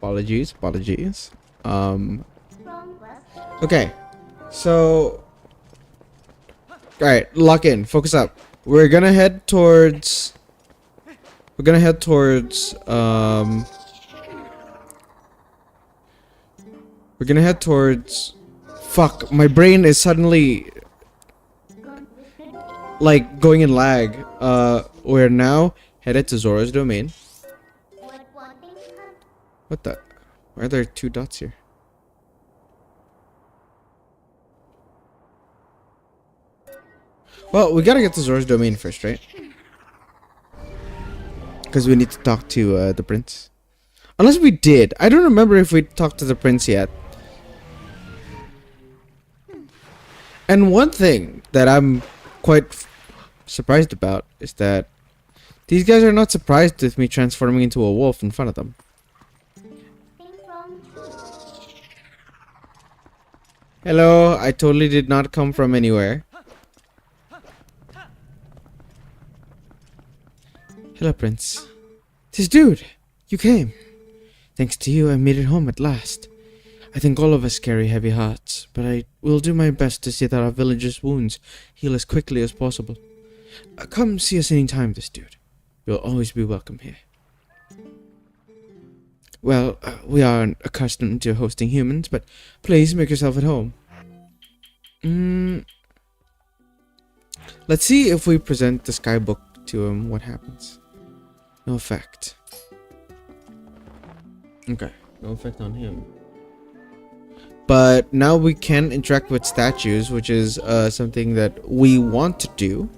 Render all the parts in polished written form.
Apologies. Okay. So, all right, lock in. Focus up. We're gonna head towards. We're gonna head towards. We're gonna head towards. Fuck! My brain is suddenly like going in lag. We're now headed to Zora's domain. What the? Why are there 2 dots here? Well, we gotta get to Zora's domain first, right? Because we need to talk to the prince. Unless we did. I don't remember if we talked to the prince yet. And one thing that I'm quite surprised about is that these guys are not surprised with me transforming into a wolf in front of them. Hello, I totally did not come from anywhere. Hello, Prince. This dude, you came. Thanks to you, I made it home at last. I think all of us carry heavy hearts, but I will do my best to see that our villagers' wounds heal as quickly as possible. Come see us anytime, this dude. You'll always be welcome here. Well, we aren't accustomed to hosting humans, but please make yourself at home. Let's see if we present the skybook to him, what happens. No effect. Okay, no effect on him. But now we can interact with statues, which is something that we want to do.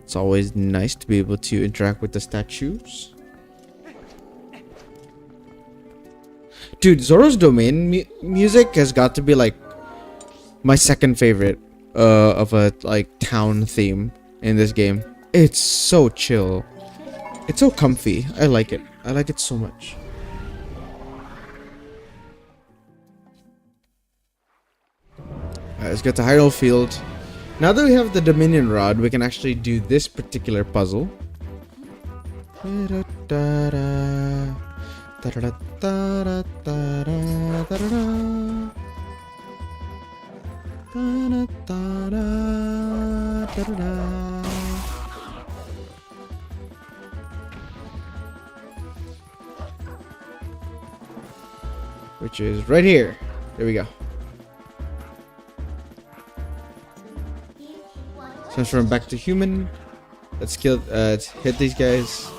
It's always nice to be able to interact with the statues. Dude, Zora's Domain music has got to be like my second favorite of a like town theme in this game. It's so chill. It's so comfy. I like it. I like it so much. Let's get to Hyrule Field. Now that we have the Dominion Rod, we can actually do this particular puzzle. Which is right here. There we go. Transform back to human. Let's kill. Let's hit these guys.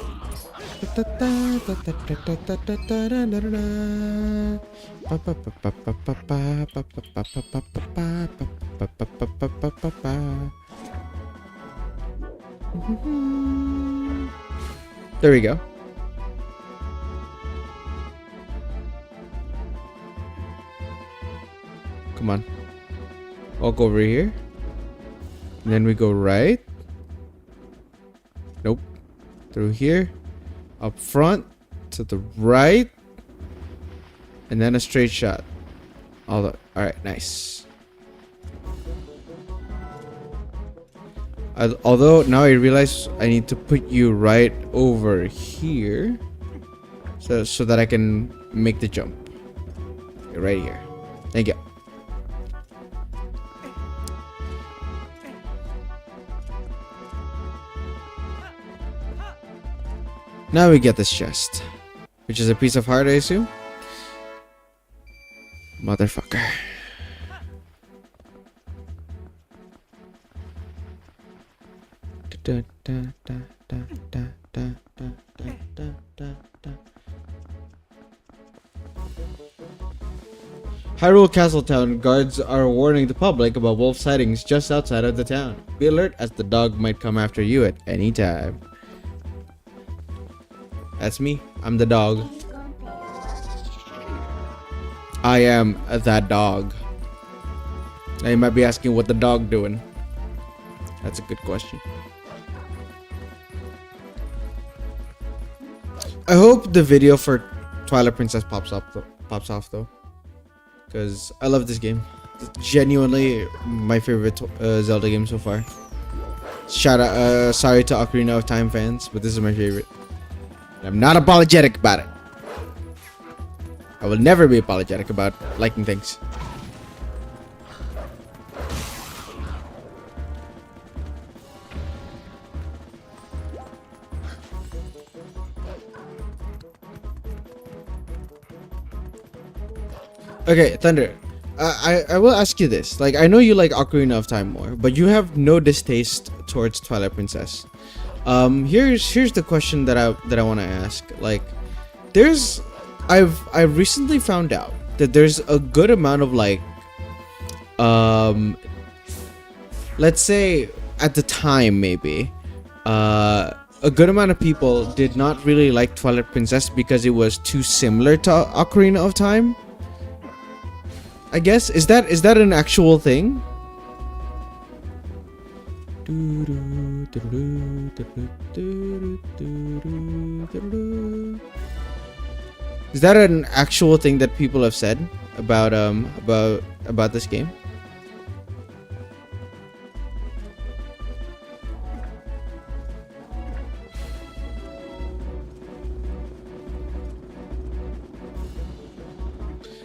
There we go. Come on. Walk over here. And then we go right. Nope. Through here. Up front. To the right. And then a straight shot. Alright, nice. Although now I realize I need to put you right over here. So that I can make the jump. Right here. Thank you. Now we get this chest, which is a piece of heart, I assume. Motherfucker. Hyrule Castletown guards are warning the public about wolf sightings just outside of the town. Be alert as the dog might come after you at any time. That's me. I'm the dog. I am that dog. Now you might be asking what the dog doing. That's a good question. I hope the video for Twilight Princess pops off though, because I love this game. It's genuinely my favorite Zelda game so far. Shout out, sorry to Ocarina of Time fans, but this is my favorite. I'm not apologetic about it. I will never be apologetic about liking things. Okay, Thunder. I will ask you this. Like, I know you like Ocarina of Time more, but you have no distaste towards Twilight Princess. Here's the question that I want to ask. Like, I've recently found out that there's a good amount of like, let's say at the time maybe, a good amount of people did not really like Twilight Princess because it was too similar to Ocarina of Time. I guess is that an actual thing? Is that an actual thing that people have said about this game?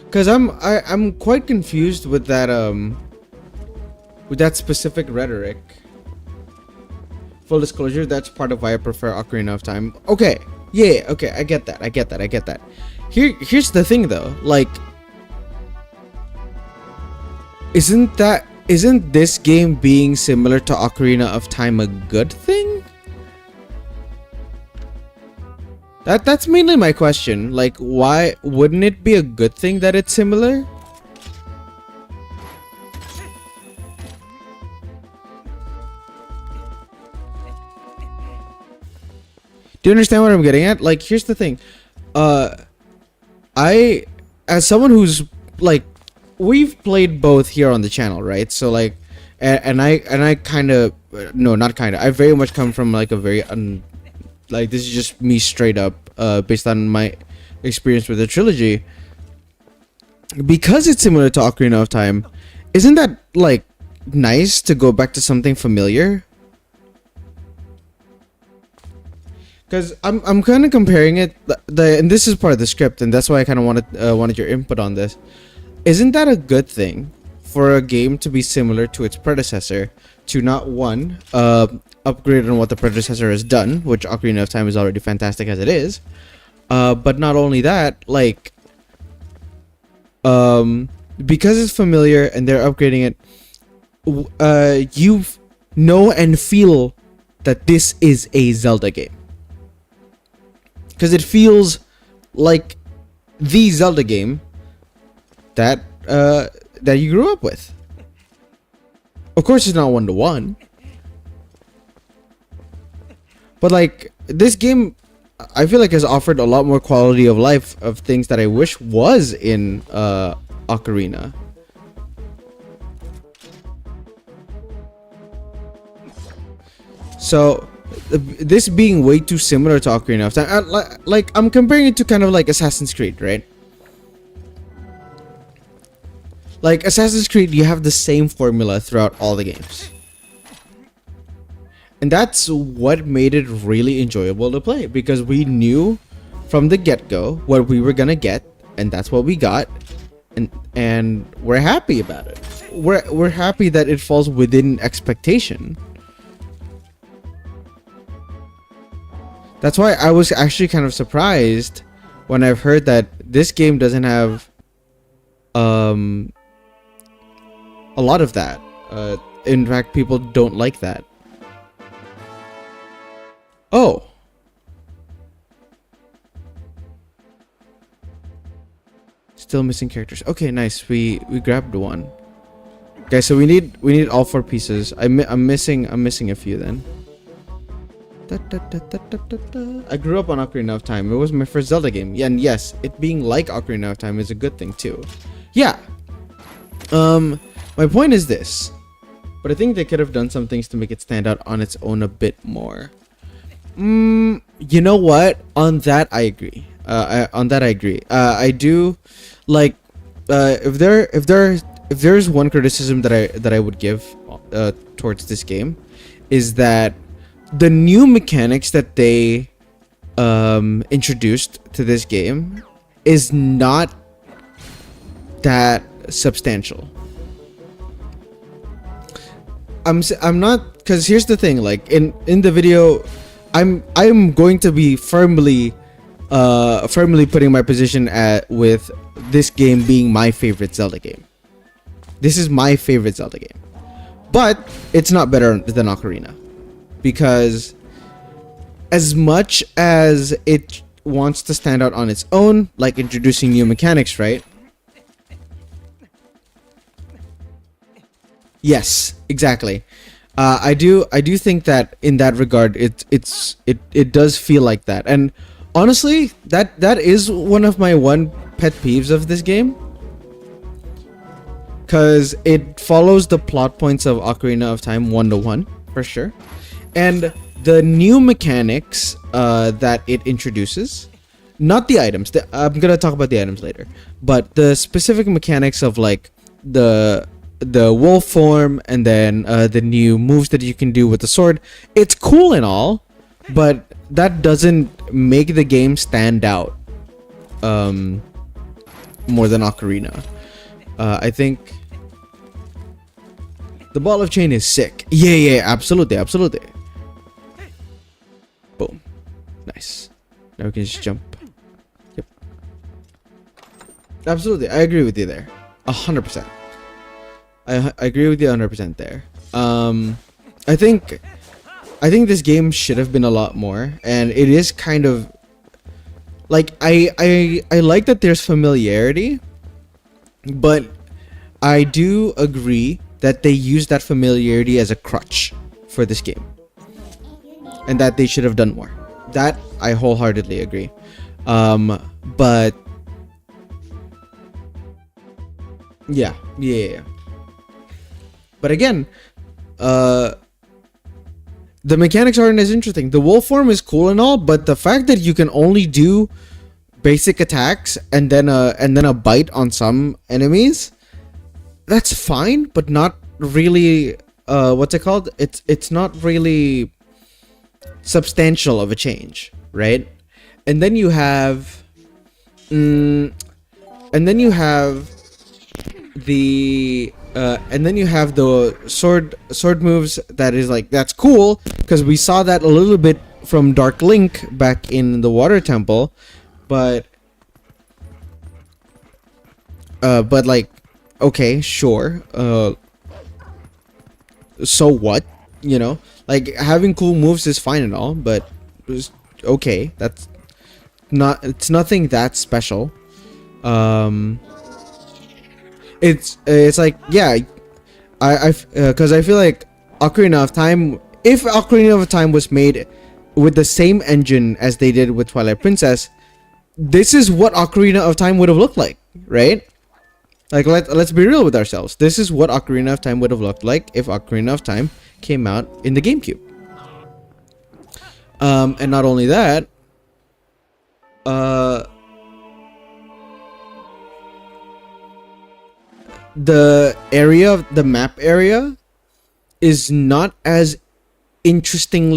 Cause I'm quite confused with that specific rhetoric. Full disclosure, that's part of why I prefer Ocarina of Time. Okay, yeah, okay, I get that. Here's the thing though, like, isn't this game being similar to Ocarina of Time a good thing? That's mainly my question. Like, why wouldn't it be a good thing that it's similar? Do you understand what I'm getting at? Like, here's the thing. I, as someone who's like, we've played both here on the channel, right? So like, and I kind of, no, not kind of. I very much come from like a very like, this is just me straight up, based on my experience with the trilogy. Because it's similar to Ocarina of Time, isn't that like nice to go back to something familiar? Because I'm kind of comparing it, and this is part of the script, and that's why I kind of wanted your input on this. Isn't that a good thing for a game to be similar to its predecessor, to not one upgrade on what the predecessor has done, which Ocarina of Time is already fantastic as it is, but not only that, like, because it's familiar and they're upgrading it, you know and feel that this is a Zelda game. Because it feels like the Zelda game that you grew up with. Of course, it's not one-to-one. But like, this game, I feel like has offered a lot more quality of life of things that I wish was in Ocarina. So, this being way too similar to Ocarina of Time, like, I'm comparing it to kind of like Assassin's Creed, right? Like, Assassin's Creed, you have the same formula throughout all the games. And that's what made it really enjoyable to play, because we knew from the get-go what we were gonna get, and that's what we got, and we're happy about it. We're happy that it falls within expectation. That's why I was actually kind of surprised when I've heard that this game doesn't have a lot of that. In fact, people don't like that. Oh. Still missing characters. Okay, nice. We grabbed one. Okay, so we need all 4 pieces. I'm missing a few then. I grew up on Ocarina of Time. It was my first Zelda game. Yeah, and yes, it being like Ocarina of Time is a good thing too. Yeah. My point is this, but I think they could have done some things to make it stand out on its own a bit more. You know what? On that I agree. I do like if there's one criticism that I would give towards this game, is that the new mechanics that they introduced to this game is not that substantial. I'm not, because here's the thing, like in the video, I'm going to be firmly putting my position at with this game being my favorite Zelda game. This is my favorite Zelda game, but it's not better than Ocarina, because as much as it wants to stand out on its own, like introducing new mechanics, right? Yes, exactly. I do think that in that regard, it does feel like that. And honestly, that is one of my pet peeves of this game, because it follows the plot points of Ocarina of Time 1-to-1 for sure, and the new mechanics that it introduces, not the items. I'm gonna talk about the items later, but the specific mechanics of like the wolf form, and then the new moves that you can do with the sword. It's cool and all, but that doesn't make the game stand out more than Ocarina. I think the ball of chain is sick. Yeah, absolutely. Boom. Nice. Now we can just jump. Yep. Absolutely, I agree with you there. 100%. I agree with you 100% there. I think this game should have been a lot more, and it is kind of like I like that there's familiarity, but I do agree that they use that familiarity as a crutch for this game, and that they should have done more. That I wholeheartedly agree. But yeah. But again, the mechanics aren't as interesting. The wolf form is cool and all, but the fact that you can only do basic attacks and then a bite on some enemies, that's fine, but not really. What's it called? It's not really substantial of a change, right? And then you have, the sword moves. That is like, that's cool, because we saw that a little bit from Dark Link back in the Water Temple, but like, okay, sure, so what, you know, like having cool moves is fine and all, but it's okay, it's nothing that special. It's like, yeah, because I feel like Ocarina of Time, if Ocarina of Time was made with the same engine as they did with Twilight Princess, this is what Ocarina of Time would have looked like, right? Like, let's be real with ourselves. This is what Ocarina of Time would have looked like if Ocarina of Time came out in the GameCube. And not only that, the map area is not as interesting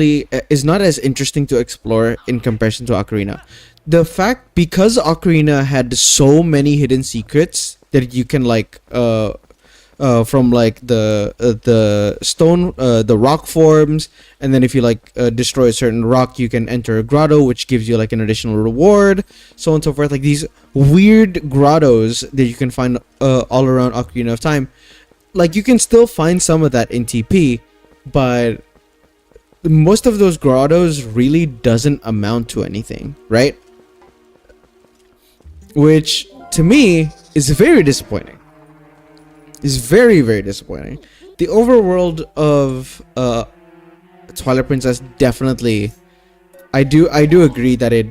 to explore in comparison to Ocarina. The fact, because Ocarina had so many hidden secrets that you can like from like the stone, the rock forms, and then if you like destroy a certain rock, you can enter a grotto, which gives you like an additional reward, so on and so forth. Like these weird grottos that you can find all around Ocarina of Time. Like you can still find some of that in TP, but most of those grottos really doesn't amount to anything, right? Which to me is very disappointing. Is very, very disappointing. The overworld of Twilight Princess definitely, I do agree that it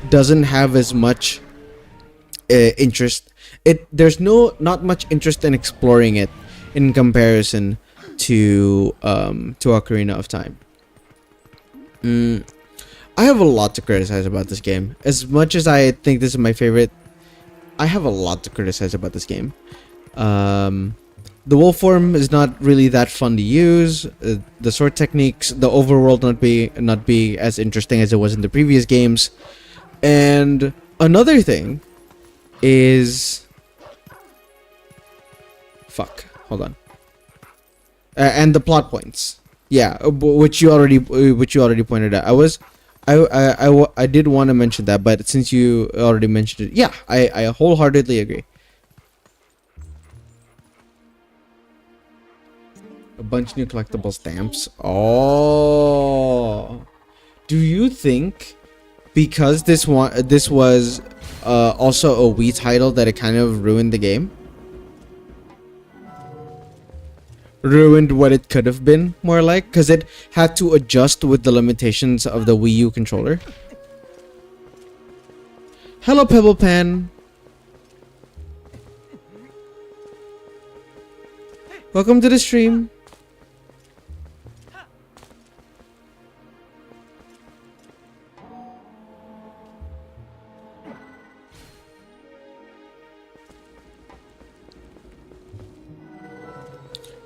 doesn't have as much interest. There's not much interest in exploring it in comparison to Ocarina of Time. I have a lot to criticize about this game. As much as I think this is my favorite, I have a lot to criticize about this game. The wolf form is not really that fun to use. The sword techniques, the overworld not be as interesting as it was in the previous games. And another thing is Fuck. Hold on. And the plot points. Yeah, which you already pointed out. I did want to mention that, but since you already mentioned it, yeah, I wholeheartedly agree. A bunch of new collectible stamps. Oh, do you think because this was also a Wii title that it kind of ruined the game? Ruined what it could have been, more like, because it had to adjust with the limitations of the Wii U controller. Hello, Pebble Pan. Welcome to the stream.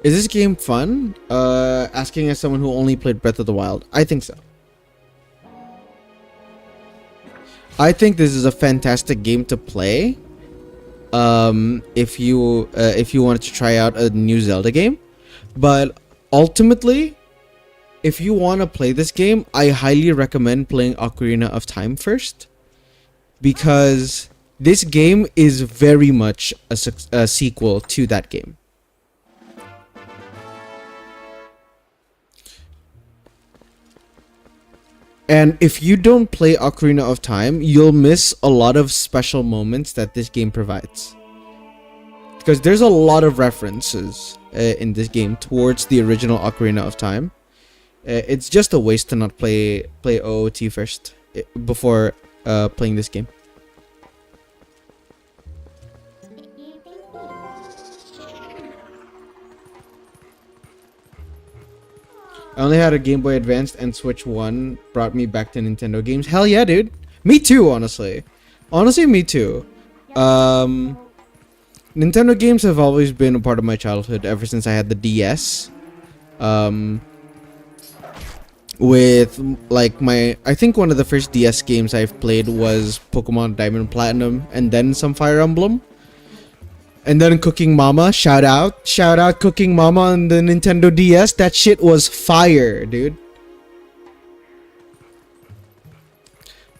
Is this game fun? Asking as someone who only played Breath of the Wild. I think so. I think this is a fantastic game to play. If you wanted to try out a new Zelda game, but ultimately, if you want to play this game, I highly recommend playing Ocarina of Time first, because this game is very much a sequel to that game. And if you don't play Ocarina of Time, you'll miss a lot of special moments that this game provides. Because there's a lot of references in this game towards the original Ocarina of Time. It's just a waste to not play OOT first before playing this game. I only had a Game Boy Advance, and Switch 1 brought me back to Nintendo games. Hell yeah, dude. Me too, honestly. Honestly, me too. Nintendo games have always been a part of my childhood ever since I had the DS. With, like, I think one of the first DS games I've played was Pokemon Diamond Platinum, and then some Fire Emblem. And then Cooking Mama, shout out Cooking Mama on the Nintendo DS. That shit was fire, dude.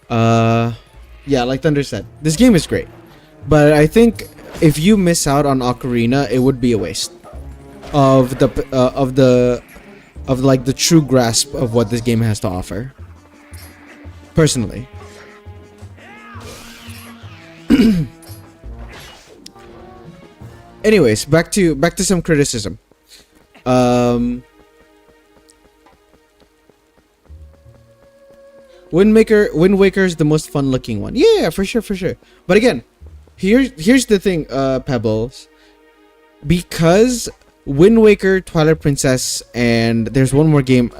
Yeah, like Thunder said, this game is great, but I think if you miss out on Ocarina, it would be a waste of the true grasp of what this game has to offer. Personally. Anyways, back to some criticism. Wind Waker is the most fun looking one. Yeah, for sure. But again, here's the thing, Pebbles. Because Wind Waker, Twilight Princess, and there's one more game,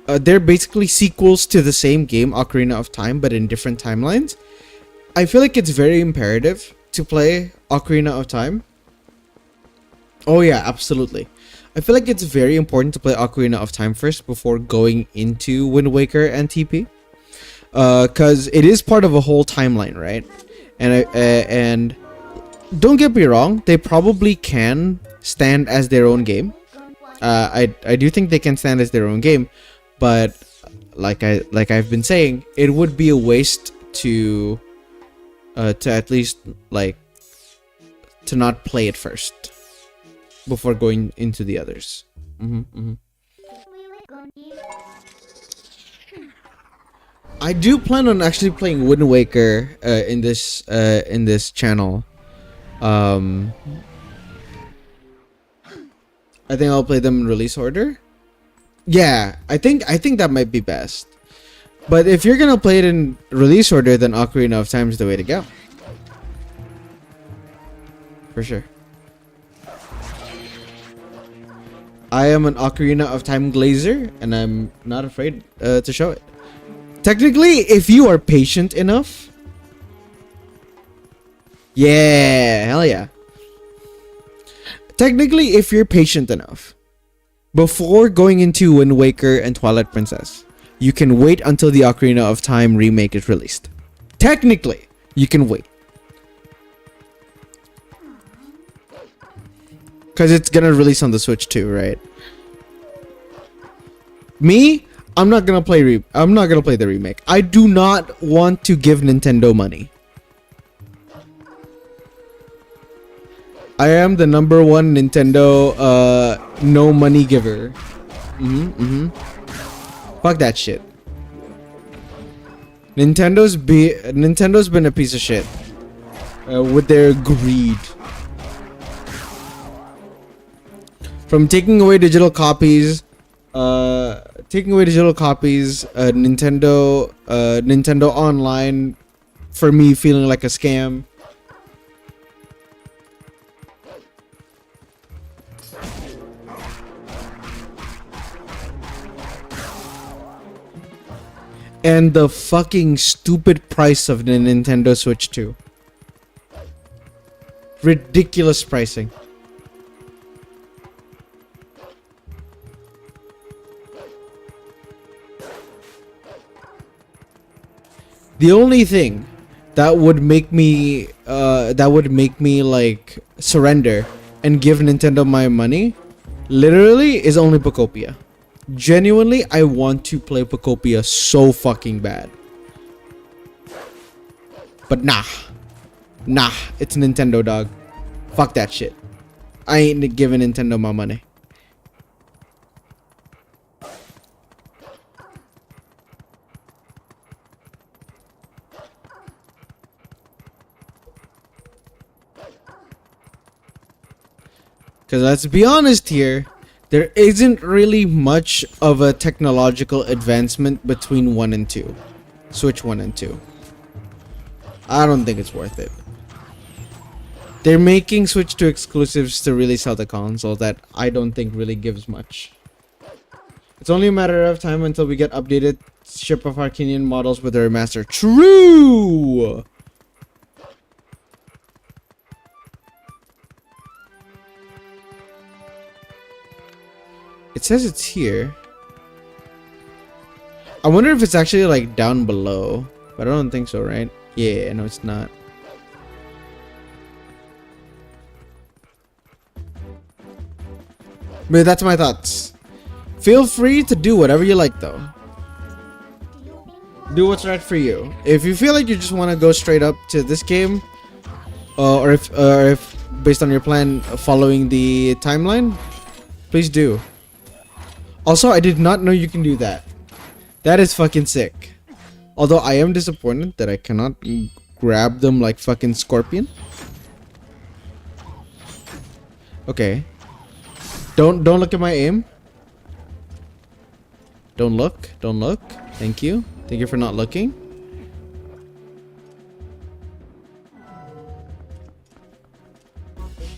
they're basically sequels to the same game, Ocarina of Time, but in different timelines. I feel like it's very imperative to play Ocarina of Time. Oh yeah, absolutely. I feel like it's very important to play Ocarina of Time first before going into Wind Waker and TP, because it is part of a whole timeline, right? And don't get me wrong, they probably can stand as their own game. I do think they can stand as their own game, but like I've been saying, it would be a waste to at least to not play it first before going into the others. I do plan on actually playing Wind Waker in this channel. I think I'll play them in release order. Yeah, I think that might be best. But if you're gonna play it in release order, then Ocarina of Time is the way to go. For sure. I am an Ocarina of Time glazer, and I'm not afraid to show it. Technically, if you are patient enough. Yeah, hell yeah. Technically, if you're patient enough, before going into Wind Waker and Twilight Princess, you can wait until the Ocarina of Time remake is released. Technically, you can wait. Because it's gonna release on the Switch too, right? Me, I'm not gonna play the remake. I do not want to give Nintendo money. I am the #1 Nintendo no money giver. Fuck that shit. Nintendo's been a piece of shit with their greed. From taking away digital copies, Nintendo Online, for me feeling like a scam. And the fucking stupid price of the Nintendo Switch 2. Ridiculous pricing. The only thing that would make me like surrender and give Nintendo my money literally is only Pocopia. Genuinely, I want to play Pocopia so fucking bad. But nah, it's Nintendo, dog. Fuck that shit. I ain't giving Nintendo my money. Because let's be honest here, there isn't really much of a technological advancement between 1 and 2. Switch 1 and 2. I don't think it's worth it. They're making Switch 2 exclusives to really sell the console that I don't think really gives much. It's only a matter of time until we get updated Ship of Arcanian models with a remaster. True! It says it's here. I wonder if it's actually like down below. But I don't think so, right? Yeah, no, it's not. But that's my thoughts. Feel free to do whatever you like, though. Do what's right for you. If you feel like you just want to go straight up to this game, or if based on your plan following the timeline, please do. Also, I did not know you can do that. That is fucking sick. Although I am disappointed that I cannot grab them like fucking Scorpion. Okay. Don't look at my aim. Don't look. Don't look. Thank you. Thank you for not looking.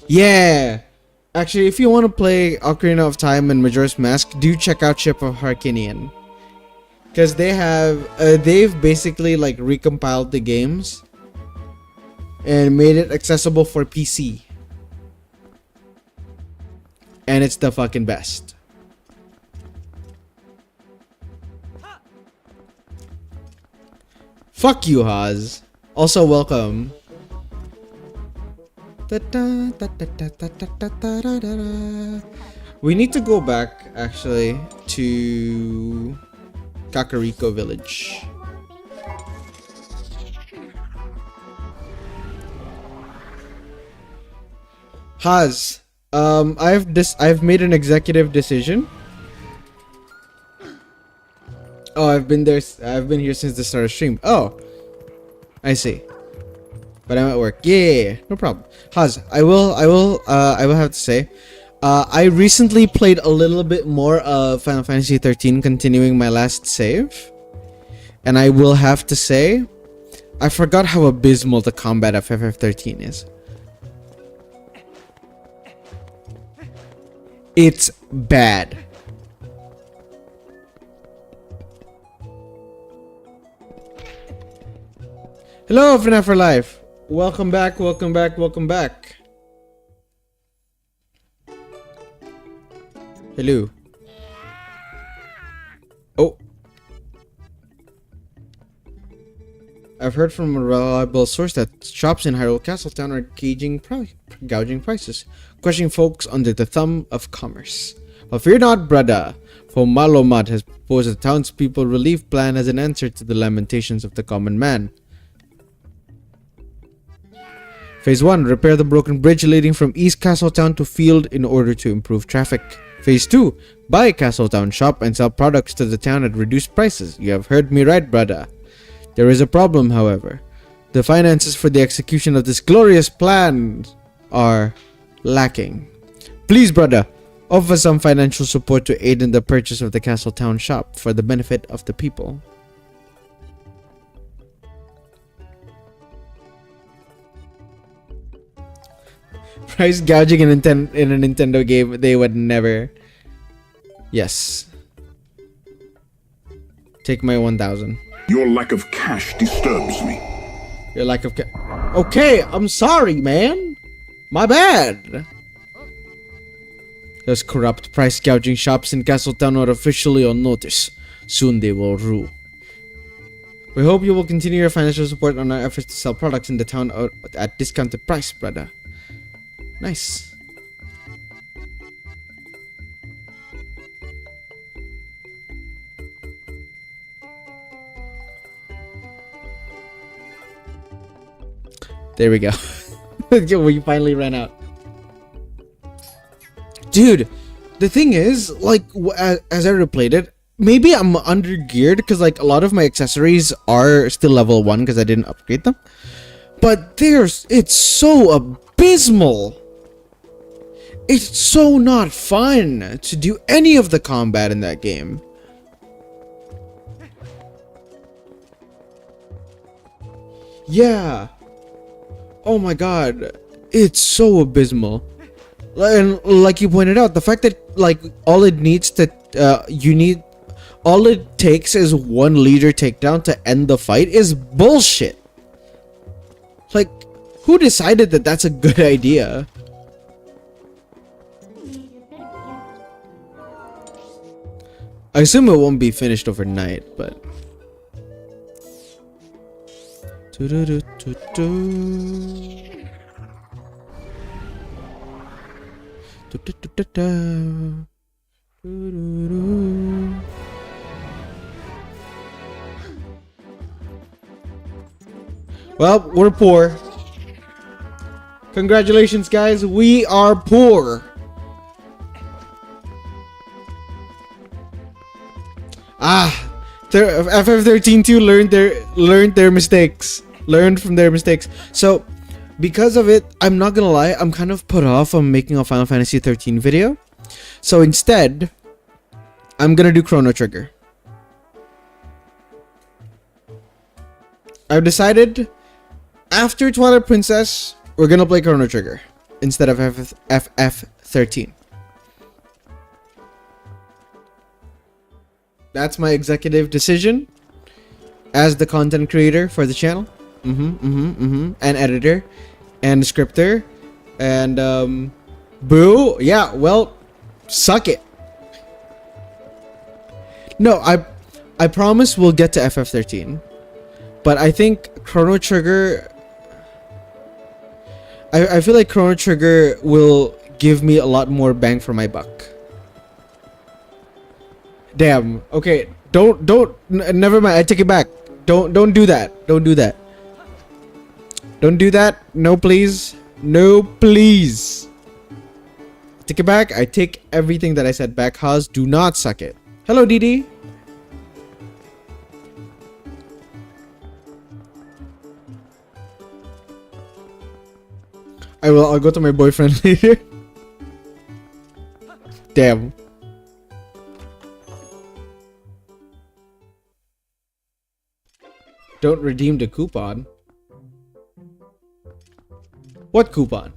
Yeah. Actually, if you want to play Ocarina of Time and Majora's Mask, do check out Ship of Arcanian. Because they've basically like recompiled the games and made it accessible for PC. And it's the fucking best. Fuck you, Haas. Also, welcome. We need to go back, actually, to Kakariko Village. Haas, I've made an executive decision. Oh, I've been here since the start of stream. Oh, I see. But I'm at work. Yeah, no problem. Haas, I will have to say, I recently played a little bit more of Final Fantasy 13, continuing my last save. And I will have to say, I forgot how abysmal the combat of FF13 is. It's bad. Hello, FNAF for Life. Welcome back, welcome back, welcome back. Hello. Oh. I've heard from a reliable source that shops in Hyrule Castletown are gouging prices, questioning folks under the thumb of commerce. But fear not, brother, for M.A.T has proposed a townspeople relief plan as an answer to the lamentations of the common man. Phase 1. Repair the broken bridge leading from East Castletown to Field in order to improve traffic. Phase 2. Buy a Castletown shop and sell products to the town at reduced prices. You have heard me right, brother. There is a problem, however. The finances for the execution of this glorious plan are lacking. Please, brother, offer some financial support to aid in the purchase of the Castletown shop for the benefit of the people. Price gouging in a Nintendo game, they would never. Yes. Take my 1,000. Your lack of cash disturbs me. Your lack of cash. Okay, I'm sorry, man. My bad. Those corrupt price gouging shops in Castletown are officially on notice. Soon they will rule. We hope you will continue your financial support on our efforts to sell products in the town at discounted price, brother. Nice. There we go. We finally ran out. Dude, the thing is, like, as I replayed it, maybe I'm under geared because, like, a lot of my accessories are still level 1 because I didn't upgrade them. But it's so abysmal. It's so not fun to do any of the combat in that game. Yeah. Oh my god. It's so abysmal. And like you pointed out, the fact that like all it takes is one leader takedown to end the fight is bullshit. Like, who decided that that's a good idea? I assume it won't be finished overnight, but well, we're poor. Congratulations, guys. We are poor. FF13-2 learned their mistakes. Learned from their mistakes. So, because of it, I'm not gonna lie, I'm kind of put off on making a Final Fantasy 13 video. So instead, I'm gonna do Chrono Trigger. I've decided, after Twilight Princess, we're gonna play Chrono Trigger instead of FF13. That's my executive decision as the content creator for the channel. And editor and scripter and boo. Yeah, well, suck it. No, I promise we'll get to FF13. But I think Chrono Trigger, I feel like Chrono Trigger will give me a lot more bang for my buck. Damn. Okay, never mind. I take it back. Don't do that. Don't do that. Don't do that. No, please. No, please. Take it back. I take everything that I said back. Haas, do not suck it. Hello, Didi. I'll go to my boyfriend later. Damn. Don't redeem the coupon. What coupon?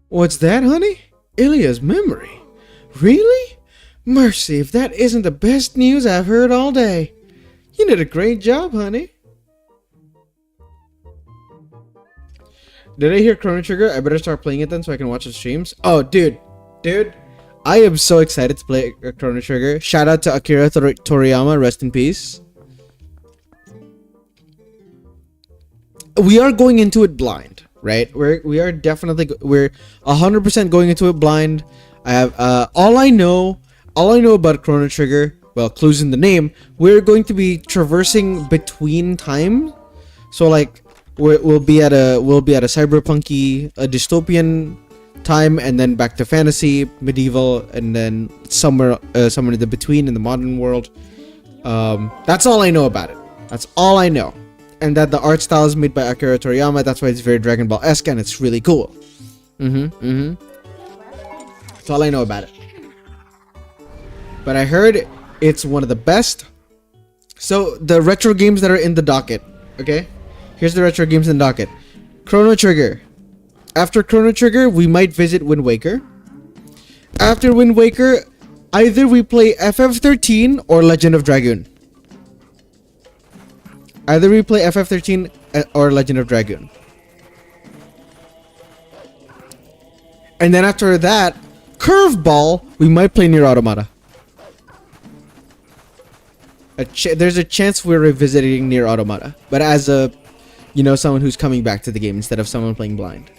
What's that, honey? Ilya's memory. Really? Mercy, if that isn't the best news I've heard all day. You did a great job, honey. Did I hear Chrono Trigger? I better start playing it then so I can watch the streams. Oh, dude. I am so excited to play Chrono Trigger. Shout out to Akira Toriyama, rest in peace. We are going into it blind, right? We are definitely we're 100% going into it blind. I have all I know about Chrono Trigger. Well, clues in the name. We're going to be traversing between time. So like we'll be at a cyberpunky, a dystopian time, and then back to fantasy, medieval, and then somewhere in the between in the modern world. That's all I know about it. That's all I know. And that the art style is made by Akira Toriyama. That's why it's very Dragon Ball-esque and it's really cool. That's all I know about it. But I heard it's one of the best. So the retro games that are in the docket. Okay, here's the retro games in the docket. Chrono Trigger. After Chrono Trigger, we might visit Wind Waker. After Wind Waker, either we play FF13 or Legend of Dragoon. Either we play FF13 or Legend of Dragoon. And then after that, curveball, we might play Nier Automata. There's a chance we're revisiting Nier Automata, but as a, someone who's coming back to the game instead of someone playing blind.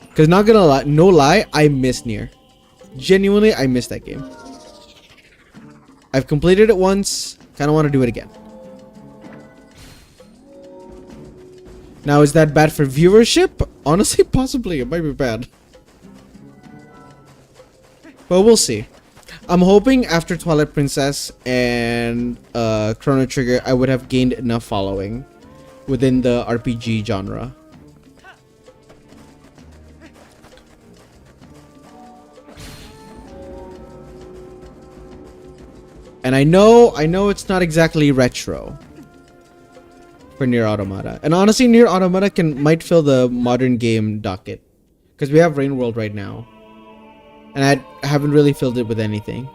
Because not gonna lie, no lie, I miss Nier. Genuinely, I miss that game. I've completed it once, kind of want to do it again. Now, is that bad for viewership? Honestly, possibly. It might be bad. But we'll see. I'm hoping after Twilight Princess and Chrono Trigger, I would have gained enough following within the RPG genre. And I know it's not exactly retro for Nier Automata. And honestly, Nier Automata might fill the modern game docket. Because we have Rain World right now. And I haven't really filled it with anything.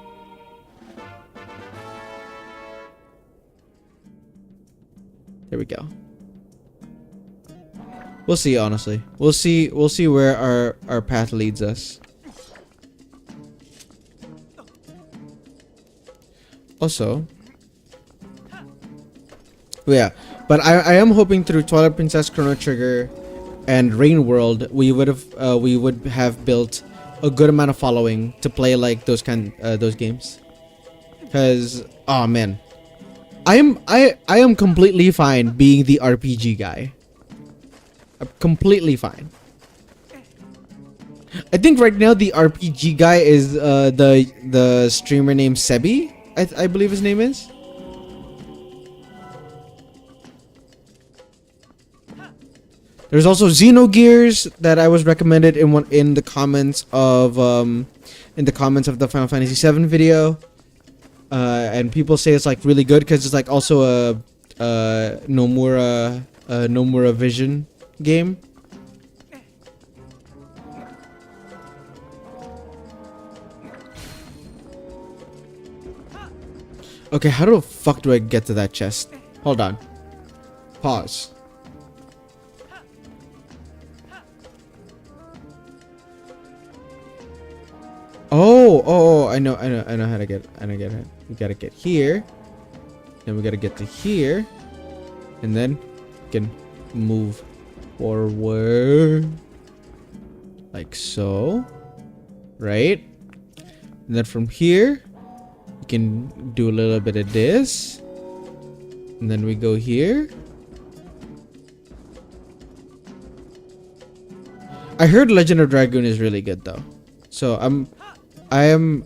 There we go. We'll see, honestly. We'll see where our path leads us. Also, yeah, but I am hoping through Twilight Princess, Chrono Trigger, and Rain World, we would have built a good amount of following to play like those games. Cause oh man, I am completely fine being the RPG guy. I'm completely fine. I think right now the RPG guy is the streamer named Sebi. I believe his name is. There's also Xenogears that I was recommended in the comments of the Final Fantasy VII video, and people say it's like really good because it's like also a Nomura Vision game. Okay, how the fuck do I get to that chest? Hold on. Pause. Oh, I know how to get it. We gotta get here. Then we gotta get to here. And then we can move forward. Like so. Right? And then from here, we can do a little bit of this. And then we go here. I heard Legend of Dragoon is really good though. So I am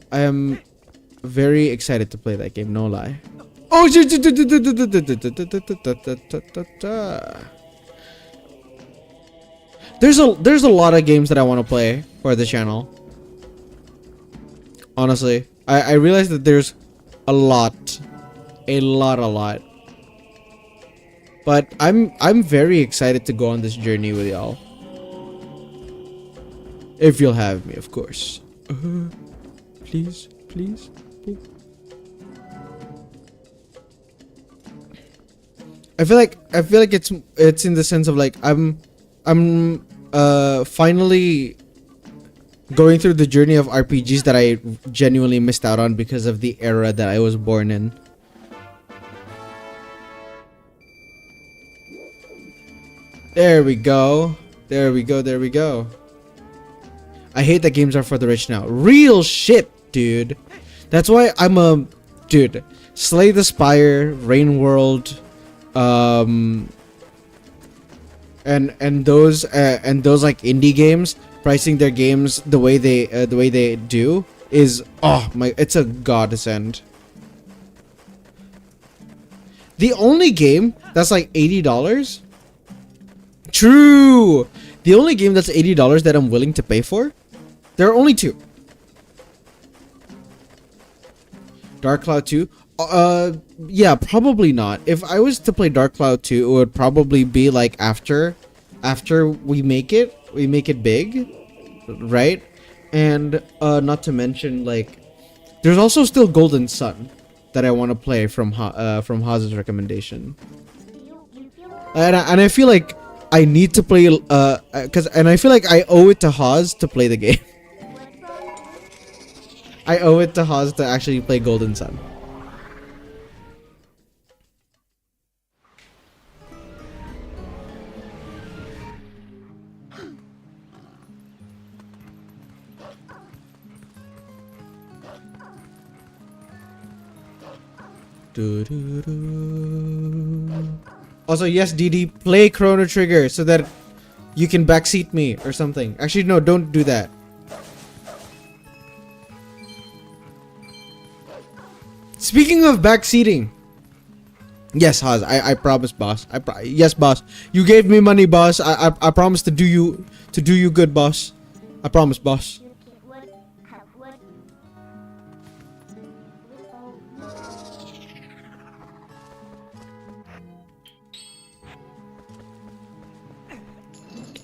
very excited to play that game, no lie. Oh, there's a lot of games that I want to play for the channel. Honestly, I realize that there's a lot. But I'm very excited to go on this journey with y'all. If you'll have me, of course. Please. I feel like it's in the sense of like I'm finally going through the journey of RPGs that I genuinely missed out on because of the era that I was born in. There we go. There we go. There we go. I hate that games are for the rich now. Real shit, dude. That's why I'm a... Dude. Slay the Spire, Rain World, and those like indie games, pricing their games the way they do is, oh my, it's a godsend. The only game that's like $80. True. The only game that's $80 that I'm willing to pay for. There are only two. Dark Cloud 2. Yeah, probably not. If I was to play Dark Cloud 2, it would probably be like after we make it big, right? And not to mention, like, there's also still Golden Sun that I want to play from Haz's recommendation. And I feel like I need to play and I feel like I owe it to Haz to play the game. I owe it to Haz to actually play Golden Sun. Also, yes, DD, play Chrono Trigger so that you can backseat me or something. Actually, no, don't do that. Speaking of backseating, yes, Haz, I promise, boss. Yes, boss. You gave me money, boss. I promise to do you good, boss. I promise, boss.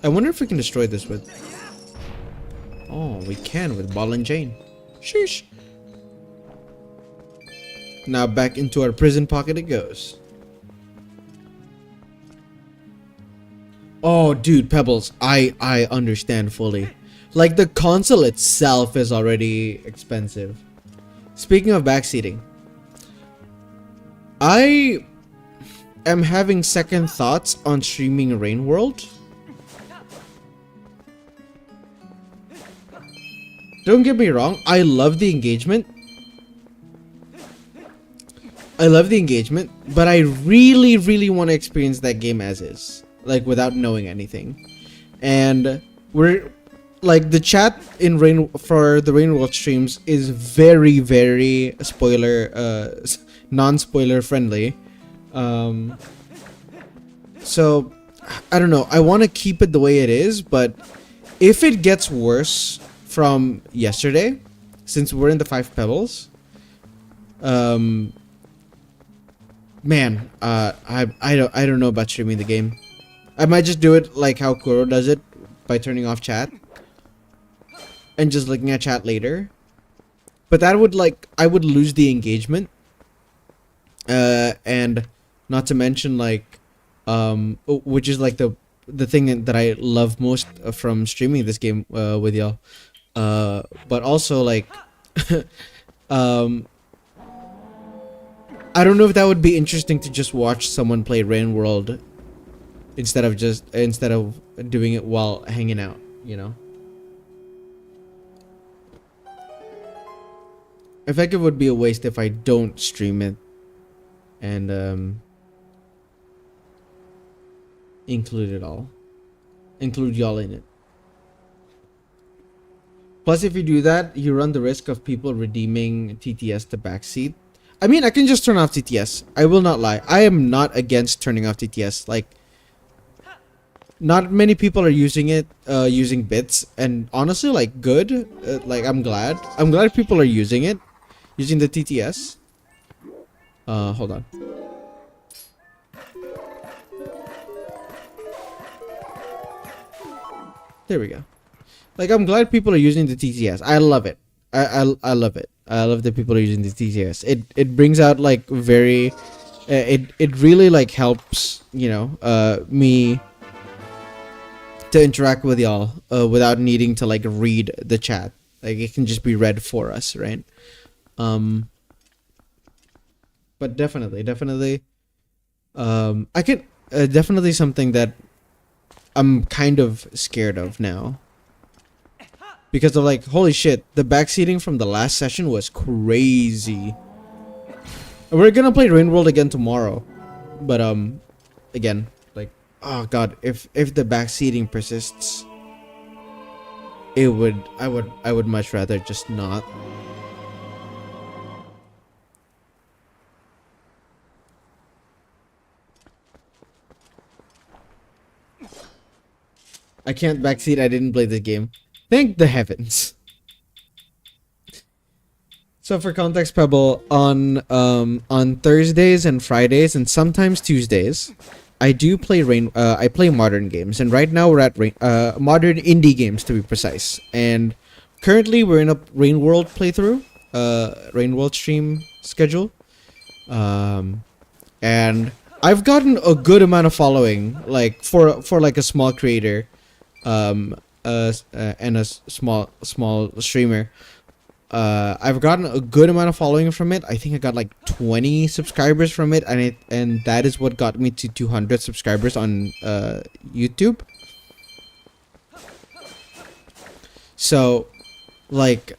I wonder if we can destroy this with... Oh, we can with ball and chain. Sheesh. Now back into our prison pocket it goes. Oh, dude, Pebbles, I understand fully. Like, the console itself is already expensive. Speaking of backseating, I am having second thoughts on streaming Rain World. Don't get me wrong, I love the engagement. But I really, really want to experience that game as is. Like, without knowing anything. And we're... Like, the chat in for the Rain World streams is very, very non-spoiler friendly. So, I don't know. I want to keep it the way it is, but if it gets worse from yesterday, since we're in the 5 Pebbles, man, I don't know about streaming the game. I might just do it like how Kuro does it by turning off chat and just looking at chat later. But that would, like, I would lose the engagement, and not to mention, like, which is like the thing that I love most from streaming this game with y'all. But also, like, I don't know if that would be interesting to just watch someone play Rain World instead of doing it while hanging out, you know. I think it would be a waste if I don't stream it and include y'all in it. Plus, if you do that, you run the risk of people redeeming TTS to backseat. I mean, I can just turn off TTS. I will not lie. I am not against turning off TTS. Like, not many people are using it, using bits. And honestly, like, good. Like, I'm glad. I'm glad people are using it. Using the TTS. Hold on. There we go. Like, I'm glad people are using the TTS. I love it. I love it. I love that people are using the TTS. It brings out, like, very... it really, like, helps, you know, me to interact with y'all without needing to like read the chat. Like it can just be read for us, right? But definitely, I can definitely something that I'm kind of scared of now. Because of like, holy shit, the backseating from the last session was crazy. We're gonna play Rain World again tomorrow. But again, like, oh god, if the backseating persists, I would much rather just not. I can't backseat, I didn't play the game. Thank the heavens. So for context, Pebble, on Thursdays and Fridays and sometimes Tuesdays, I do play I play modern games, and right now we're at modern indie games to be precise. And currently we're in a Rain World playthrough, Rain World stream schedule. And I've gotten a good amount of following, like for like a small creator, and a small streamer. I've gotten a good amount of following from it. I think I got like 20 subscribers from it, and that is what got me to 200 subscribers on YouTube. So, like,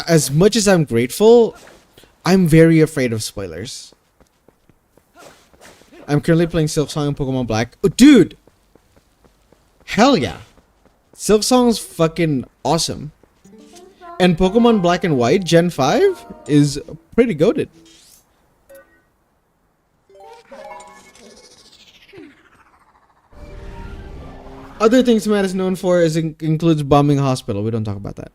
as much as I'm grateful, I'm very afraid of spoilers. I'm currently playing Silksong and Pokemon Black. Oh, dude! Hell yeah! Silksong's fucking awesome. And Pokemon Black and White Gen 5 is pretty goated. Other things Matt is known for includes bombing a hospital. We don't talk about that.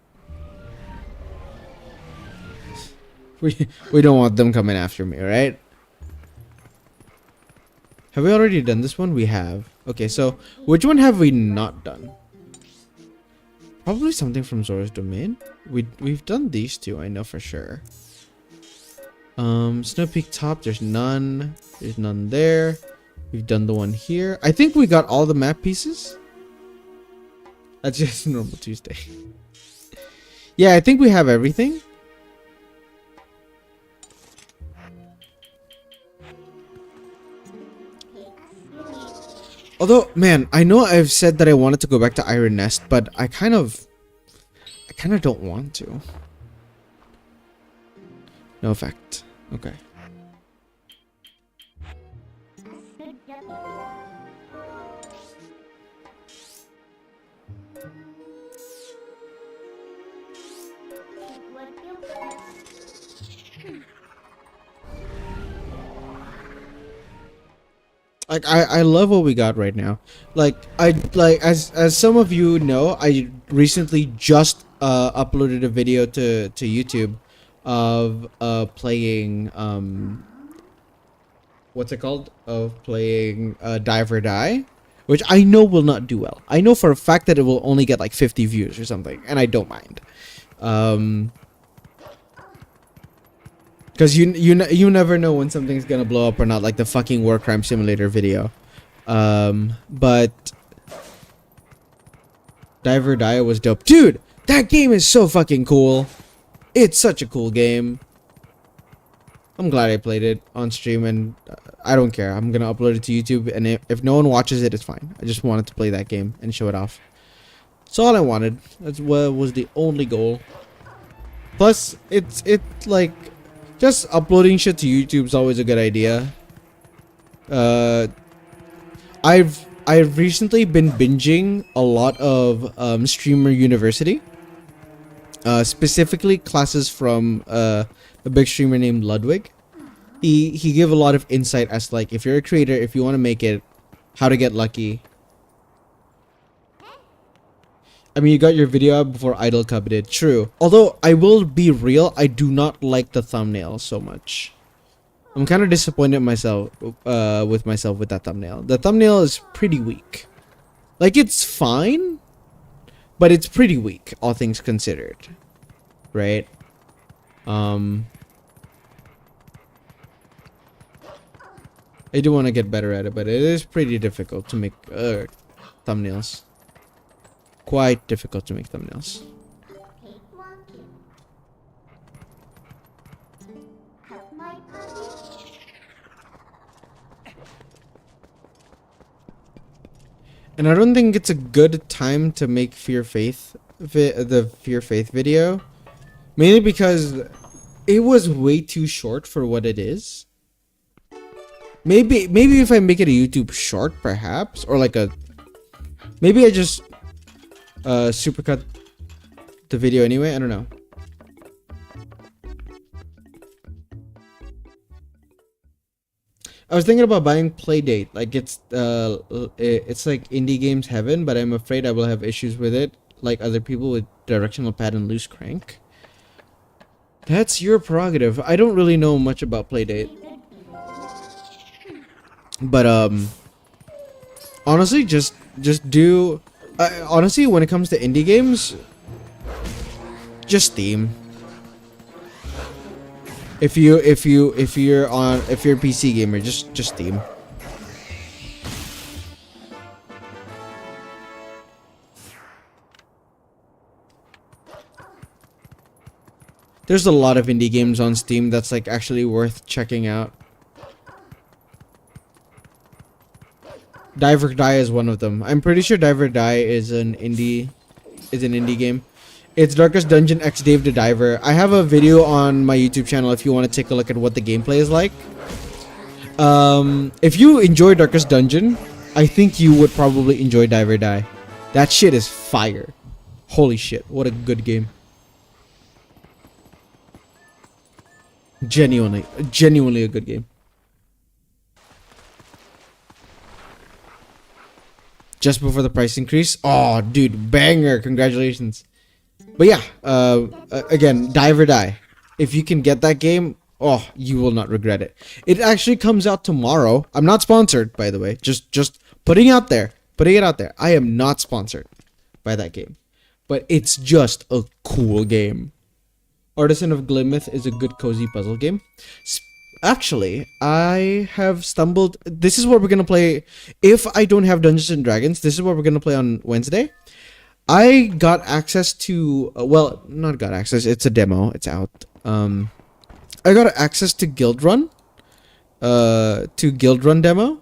We don't want them coming after me, right? Have we already done this one? We have. Okay, so which one have we not done? Probably something from Zora's Domain. We've done these two, I know for sure. Snow Peak Top, there's none. There's none there. We've done the one here. I think we got all the map pieces. That's just normal Tuesday. Yeah, I think we have everything. Although, man, I know I've said that I wanted to go back to Iron Nest, but I kind of don't want to. No effect. Okay. Like I love what we got right now. Like as some of you know, I recently just uploaded a video to YouTube of playing what's it called? Of playing Dive or Die, which I know will not do well. I know for a fact that it will only get like 50 views or something, and I don't mind. Because you never know when something's gonna blow up or not, like the fucking War Crime Simulator video. But Dive or Die was dope. Dude, that game is so fucking cool. It's such a cool game. I'm glad I played it on stream, and I don't care. I'm gonna upload it to YouTube, and if no one watches it, it's fine. I just wanted to play that game and show it off. That's all I wanted. That's what was the only goal. Plus, it's like... just uploading shit to YouTube is always a good idea. I've recently been binging a lot of Streamer University. Specifically classes from a big streamer named Ludwig. He gave a lot of insight as like, if you're a creator, if you want to make it, how to get lucky. I mean, you got your video out before Idol Cup did. True. Although, I will be real, I do not like the thumbnail so much. I'm kind of disappointed myself with that thumbnail. The thumbnail is pretty weak. Like, it's fine, but it's pretty weak, all things considered. Right? I do want to get better at it, but it is pretty difficult to make thumbnails. quite difficult to make thumbnails. And I don't think it's a good time to make the Fear Faith video, mainly because it was way too short for what it is. Maybe if I make it a YouTube short, perhaps, or like maybe I just supercut the video anyway. I don't know. I was thinking about buying Playdate. Like it's like indie games heaven, but I'm afraid I will have issues with it, like other people with directional pad and loose crank. That's your prerogative. I don't really know much about Playdate, but honestly, just do. Honestly, when it comes to indie games, just Steam. If you're a PC gamer, just Steam. There's a lot of indie games on Steam that's like actually worth checking out. Dive or Die is one of them. I'm pretty sure Dive or Die is an indie game. It's Darkest Dungeon X Dave the Diver. I have a video on my YouTube channel if you want to take a look at what the gameplay is like. If you enjoy Darkest Dungeon, I think you would probably enjoy Dive or Die. That shit is fire. Holy shit, what a good game. Genuinely a good game. Just before the price increase. Oh, dude, banger! Congratulations. But yeah, again, Dive or Die. If you can get that game, oh, you will not regret it. It actually comes out tomorrow. I'm not sponsored, by the way. Just putting it out there. I am not sponsored by that game, but it's just a cool game. Artisan of Glimeth is a good cozy puzzle game. Actually, I have stumbled. This is what we're gonna play. If I don't have Dungeons and Dragons, this is what we're gonna play on Wednesday. I got access to, well, not got access, it's a demo, it's out. I got access to Guild Run demo.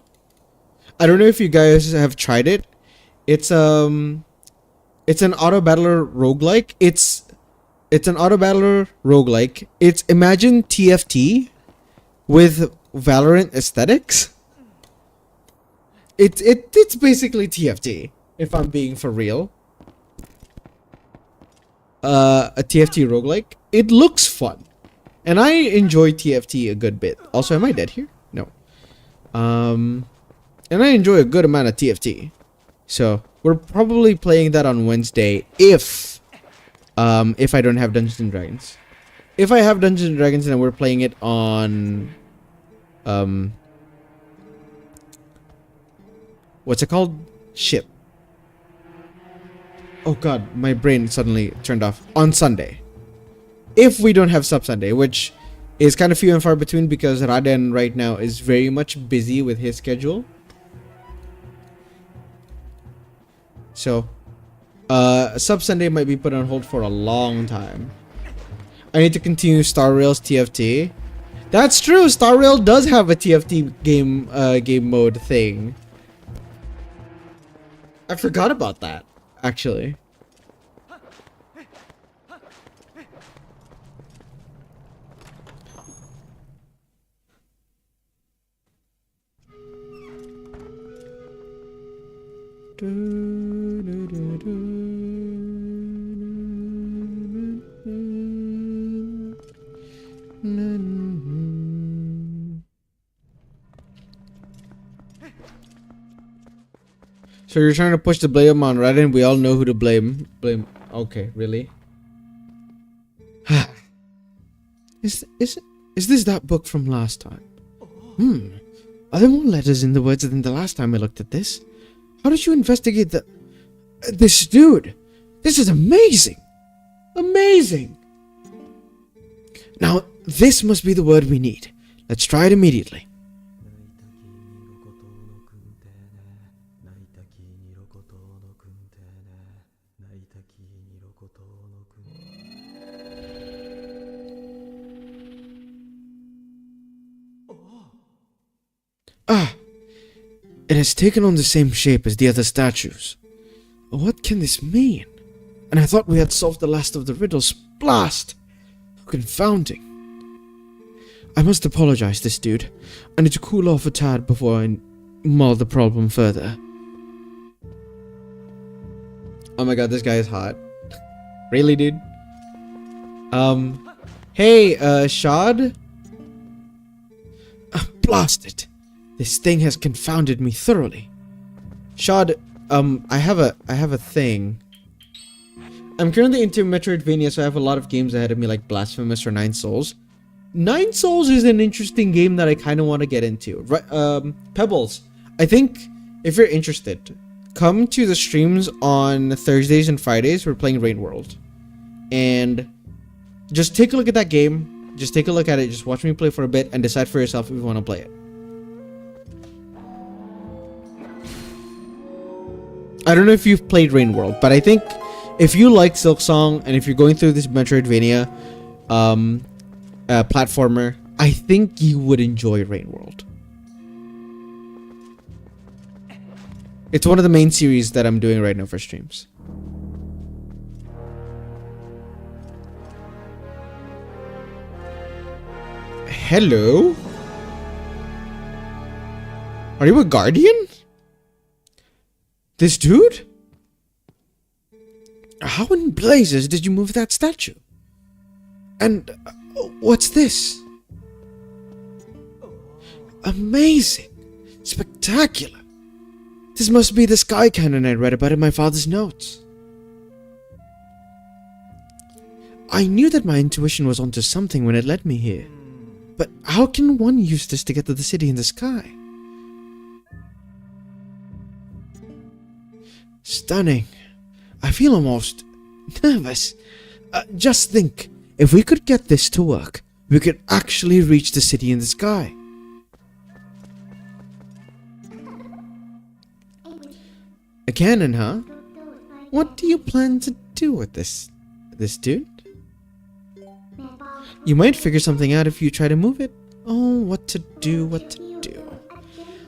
I don't know if you guys have tried it. It's an auto battler roguelike. It's an auto battler roguelike. It's imagine TFT with Valorant aesthetics. It's basically TFT, if I'm being for real. A TFT roguelike. It looks fun. And I enjoy TFT a good bit. Also, am I dead here? No. And I enjoy a good amount of TFT. So, we're probably playing that on Wednesday if I don't have Dungeons and Dragons. If I have Dungeons and Dragons, then we're playing it on what's it called? Ship. Oh god, my brain suddenly turned off. On Sunday. If we don't have Sub Sunday, which is kind of few and far between because Raden right now is very much busy with his schedule. So, Sub Sunday might be put on hold for a long time. I need to continue Star Rail's TFT. That's true, Star Rail does have a TFT game mode thing. I forgot about that. Actually. So you're trying to push the blame on Raiden. We all know who to blame. Okay, really? Is this that book from last time? Are there more letters in the words than the last time I looked at this? How did you investigate this dude? This is amazing! Amazing! Now, this must be the word we need. Let's try it immediately. Ah! It has taken on the same shape as the other statues. What can this mean? And I thought we had solved the last of the riddles. Blast! How confounding. I must apologize, this dude. I need to cool off a tad before I mull the problem further. Oh my god, this guy is hot. Really, dude? Hey, Shad? Blast it! This thing has confounded me thoroughly. Shad, I have a thing. I'm currently into Metroidvania, so I have a lot of games ahead of me, like Blasphemous or Nine Souls. Nine Souls is an interesting game that I kind of want to get into. Right, Pebbles, I think if you're interested, come to the streams on Thursdays and Fridays. We're playing Rain World, and just take a look at that game. Just take a look at it. Just watch me play for a bit and decide for yourself if you want to play it. I don't know if you've played Rain World, but I think if you like Silksong and if you're going through this Metroidvania platformer, I think you would enjoy Rain World. It's one of the main series that I'm doing right now for streams. Hello? Are you a guardian? This dude? How in blazes did you move that statue? And what's this? Amazing! Spectacular! This must be the sky cannon I read about in my father's notes. I knew that my intuition was onto something when it led me here. But how can one use this to get to the city in the sky? Stunning. I feel almost nervous. Just think, if we could get this to work, we could actually reach the city in the sky. A cannon, huh? What do you plan to do with this dude? You might figure something out if you try to move it. Oh, what to do.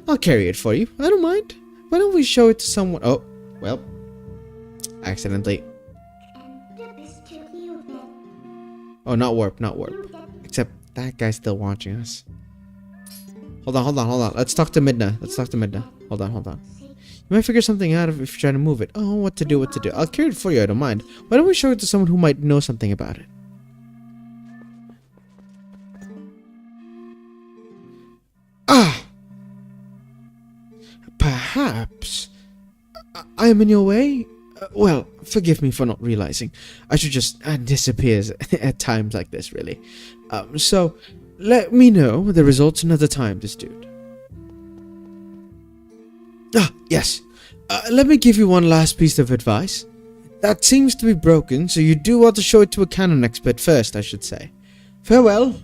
I'll carry it for you. I don't mind. Why don't we show it to someone? Oh, well. Accidentally. Oh, not warp. Except that guy's still watching us. Hold on. Let's talk to Midna. Hold on. You might figure something out if you try to move it. Oh, what to do. I'll carry it for you, I don't mind. Why don't we show it to someone who might know something about it? Perhaps I am in your way? Well, forgive me for not realizing. I should just disappear at times like this, really. So, let me know the results another time, this dude. Yes. Let me give you one last piece of advice. That seems to be broken, so you do want to show it to a canon expert first, I should say. Farewell.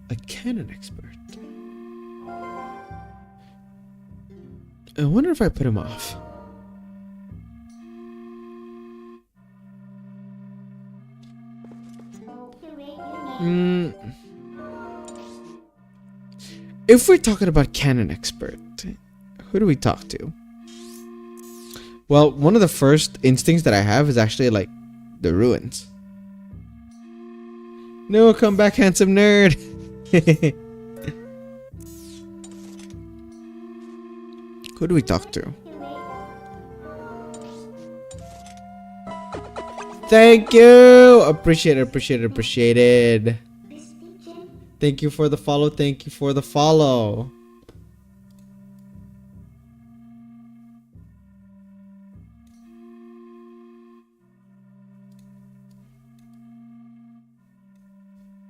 A canon expert? I wonder if I put him off. If we're talking about canon expert, who do we talk to? Well, one of the first instincts that I have is actually like the ruins. No, come back, handsome nerd. Who do we talk to? Thank you! Appreciate it. Thank you for the follow.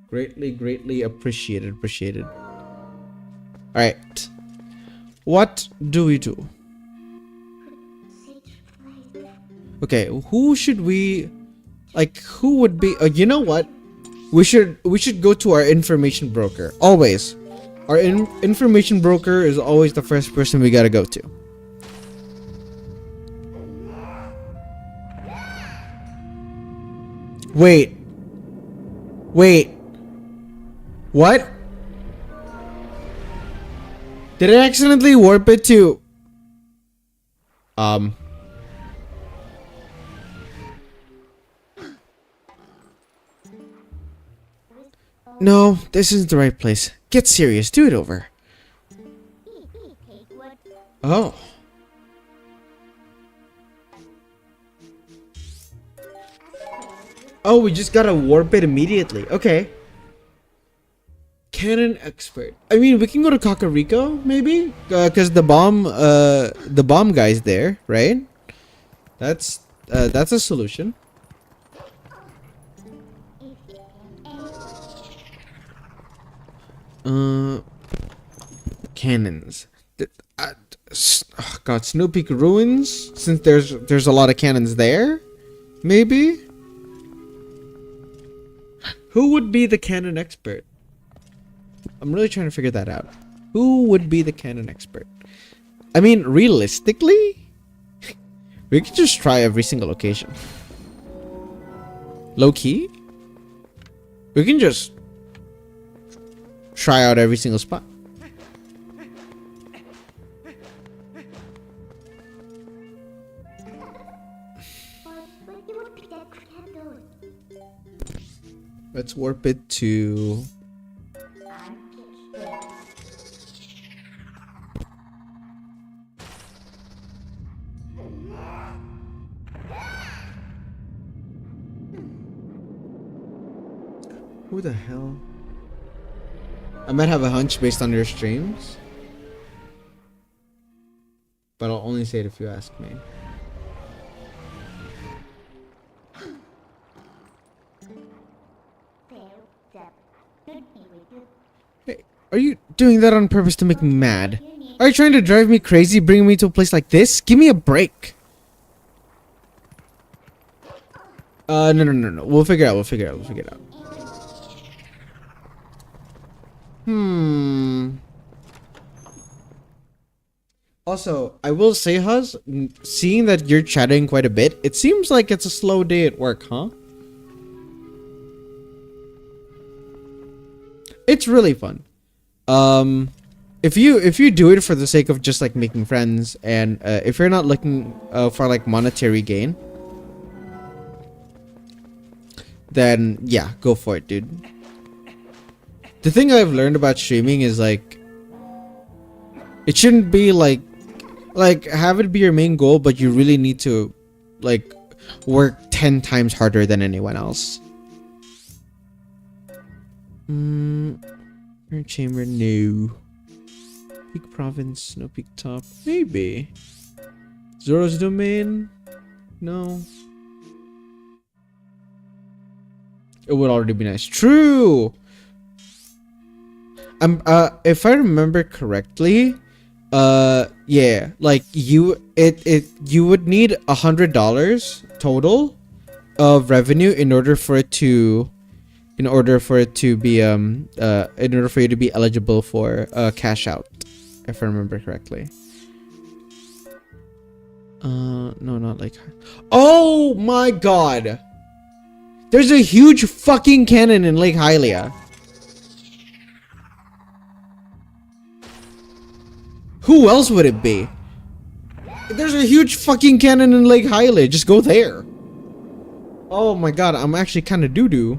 Greatly appreciated. Alright. What do we do? Okay, who should we... Like, who would be... you know what? We should go to our information broker. Always. Our information broker is always the first person we gotta go to. Wait. What? Did I accidentally warp it to... No, this isn't the right place. Get serious. Do it over. Oh. Oh, we just gotta warp it immediately. Okay. Cannon expert. I mean, we can go to Kakariko, maybe? Because the bomb guy's there, right? That's a solution. Cannons. Oh God, Snow Peak ruins. Since there's a lot of cannons there, maybe. Who would be the cannon expert? I'm really trying to figure that out. Who would be the cannon expert? I mean, realistically, we could just try every single location. Low key, we can just try out every single spot. Let's warp it to... Who the hell? I might have a hunch based on your streams, but I'll only say it if you ask me. Hey, are you doing that on purpose to make me mad? Are you trying to drive me crazy, bringing me to a place like this? Give me a break. No. We'll figure it out. Also, I will say, Huz, seeing that you're chatting quite a bit, it seems like it's a slow day at work, huh? It's really fun. If you do it for the sake of just like making friends, and if you're not looking for like monetary gain, then yeah, go for it, dude. The thing I've learned about streaming is like, it shouldn't be like have it be your main goal, but you really need to like work 10 times harder than anyone else. Current chamber, no. Peak province, no peak top, maybe. Zoro's domain, no. It would already be nice. True. If I remember correctly, yeah, like you would need $100 total of revenue in order for it to be in order for you to be eligible for cash out, if I remember correctly. No, not like... Oh my god! There's a huge fucking cannon in Lake Hylia. Who else would it be? There's a huge fucking cannon in Lake Hylia. Just go there. Oh my god, I'm actually kind of doo-doo.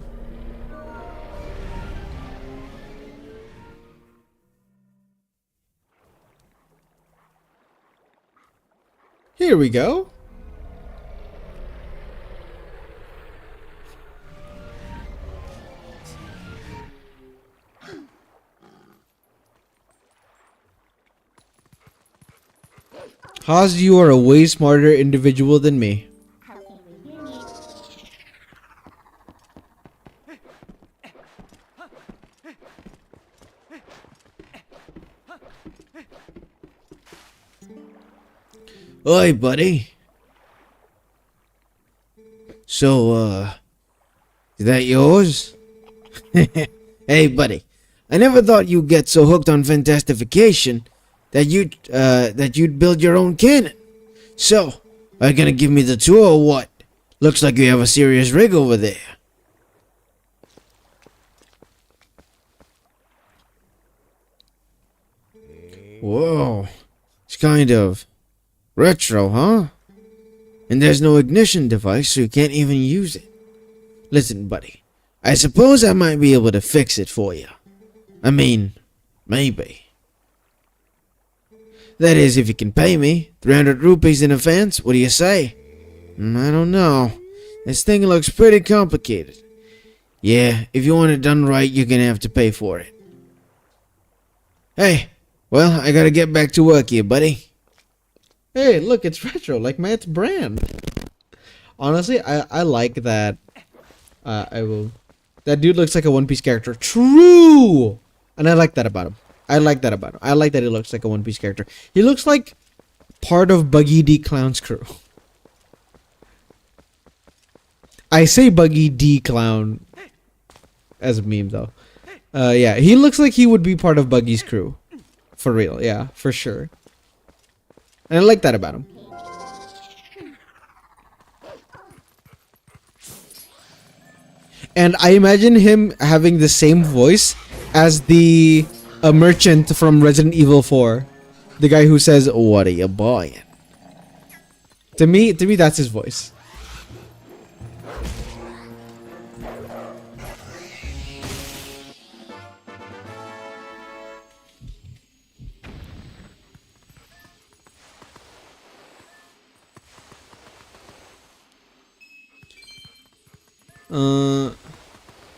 Here we go. Haas, you are a way smarter individual than me. Oi, buddy. So, is that yours? Hey, buddy. I never thought you'd get so hooked on fantastification that you'd build your own cannon. So, are you gonna give me the tour or what? Looks like you have a serious rig over there. Whoa. It's kind of retro, huh? And there's no ignition device, so you can't even use it. Listen, buddy. I suppose I might be able to fix it for you. I mean, maybe. That is, if you can pay me 300 rupees in advance. What do you say? I don't know. This thing looks pretty complicated. Yeah, if you want it done right, you're gonna have to pay for it. Hey, well, I gotta get back to work here, buddy. Hey, look, it's retro, like M.A.T brand. Honestly, I like that. I will. That dude looks like a One Piece character. True! And I like that about him. I like that about him. I like that he looks like a One Piece character. He looks like part of Buggy D Clown's crew. I say Buggy D Clown as a meme, though. Yeah, he looks like he would be part of Buggy's crew. For real, yeah, for sure. And I like that about him. And I imagine him having the same voice as the merchant from Resident Evil 4. The guy who says, "What are you buying?" To me, that's his voice.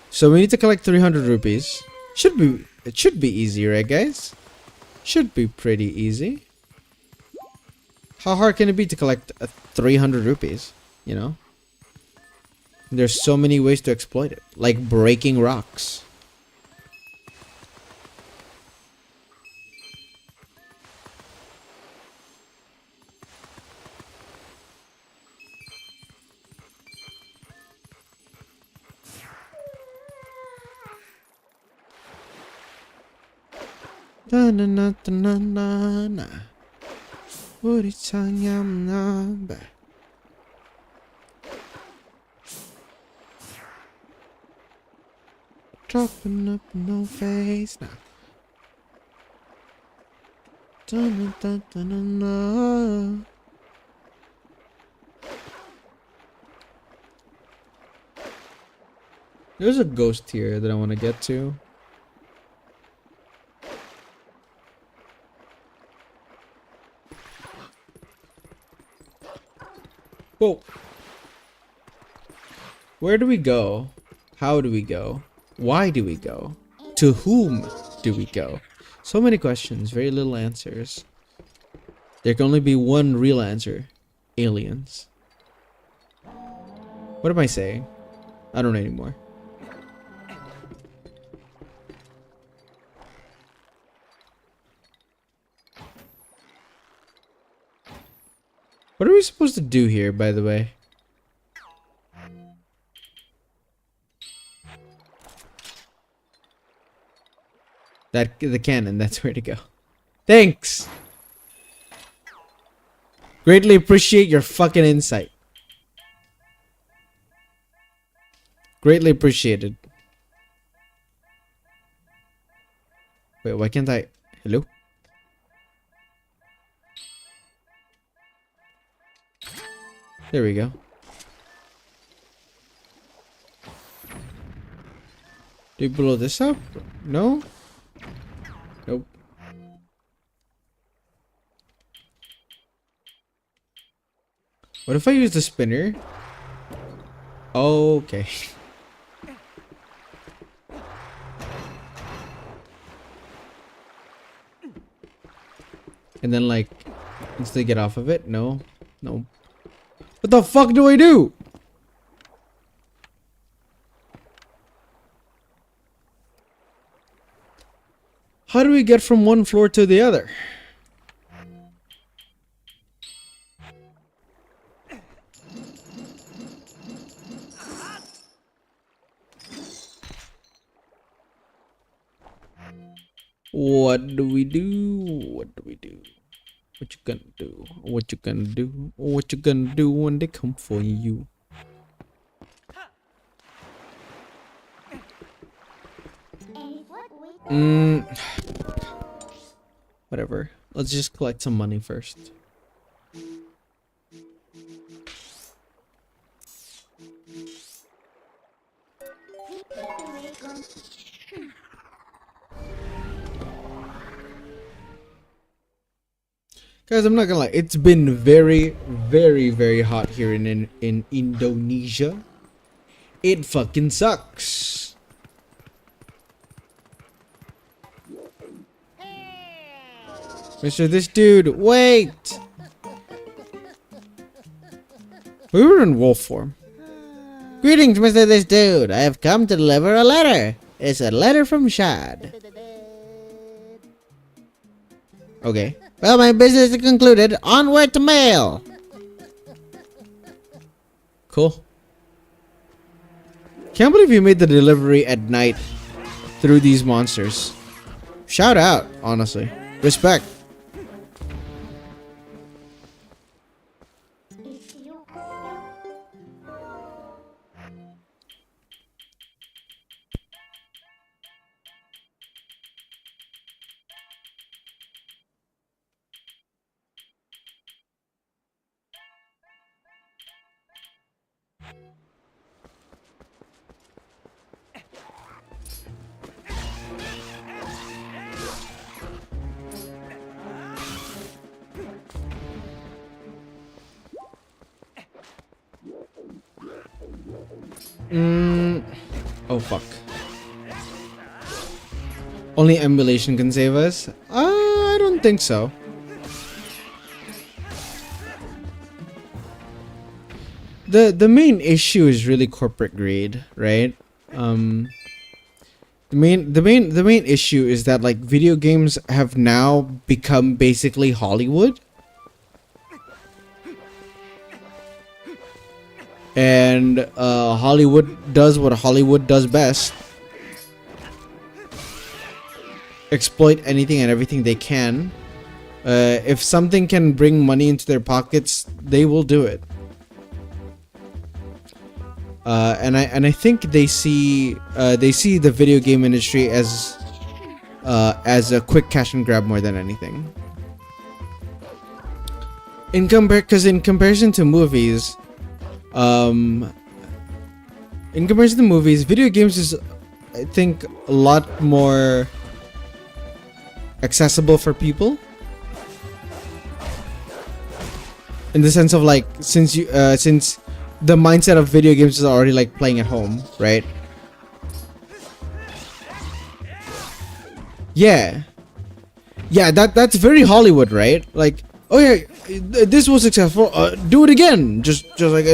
So we need to collect 300 rupees. It should be easy, right, guys? Should be pretty easy. How hard can it be to collect 300 rupees? You know? There's so many ways to exploit it. Like breaking rocks. Na na na na na na. 우리 창념 나. Dropping up in no face now. Dun, dun, dun, dun, dun. There's a ghost here that I want to get to. Whoa. Where do we go? How do we go? Why do we go? To whom do we go? So many questions, very little answers. There can only be one real answer. Aliens. What am I saying? I don't know anymore. What are we supposed to do here, by the way? The cannon, that's where to go. Thanks! Greatly appreciate your fucking insight. Greatly appreciated. Wait, why can't I... Hello? There we go. Do you blow this up? No? Nope. What if I use the spinner? Okay. And then like instantly get off of it? No. No. What the fuck do I do? How do we get from one floor to the other? What do we do? What do we do? What you gonna do? What you gonna do? What you gonna do when they come for you? Whatever. Let's just collect some money first. Guys, I'm not gonna lie. It's been very, very, very hot here in Indonesia. It fucking sucks. Mister, this dude, wait! We were in wolf form. Greetings, Mr. This Dude. I have come to deliver a letter. It's a letter from Shad. Okay. Well, my business is concluded. Onward to mail. Cool. Can't believe you made the delivery at night through these monsters. Shout out, honestly. Respect. Oh fuck. Only emulation can save us? I don't think so. The main issue is really corporate greed, right? The main issue is that like video games have now become basically Hollywood. And Hollywood does what Hollywood does best. Exploit anything and everything they can. If something can bring money into their pockets, they will do it. And I think they see the video game industry as a quick cash and grab more than anything. In comparison to movies, video games is, I think, a lot more accessible for people. In the sense of like, since the mindset of video games is already like playing at home, right? Yeah, that's very Hollywood, right? Like, oh yeah, this was successful. Do it again. Just like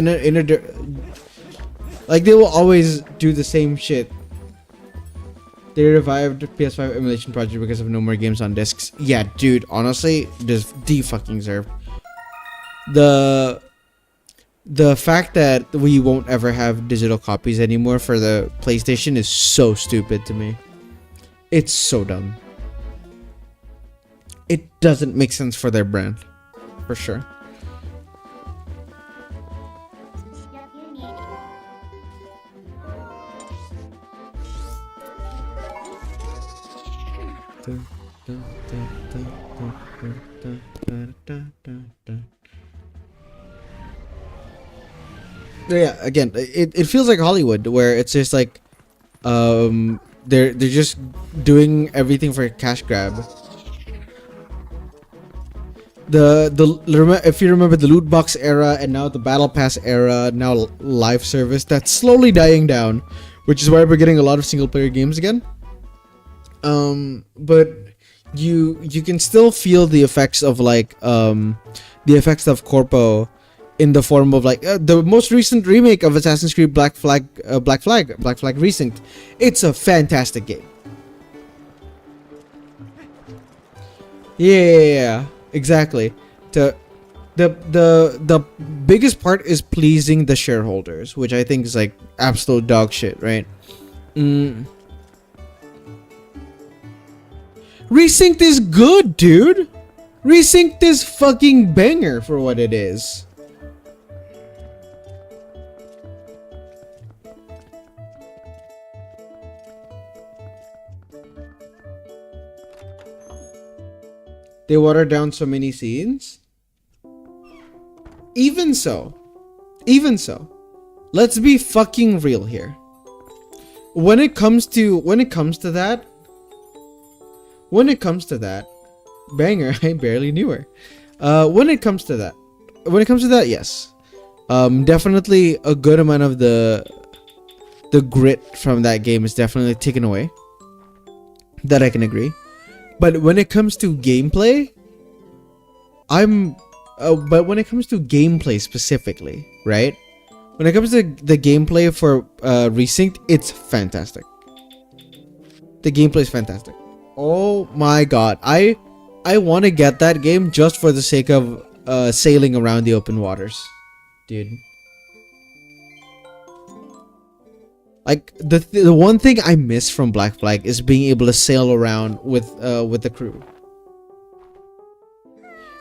like they will always do the same shit. They revived PS5 emulation project because of no more games on discs. Yeah, dude. Honestly, just fucking deserved. The fact that we won't ever have digital copies anymore for the PlayStation is so stupid to me. It's so dumb. It doesn't make sense for their brand. For sure. Yeah, again, it feels like Hollywood, where it's just like they're just doing everything for a cash grab. If you remember the loot box era and now the battle pass era, now live service, that's slowly dying down, which is why we're getting a lot of single player games again. But you can still feel the effects of like the effects of corpo in the form of like the most recent remake of Assassin's Creed Black Flag Recent. It's a fantastic game. Yeah, exactly. The biggest part is pleasing the shareholders, which I think is like absolute dog shit, right? Resynced is good, dude. Resynced is fucking banger for what it is. They watered down so many scenes. Even so, let's be fucking real here. When it comes to that, banger, I barely knew her. When it comes to that, yes. Definitely a good amount of the grit from that game is definitely taken away. That I can agree. But when it comes to gameplay, specifically, right? When it comes to the gameplay for Resynced, it's fantastic. The gameplay is fantastic. Oh my god, I want to get that game just for the sake of sailing around the open waters, dude. Like the one thing I miss from Black Flag is being able to sail around with the crew.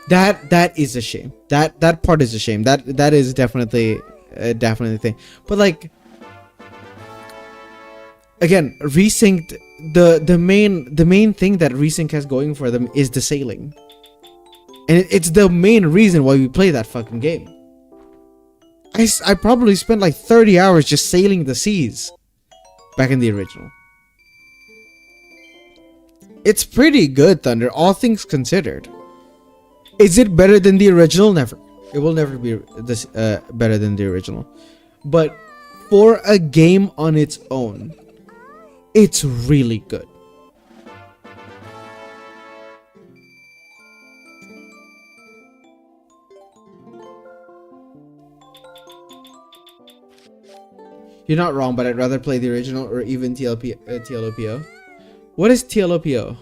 That is a shame. That part is a shame. That is definitely a thing. But like, again, Resynced, the main thing that Resync has going for them is the sailing, and it's the main reason why we play that fucking game. I probably spent like 30 hours just sailing the seas back in the original. It's pretty good, Thunder, all things considered. Is it better than the original? Never. It will never be this better than the original. But for a game on its own, it's really good. You're not wrong, but I'd rather play the original or even TLOPO. What is TLOPO?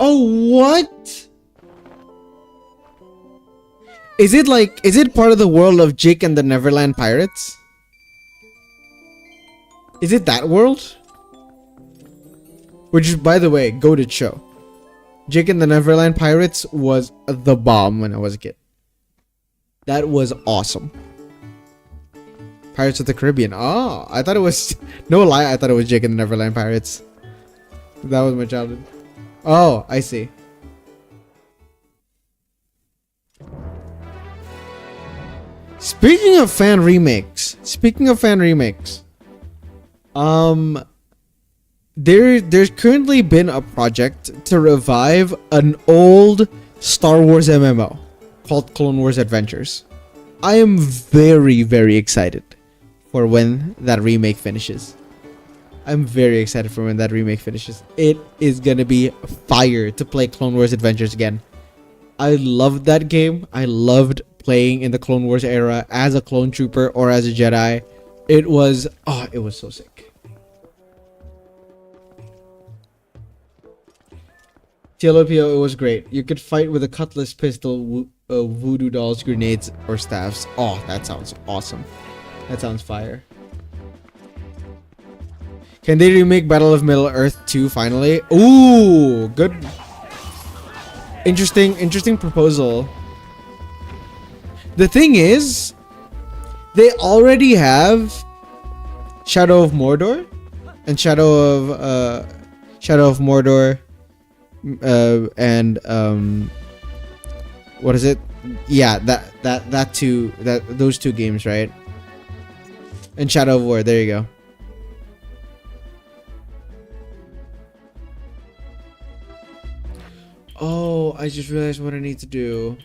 Oh, what? Is it part of the world of Jake and the Neverland Pirates? Is it that world? Which is, by the way, goated show. Jake and the Neverland Pirates was the bomb when I was a kid. That was awesome. Pirates of the Caribbean. Oh, I thought it was... No lie, I thought it was Jake and the Neverland Pirates. That was my childhood. Oh, I see. Speaking of fan remakes, there's currently been a project to revive an old Star Wars MMO called Clone Wars Adventures. I am very, very excited for when that remake finishes. It is gonna be fire to play Clone Wars Adventures again. I loved that game. I loved playing in the Clone Wars era as a clone trooper or as a Jedi. It was so sick. TLOPO, it was great. You could fight with a cutlass, pistol, voodoo dolls, grenades, or staffs. Oh, that sounds awesome. That sounds fire. Can they remake Battle of Middle Earth 2 finally? Ooh, good. Interesting proposal. The thing is, they already have Shadow of Mordor and Shadow of Mordor and what is it? Yeah, those two games, right? And Shadow of War, there you go. Oh, I just realized what I need to do.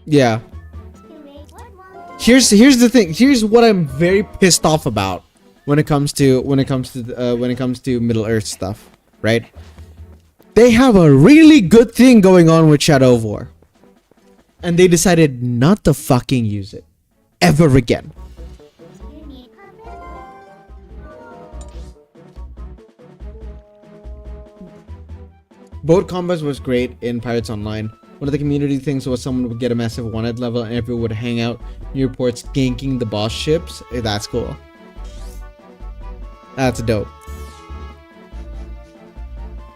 Yeah. Here's the thing. Here's what I'm very pissed off about when it comes to Middle Earth stuff, right? They have a really good thing going on with Shadow of War, and they decided not to fucking use it ever again. Boat combos was great in Pirates Online. One of the community things was someone would get a massive wanted level and everyone would hang out near ports ganking the boss ships. That's cool. That's dope.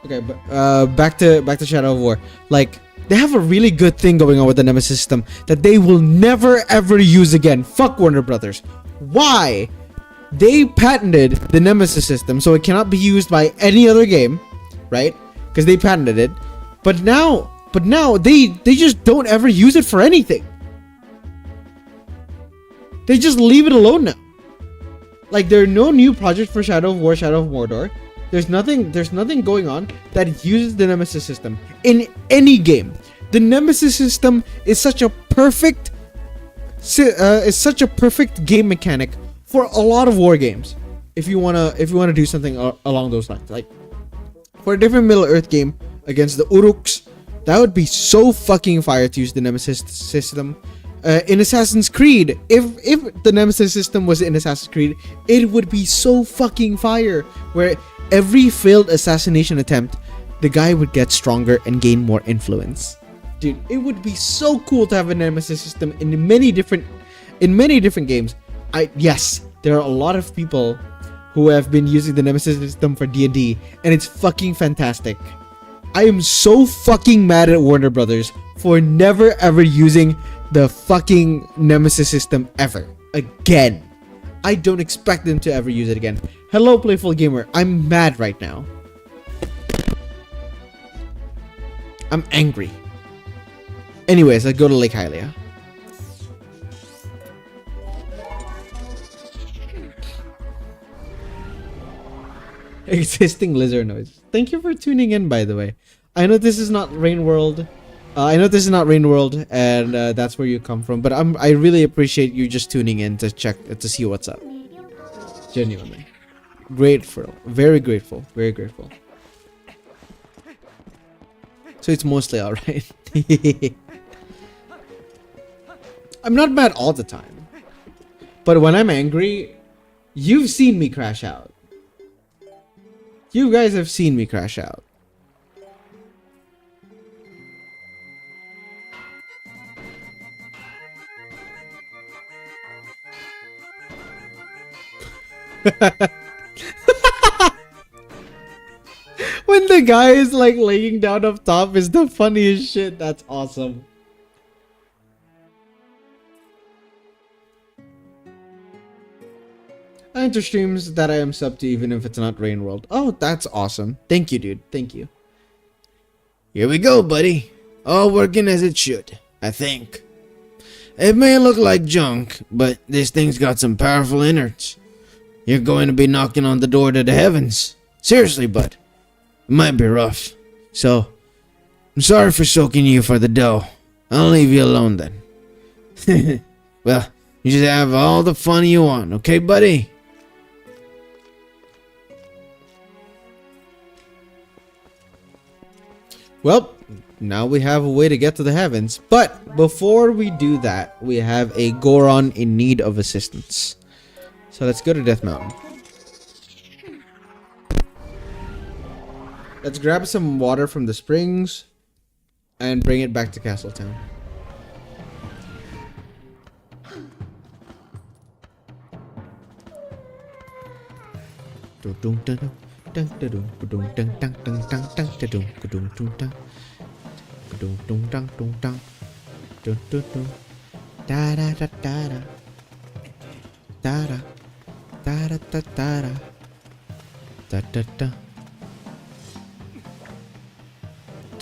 Okay, but back to Shadow of War. Like, they have a really good thing going on with the Nemesis system that they will never ever use again. Fuck Warner Brothers. Why? They patented the Nemesis system so it cannot be used by any other game, right? Because they patented it. But now they just don't ever use it for anything. They just leave it alone now. Like, there are no new projects for Shadow of War, Shadow of Mordor. There's nothing going on that uses the Nemesis system in any game. The Nemesis system is such a perfect game mechanic for a lot of war games. If you wanna do something along those lines, like for a different Middle Earth game against the Uruks, that would be so fucking fire to use the Nemesis system. In Assassin's Creed, if the Nemesis system was in Assassin's Creed, it would be so fucking fire. Where every failed assassination attempt, the guy would get stronger and gain more influence. Dude, it would be so cool to have a Nemesis system in many different games. Yes, there are a lot of people who have been using the Nemesis system for D&D, and it's fucking fantastic. I am so fucking mad at Warner Brothers for never ever using the fucking Nemesis system ever again. I don't expect them to ever use it again. Hello, Playful Gamer. I'm mad right now. I'm angry. Anyways, let's go to Lake Hylia. Existing lizard noise. Thank you for tuning in, by the way. I know this is not Rain World. And that's where you come from. But I really appreciate you just tuning in to see what's up. Genuinely. Grateful. Very grateful. Very grateful. So it's mostly alright. I'm not mad all the time. But when I'm angry, you've seen me crash out. You guys have seen me crash out. When the guy is like laying down up top is the funniest shit. That's awesome. I enter streams that I am sub to even if it's not Rain World. Oh, that's awesome. Thank you, dude. Thank you. Here we go, buddy. All working as it should, I think. It may look like junk, but this thing's got some powerful innards. You're going to be knocking on the door to the heavens. Seriously, bud. It might be rough. So, I'm sorry for soaking you for the dough. I'll leave you alone then. Well, you just have all the fun you want, okay, buddy? Well, now we have a way to get to the heavens. But before we do that, we have a Goron in need of assistance. So let's go to Death Mountain. Let's grab some water from the springs and bring it back to Castletown.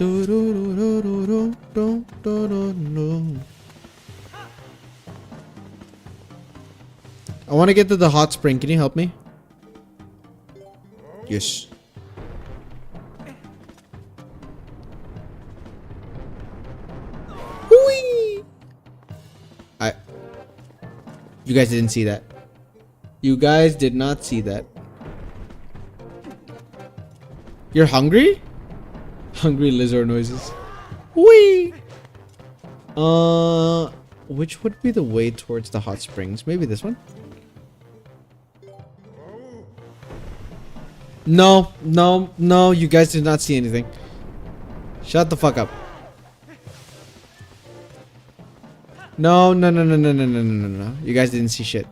I want to get to the hot spring. Can you help me? Yes. Whee! You guys didn't see that. You guys did not see that. You're hungry? Hungry lizard noises. Whee! Which would be the way towards the hot springs? Maybe this one? No, you guys did not see anything. Shut the fuck up. No, no, no, no, no, no, no, no, no. You guys didn't see shit.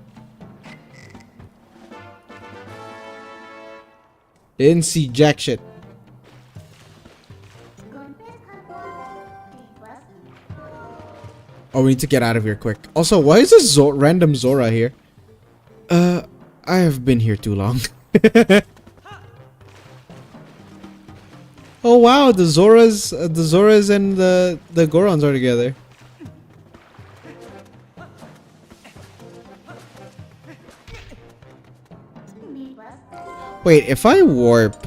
Didn't see jack shit. Oh, we need to get out of here quick. Also, why is this random Zora here? I have been here too long. Oh wow, the Zoras and the Gorons are together. Wait, if I warp...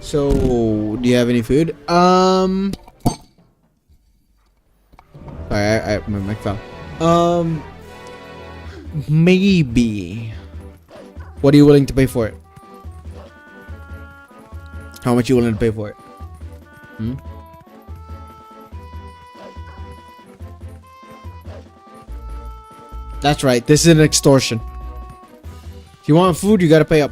So, do you have any food? Sorry, my mic fell. Maybe. What are you willing to pay for it? How much are you willing to pay for it? Hmm? That's right, this is an extortion. If you want food, you gotta pay up.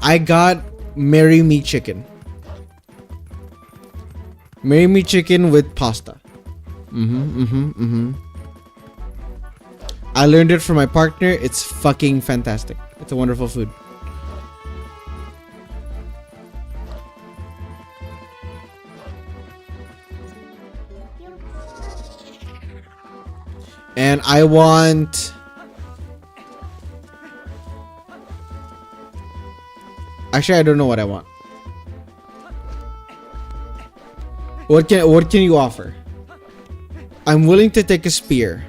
I got Marry Me Chicken. Marry Me Chicken with pasta. I learned it from my partner. It's fucking fantastic. It's a wonderful food. And I want... Actually, I don't know what I want. What can you offer? I'm willing to take a spear.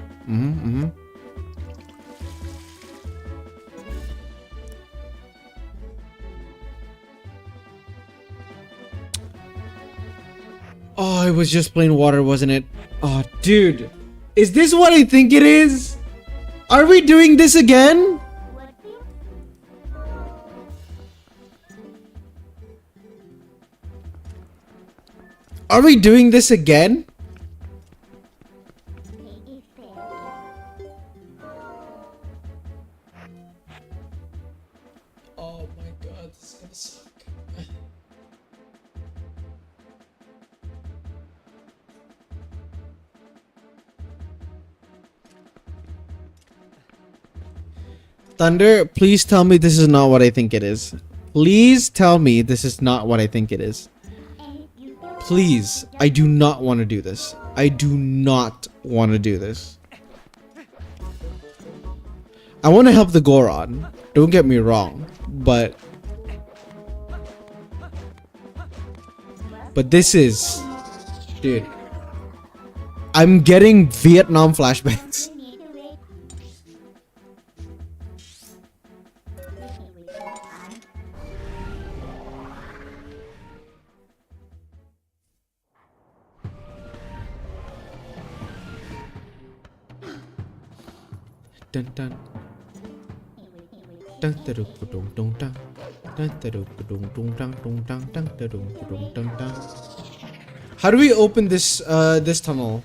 Oh, it was just plain water, wasn't it? Oh, dude. Is this what I think it is? Are we doing this again? Are we doing this again? Oh my god, this is gonna suck. Thunder, please tell me this is not what I think it is. Please tell me this is not what I think it is. Please, I do not want to do this. I do not want to do this. I want to help the Goron. Don't get me wrong, but this is, dude. I'm getting Vietnam flashbacks. Dun dun. Dun dun dun dun dun dun. Dun dun dun dun dun dun dun dun dun dun dun. How do we open this this tunnel?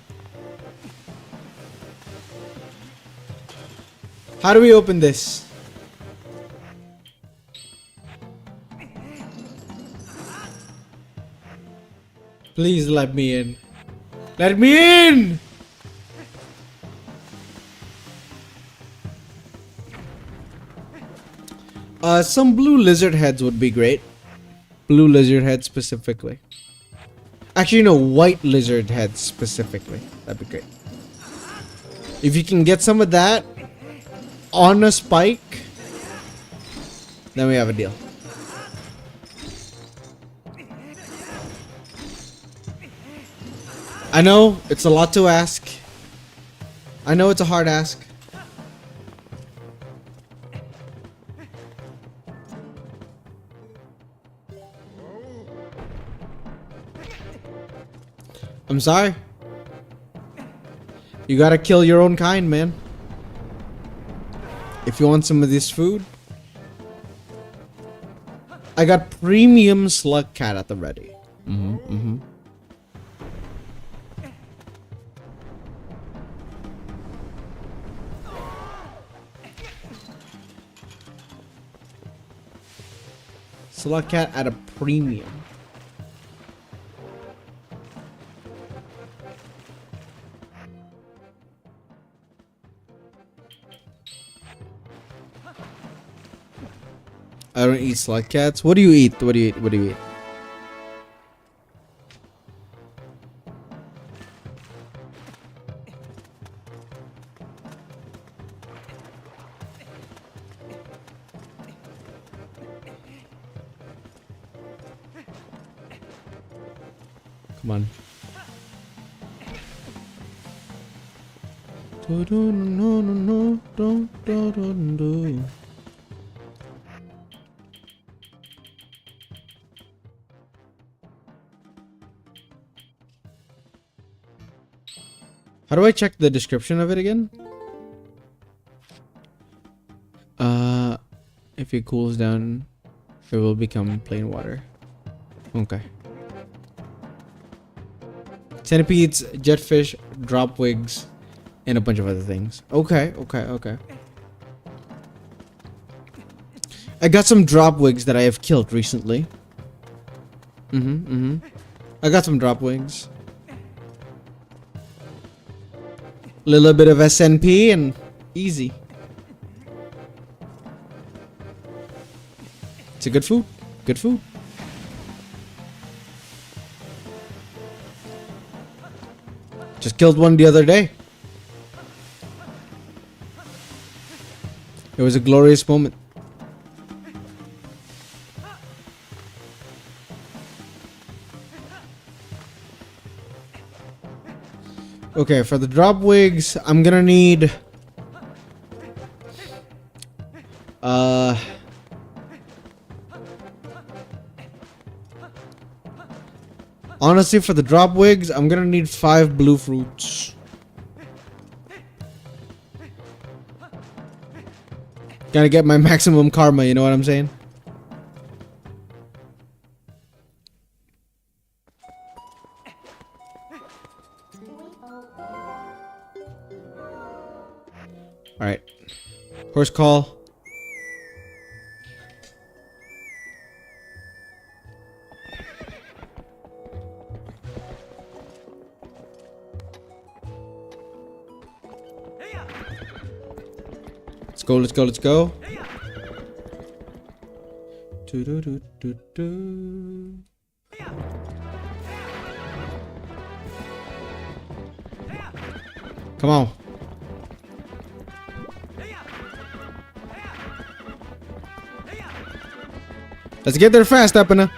How do we open this? Please let me in. Let me in! Some blue lizard heads would be great. Blue lizard heads specifically. Actually, no, white lizard heads specifically. That'd be great. If you can get some of that on a spike, then we have a deal. I know it's a lot to ask. I know it's a hard ask. I'm sorry. You gotta kill your own kind, man. If you want some of this food. I got premium slug cat at the ready. Slug cat at a premium. I don't eat slug cats. What do you eat? What do you eat? What do you eat? Come on. How do I check the description of it again? If it cools down, it will become plain water. Okay. Centipedes, jetfish, dropwigs, and a bunch of other things. Okay. I got some dropwigs that I have killed recently. I got some dropwigs. Little bit of SNP and easy. It's a good food. Good food. Just killed one the other day. It was a glorious moment. Okay, for the drop wigs, I'm gonna need honestly, for the drop wigs, I'm gonna need 5 blue fruits. Gotta get my maximum karma, you know what I'm saying? Alright. Horse call. Let's go. Come on. Let's get there fast, Epina.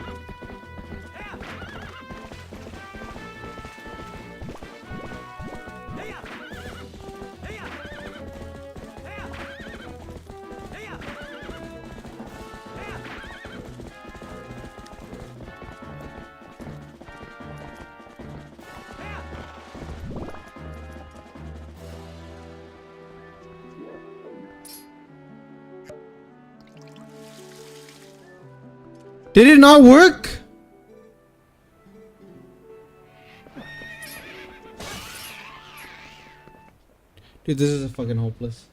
Did it not work? Dude, this is fucking hopeless.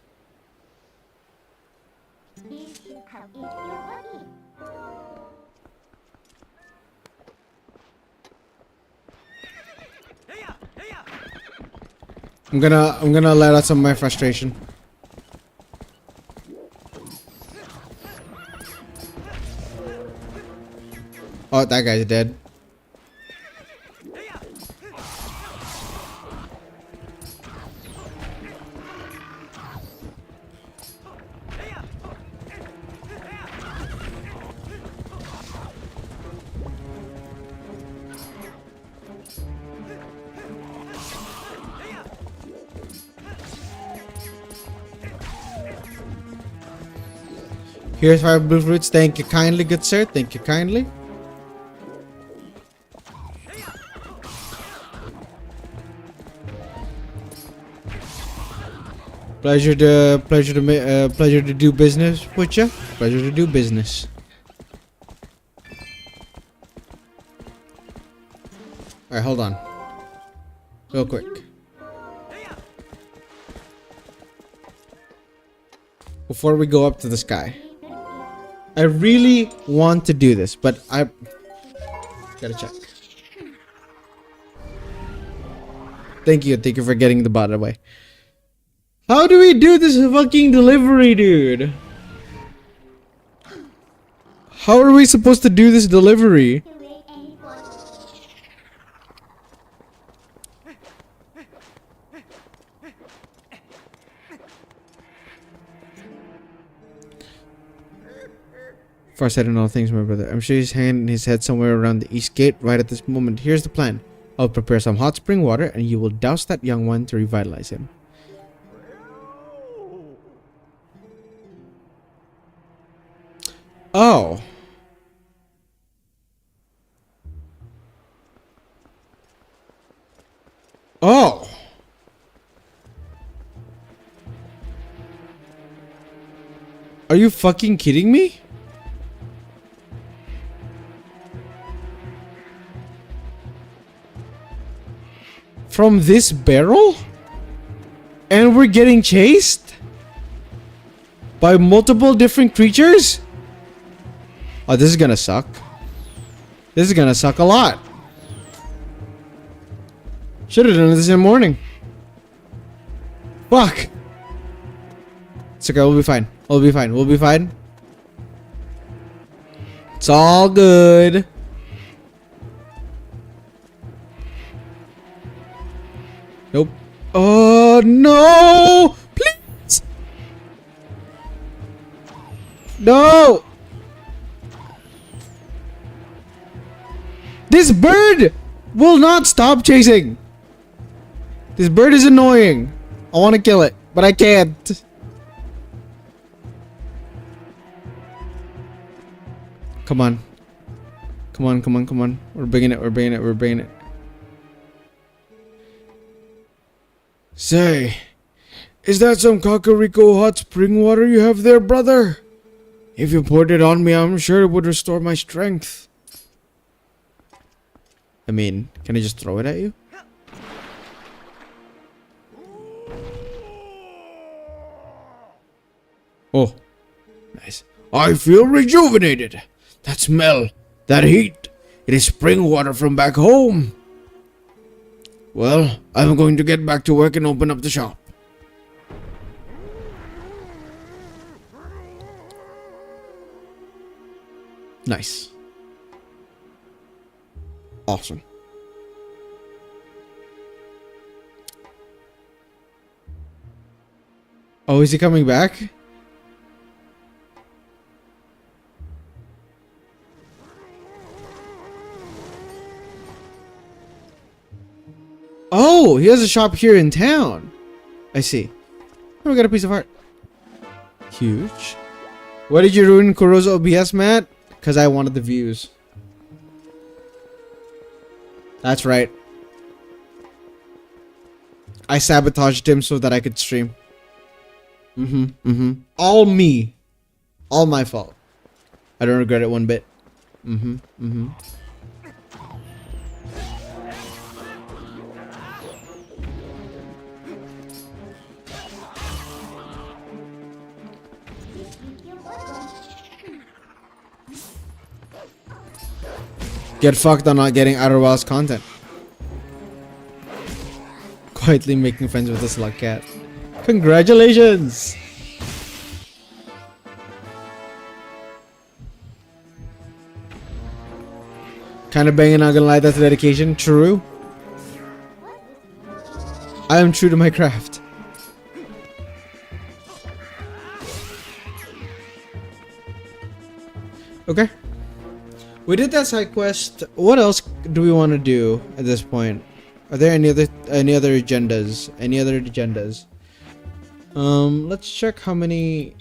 I'm gonna let out some of my frustration. Oh, that guy's dead. Here's 5 blue fruits. Thank you kindly, good sir. Thank you kindly. Pleasure to do business with ya. Pleasure to do business. All right, hold on. Real quick. Before we go up to the sky. I really want to do this, but I gotta check. Thank you for getting the bot away. How do we do this fucking delivery, dude? How are we supposed to do this delivery? Far said in all things, my brother. I'm sure he's hanging his head somewhere around the east gate right at this moment. Here's the plan. I'll prepare some hot spring water and you will douse that young one to revitalize him. Oh. Oh. Are you fucking kidding me? From this barrel? And we're getting chased? By multiple different creatures? Oh, this is gonna suck. This is gonna suck a lot. Should have done this in the morning. Fuck. It's okay, we'll be fine. We'll be fine. We'll be fine. It's all good. Nope. Oh, no! Please! No! This bird will not stop chasing. This bird is annoying. I want to kill it, but I can't. Come on. Come on, come on, come on. We're bringing it, we're bringing it, we're bringing it. Say, is that some Kakariko hot spring water you have there, brother? If you poured it on me, I'm sure it would restore my strength. I mean, can I just throw it at you? Oh, nice. I feel rejuvenated. That smell, that heat, it is spring water from back home. Well, I'm going to get back to work and open up the shop. Nice. Awesome. Oh, is he coming back? Oh, he has a shop here in town. I see. Oh, we got a piece of art. Huge. Why did you ruin Kuro's OBS, Matt? Because I wanted the views. That's right. I sabotaged him so that I could stream. All me. All my fault. I don't regret it one bit. Get fucked on not getting Outer Wilds content. Quietly making friends with a slug cat. Congratulations! Kinda banging, not gonna lie, that's dedication. True. I am true to my craft. Okay. We did that side quest. What else do we want to do at this point? Are there any other agendas? Any other agendas? Let's check how many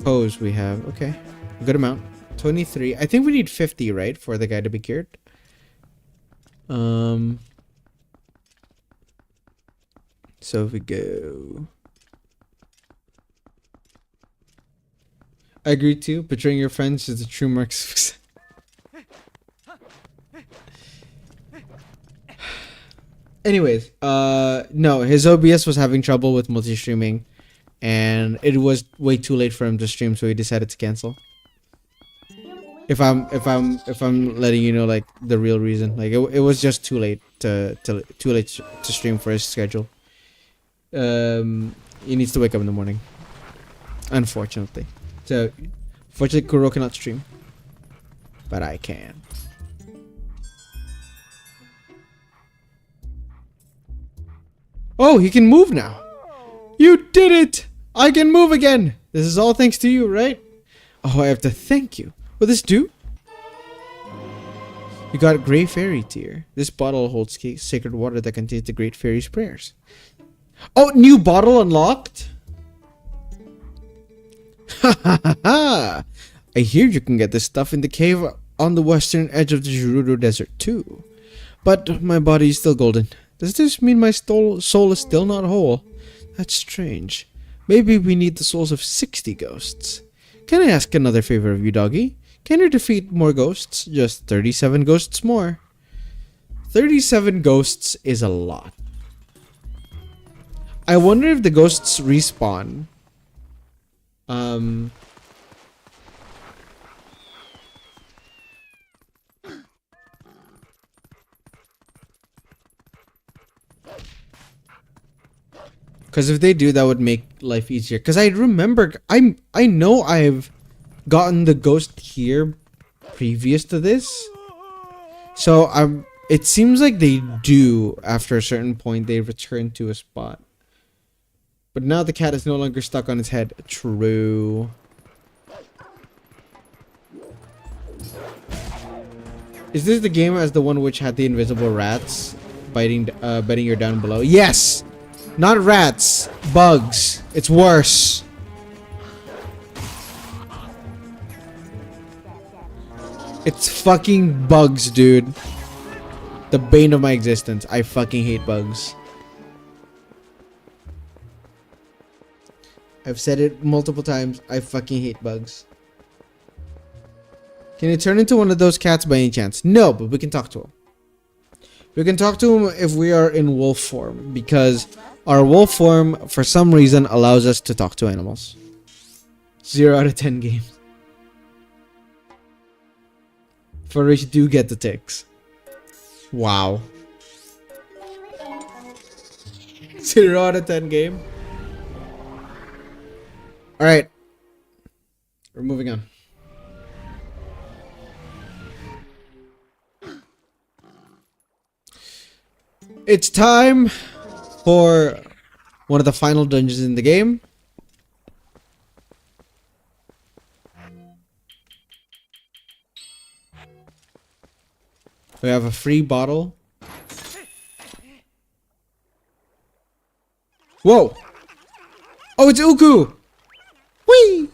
pose we have. Okay. A good amount. 23. I think we need 50, right, for the guy to be cured. So if we go I agree too. Betraying your friends is the true mark of success. Anyways, no, his OBS was having trouble with multi-streaming, and it was way too late for him to stream, so he decided to cancel. If I'm letting you know, like, the real reason, like, it was just too late to stream for his schedule. He needs to wake up in the morning, unfortunately. So, fortunately, Kuro cannot stream, but I can. Oh, he can move now. You did it! I can move again. This is all thanks to you, right? Oh, I have to thank you. Will this do? You got Grey Fairy Tear. This bottle holds sacred water that contains the Great Fairy's prayers. Oh, new bottle unlocked? Ha ha ha ha! I hear you can get this stuff in the cave on the western edge of the Gerudo Desert too. But my body is still golden. Does this mean my soul is still not whole? That's strange. Maybe we need the souls of 60 ghosts. Can I ask another favor of you, doggy? Can you defeat more ghosts? Just 37 ghosts more. 37 ghosts is a lot. I wonder if the ghosts respawn. Because if they do, that would make life easier. Because I remember, I know I've gotten the ghost here previous to this. So it seems like they do, after a certain point, they return to a spot. But now the cat is no longer stuck on its head. True. Is this the game as the one which had the invisible rats betting you're down below? Yes! Not rats, bugs. It's worse. It's fucking bugs, dude. The bane of my existence. I fucking hate bugs. I've said it multiple times. I fucking hate bugs. Can you turn into one of those cats by any chance? No, but we can talk to him. We can talk to him if we are in wolf form, because our wolf form, for some reason, allows us to talk to animals. 0 out of 10 games. For which do get the ticks. Wow. 0 out of 10 game. Alright. We're moving on. It's time for one of the final dungeons in the game. We have a free bottle. Whoa! Oh, it's Uku! Whee!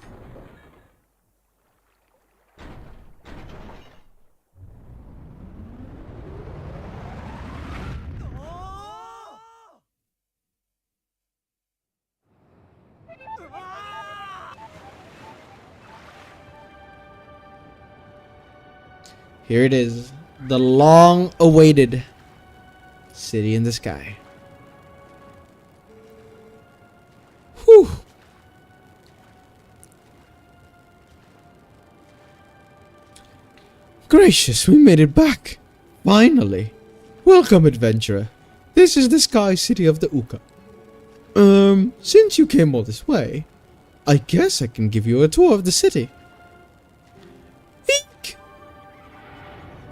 Here it is, the long-awaited city in the sky. Whew. Gracious, we made it back. Finally. Welcome, adventurer. This is the sky city of the Uka. Since you came all this way, I guess I can give you a tour of the city. Eek!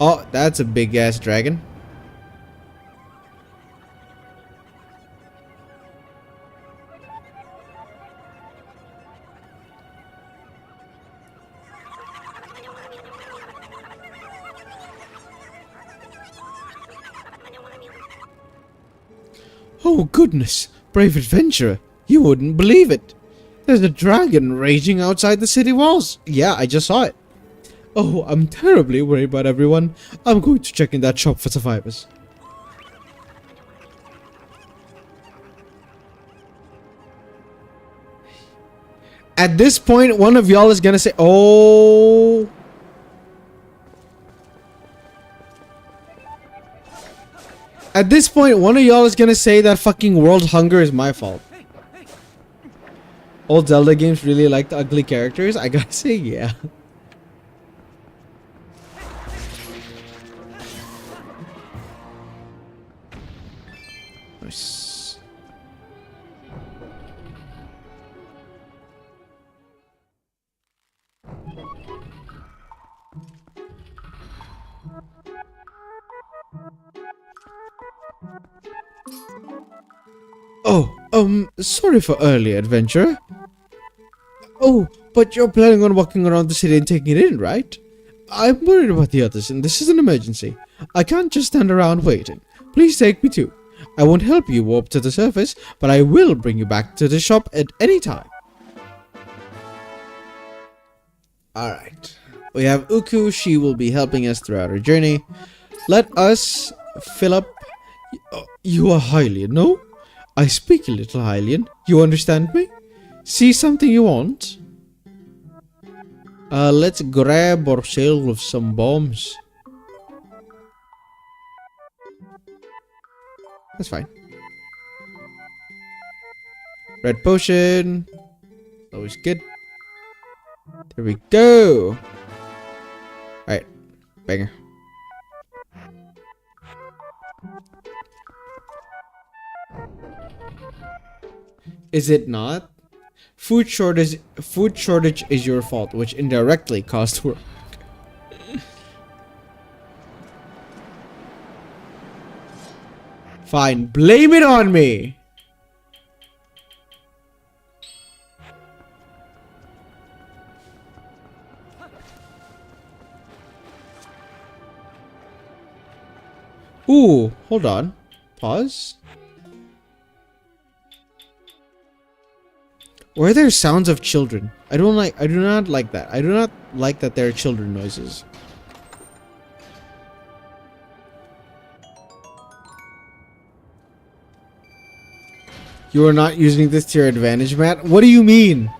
Oh, that's a big-ass dragon. Oh goodness, brave adventurer, you wouldn't believe it. There's a dragon raging outside the city walls. Yeah, I just saw it. Oh, I'm terribly worried about everyone. I'm going to check in that shop for survivors. At this point, one of y'all is gonna say, oh. At this point, one of y'all is gonna say that fucking world hunger is my fault. Old Zelda games really like the ugly characters? I gotta say, yeah. Nice. Oh, sorry for early, adventurer. Oh, but you're planning on walking around the city and taking it in, right? I'm worried about the others, and this is an emergency. I can't just stand around waiting. Please take me too. I won't help you warp to the surface, but I will bring you back to the shop at any time. Alright. We have Uku. She will be helping us throughout our journey. Let us fill up. You are Hylian, no? I speak a little Hylian. You understand me? See something you want? Let's grab ourselves some bombs. That's fine. Red potion. Always good. There we go. Alright. Banger. Is it not? Food shortage is your fault, which indirectly caused work. Fine, blame it on me. Ooh, hold on. Pause. Were there sounds of children? I do not like that. I do not like that there are children noises. You are not using this to your advantage, Matt? What do you mean?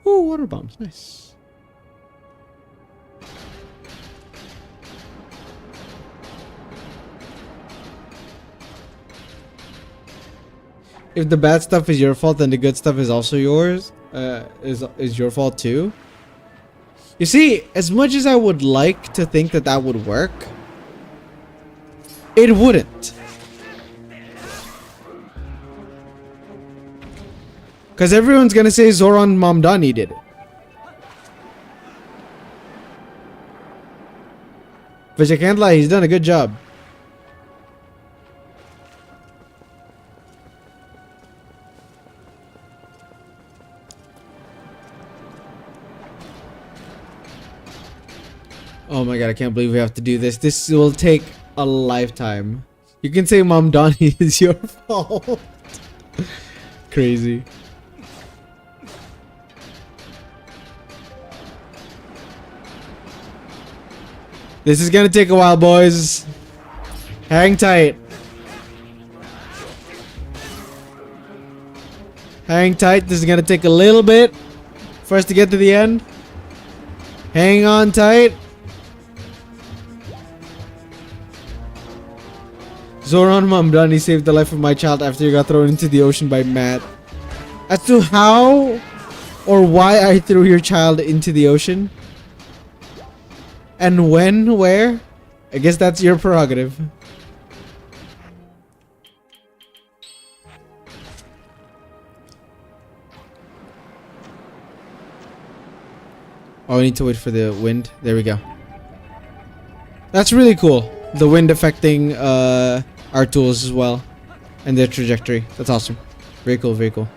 Ooh, water bombs. Nice. If the bad stuff is your fault, then the good stuff is also yours. Is your fault too. You see, as much as I would like to think that that would work, it wouldn't. Because everyone's gonna say Zoran Mamdani did it. But I can't lie, he's done a good job. Oh my god, I can't believe we have to do this. This will take a lifetime. You can say Mom Donnie is your fault. Crazy. This is gonna take a while, boys. Hang tight. Hang tight. This is gonna take a little bit for us to get to the end. Hang on tight. Zoran Mamdani saved the life of my child after he got thrown into the ocean by M.A.T. As to how or why I threw your child into the ocean and when, where, I guess that's your prerogative. Oh, I need to wait for the wind. There we go. That's really cool. The wind affecting our tools as well. And their trajectory. That's awesome. Very cool, very cool.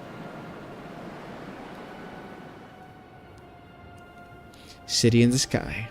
City in the sky.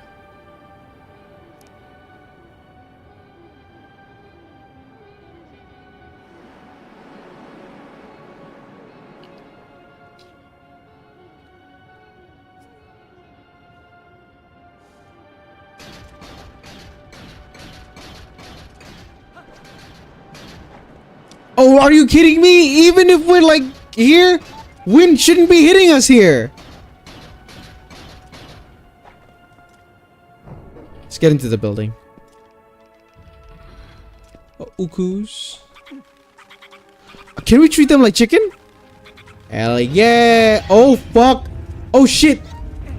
Oh, are you kidding me? Even if we're like here, wind shouldn't be hitting us here. Let's get into the building. Ukus. Can we treat them like chicken? Hell yeah. Oh fuck. Oh shit.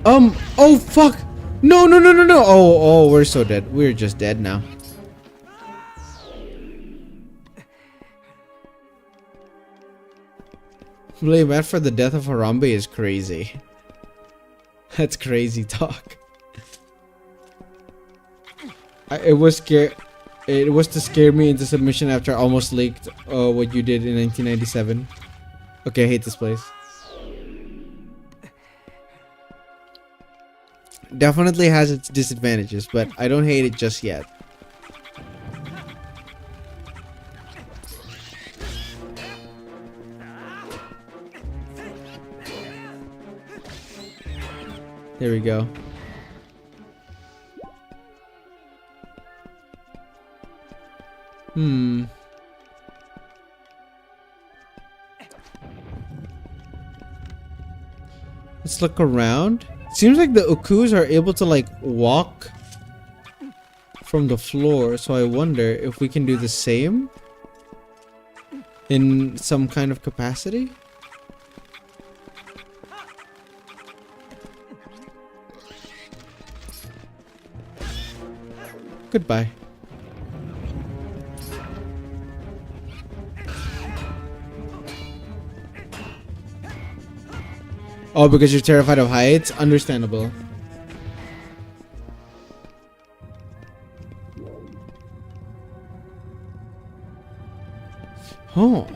Oh fuck. No. Oh, we're so dead. We're just dead now. Blame Matt for the death of Harambe is crazy. That's crazy talk. It was to scare me into submission after I almost leaked what you did in 1997. Okay, I hate this place. Definitely has its disadvantages, but I don't hate it just yet. There we go. Let's look around. Seems like the Ukus are able to like walk from the floor, so I wonder if we can do the same in some kind of capacity. Goodbye. Oh, because you're terrified of heights? Understandable. Oh.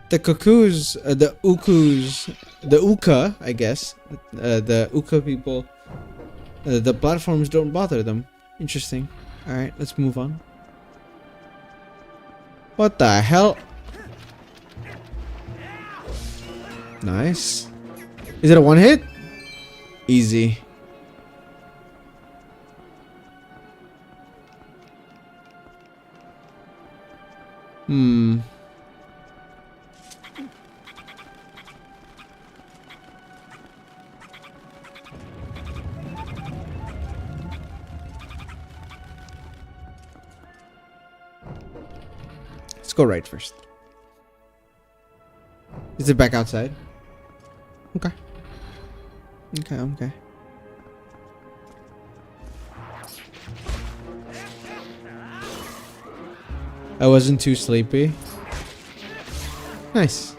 The cuckoos, the ukus, the uka, I guess. The uka people, the platforms don't bother them. Interesting. Alright, let's move on. What the hell? Nice. Is it a one hit? Easy. Let's go right first. Is it back outside? Okay. Okay. I wasn't too sleepy. Nice.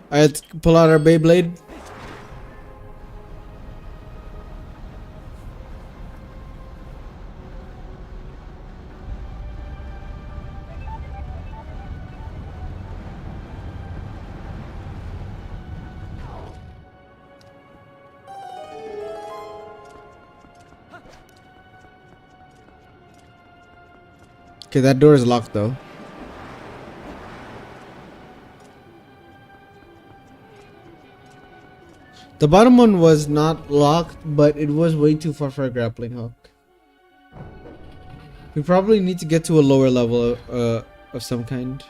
Alright, let's pull out our Beyblade. Okay, that door is locked though. The bottom one was not locked, but it was way too far for a grappling hook. We probably need to get to a lower level of some kind.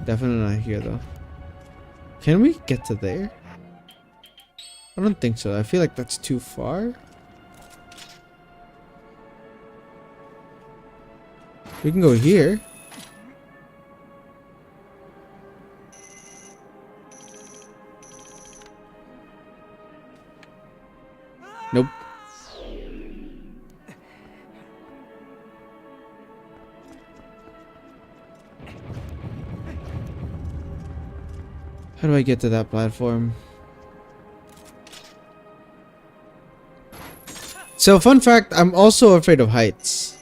Definitely not here though. Can we get to there? I don't think so. I feel like that's too far. We can go here. Nope. How do I get to that platform? So, fun fact, I'm also afraid of heights.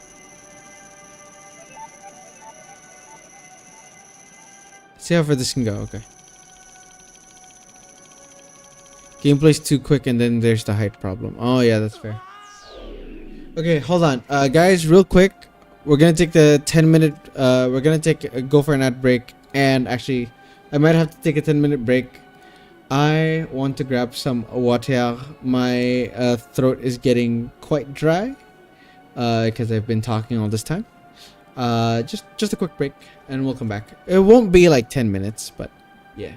See how far this can go. Okay. Gameplay's too quick and then there's the height problem. Oh yeah, that's fair. Okay, hold on. Guys, real quick. We're gonna take the 10-minute we're gonna go for an ad break, and actually I might have to take a 10-minute break I want to grab some water. My throat is getting quite dry because I've been talking all this time. Just a quick break and we'll come back. It won't be like 10 minutes, but yeah.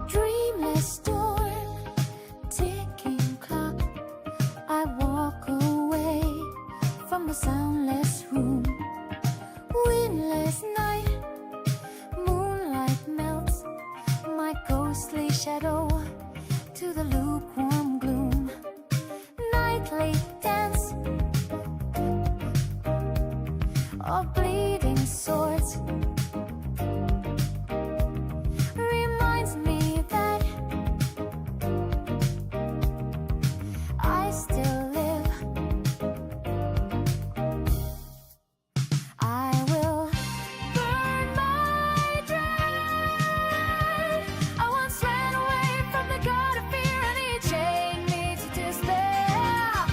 Dreamless storm, ticking clock. I walk away from the soundless room. Windless night, moonlight melts my ghostly shadow to the lukewarm gloom. Nightly dance of bleeding swords reminds me that I still live. I will burn my dread. I once ran away from the god of fear, and he chained me to despair.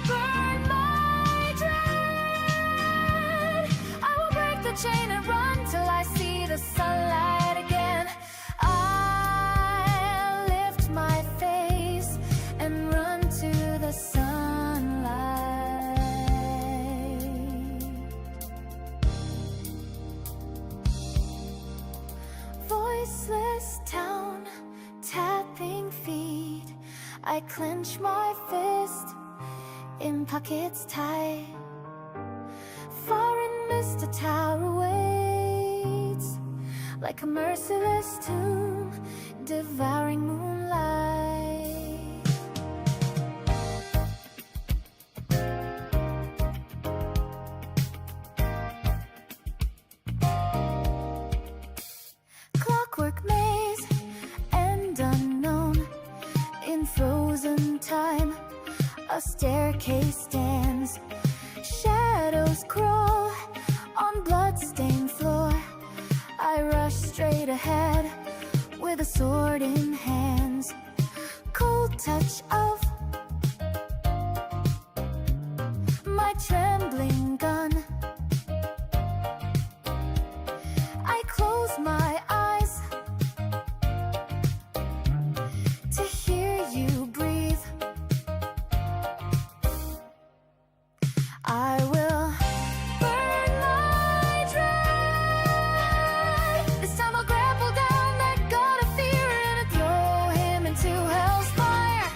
Burn my dread. I will break the chain and run till I see the sunlight again. I lift my face and run to the sunlight. Voiceless town, tapping feet. I clench my fist in pockets tight. Foreign mist, a tower waits like a merciless tomb, devouring moonlight. Clockwork maze and unknown. In frozen time, a staircase stands. Shadows crawl on bloodstained floor. I rush straight ahead with a sword in hands. Cold touch of my trembling gun. I close my eyes to hear you breathe. I will burn my dread. This time I'll grapple down that god of fear and throw him into hell's fire.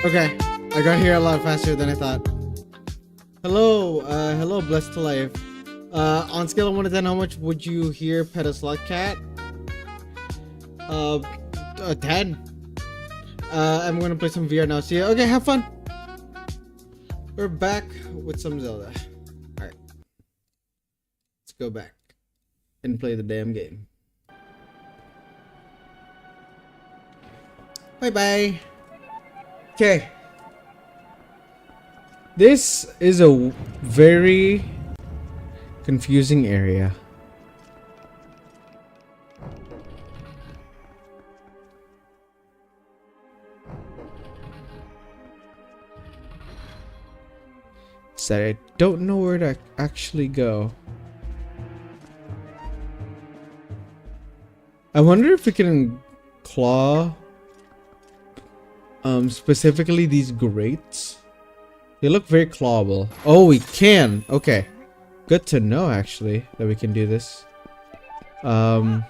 Okay, I got here a lot faster than I thought. Hello, hello, blessed to life. On scale of 1 to 10, how much would you hear pet a slug cat? A 10. I'm gonna play some VR now. See ya. Okay, have fun. We're back with some Zelda. Alright. Let's go back and play the damn game. Bye bye. Okay. This is a very confusing area. So I don't know where to actually go. I wonder if we can claw specifically these grates. They look very clawable. Oh, we can. Okay. Good to know actually that we can do this. That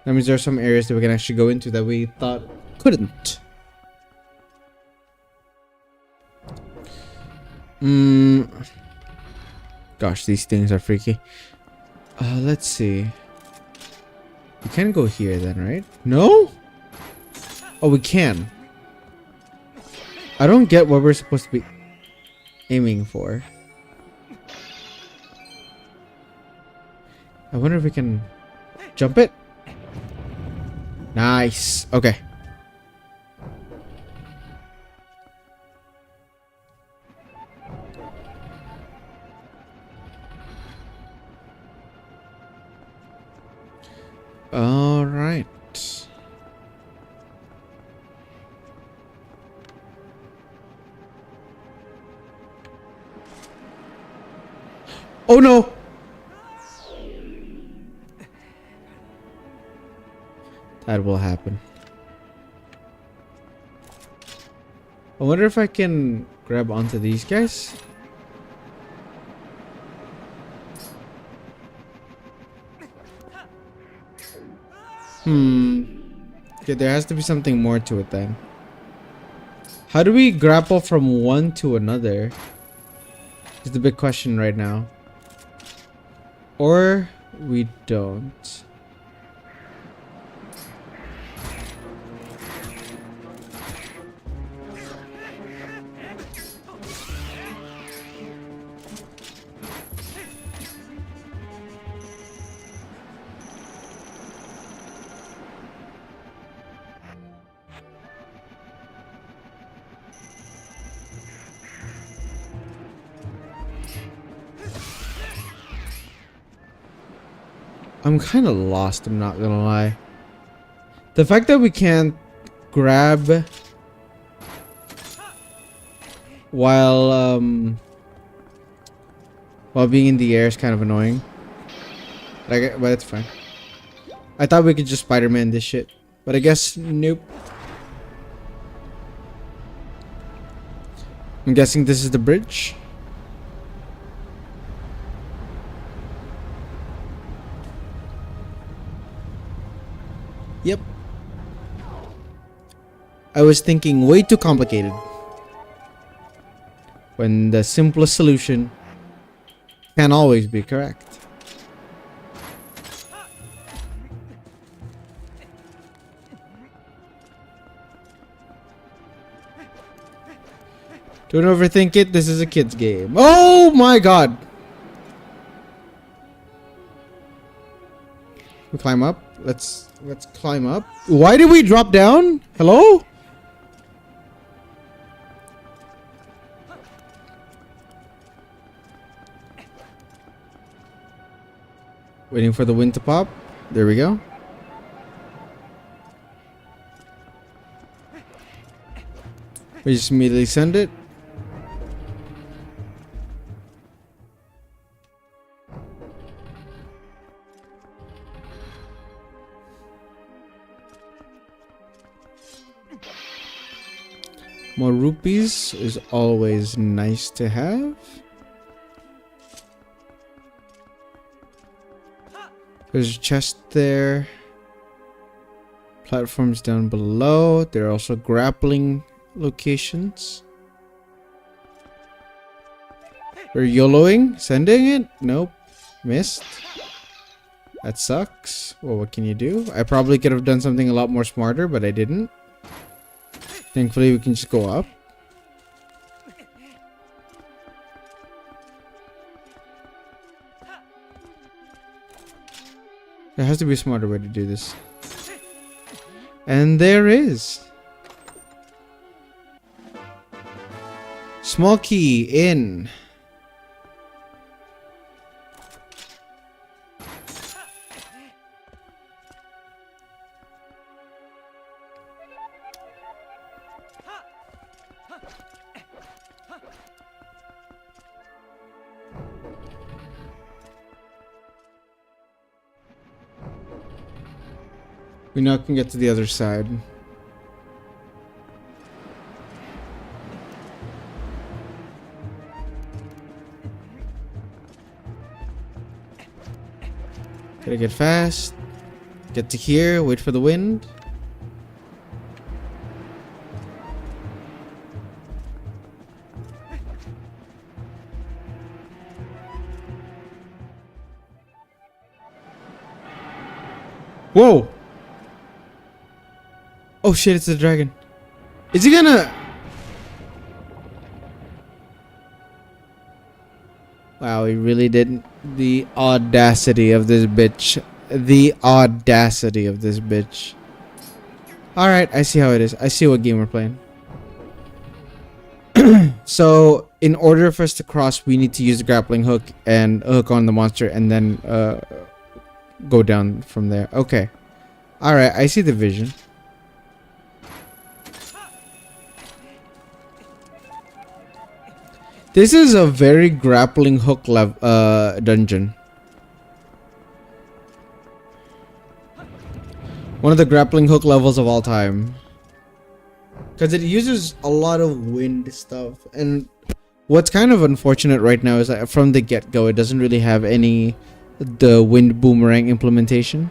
means there are some areas that we can actually go into that we thought couldn't. Gosh, these things are freaky. Let's see. We can go here then, right? No? Oh, we can. I don't get what we're supposed to be aiming for. I wonder if we can jump it. Nice. Okay. All right. Oh no. That will happen. I wonder if I can grab onto these guys. Okay, there has to be something more to it then. How do we grapple from one to another? Is the big question right now. Or we don't. I'm kind of lost, I'm not gonna lie. The fact that we can't grab while being in the air is kind of annoying. Like, but it's fine. I thought we could just Spider-Man this shit, but I guess nope. I'm guessing this is the bridge. Yep. I was thinking way too complicated. When the simplest solution can always be correct. Don't overthink it. This is a kid's game. Oh my god. We climb up. Let's climb up. Why did we drop down? Hello? Waiting for the wind to pop. There we go. We just immediately send it. More rupees is always nice to have. There's a chest there. Platforms down below. There are also grappling locations. We're YOLOing? Sending it? Nope. Missed. That sucks. Well, what can you do? I probably could have done something a lot more smarter, but I didn't. Thankfully, we can just go up. There has to be a smarter way to do this. And there is. Small key in. We now can get to the other side. Gotta get fast. Get to here, wait for the wind. Whoa! Oh shit, it's the dragon. Is he gonna... Wow, he really didn't. The audacity of this bitch. The audacity of this bitch. Alright, I see how it is. I see what game we're playing. So, in order for us to cross, we need to use the grappling hook and hook on the monster and then go down from there. Okay. Alright, I see the vision. This is a very grappling hook dungeon. One of the grappling hook levels of all time. Because it uses a lot of wind stuff. And what's kind of unfortunate right now is that from the get-go, it doesn't really have the wind boomerang implementation.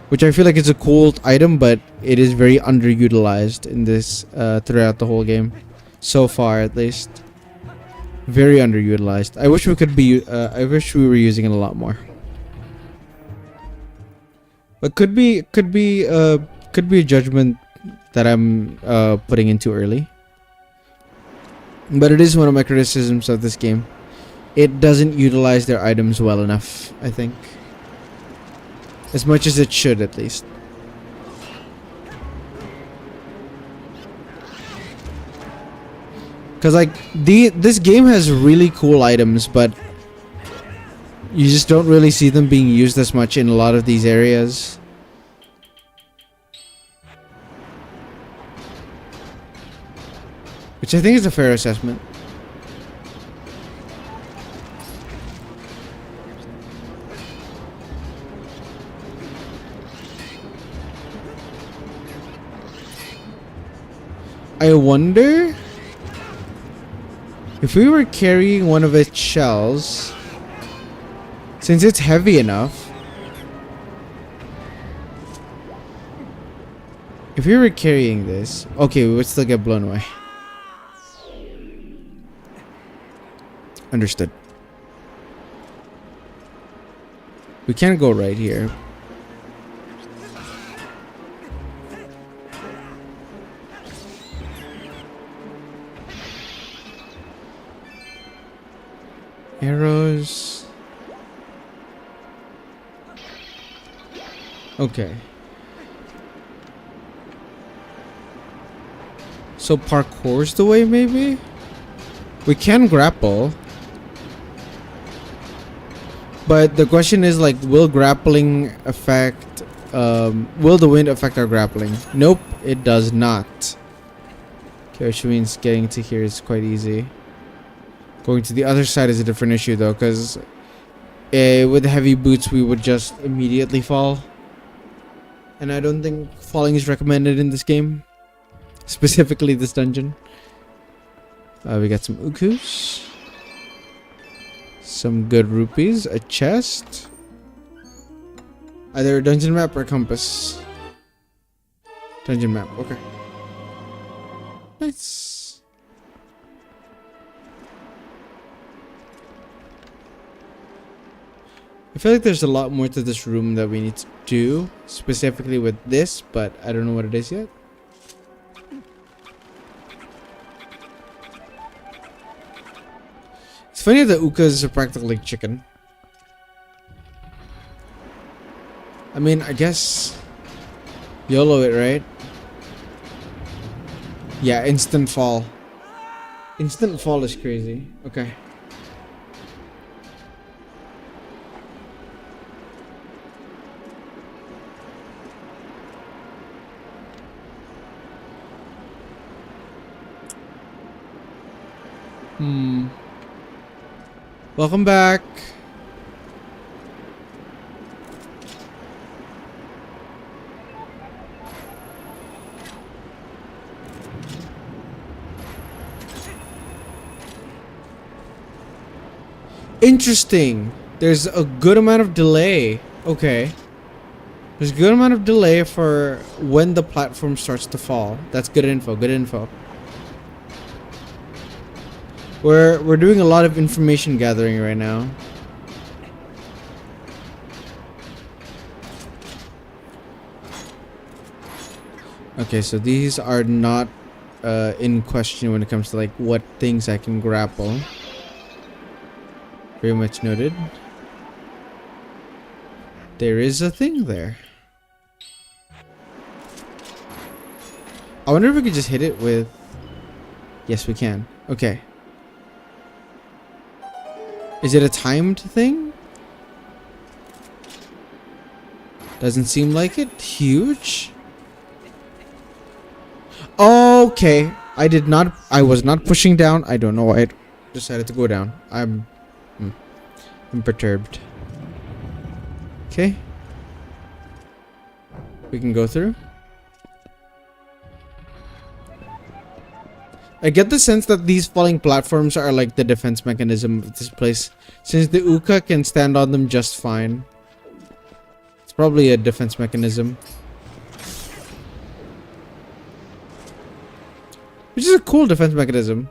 Which I feel like is a cool item, but it is very underutilized in this throughout the whole game. So far, at least. Very underutilized. I wish we could be. I wish we were using it a lot more. But could be a judgment that I'm putting in too early. But it is one of my criticisms of this game. It doesn't utilize their items well enough, I think. As much as it should, at least. Cause like this game has really cool items, but you just don't really see them being used as much in a lot of these areas. Which I think is a fair assessment. I wonder if we were carrying one of its shells, since it's heavy enough, if we were carrying this, okay, we would still get blown away. Understood. We can't go right here. Arrows. Okay. So parkour's the way, maybe? We can grapple. But the question is, like, will grappling affect... will the wind affect our grappling? Nope, it does not. Okay, which means getting to here is quite easy. Going to the other side is a different issue, though, because with heavy boots, we would just immediately fall. And I don't think falling is recommended in this game. Specifically this dungeon. We got some ukus. Some good rupees. A chest. Either a dungeon map or a compass. Dungeon map, okay. Nice. I feel like there's a lot more to this room that we need to do, specifically with this, but I don't know what it is yet. It's funny that Ukas are practically chicken. I mean, I guess YOLO it, right? Yeah, instant fall. Instant fall is crazy. Okay. Welcome back. Interesting. There's a good amount of delay. Okay. There's a good amount of delay for when the platform starts to fall. That's good info. Good info. We're doing a lot of information gathering right now. Okay, so these are not in question when it comes to like what things I can grapple. Very much noted. There is a thing there. I wonder if we could just hit it with... Yes, we can. Okay. Is it a timed thing? Doesn't seem like it. Huge. Okay. I was not pushing down. I don't know why I decided to go down. I'm perturbed. Okay. We can go through. I get the sense that these falling platforms are like the defense mechanism of this place. Since the Uka can stand on them just fine. It's probably a defense mechanism. Which is a cool defense mechanism.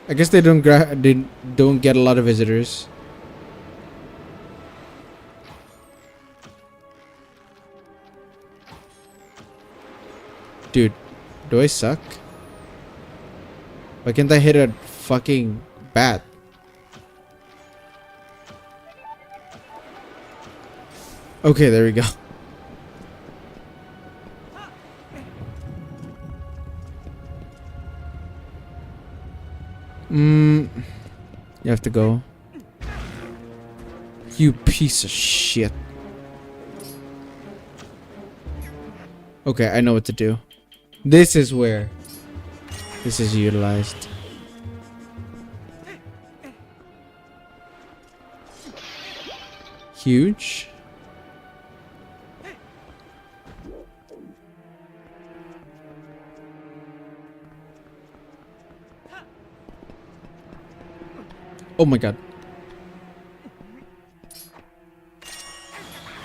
I guess they don't get a lot of visitors. Dude, do I suck? Why can't I hit a fucking bat? Okay, there we go. You have to go. You piece of shit. Okay, I know what to do. This is where this is utilized. Huge. Oh my god.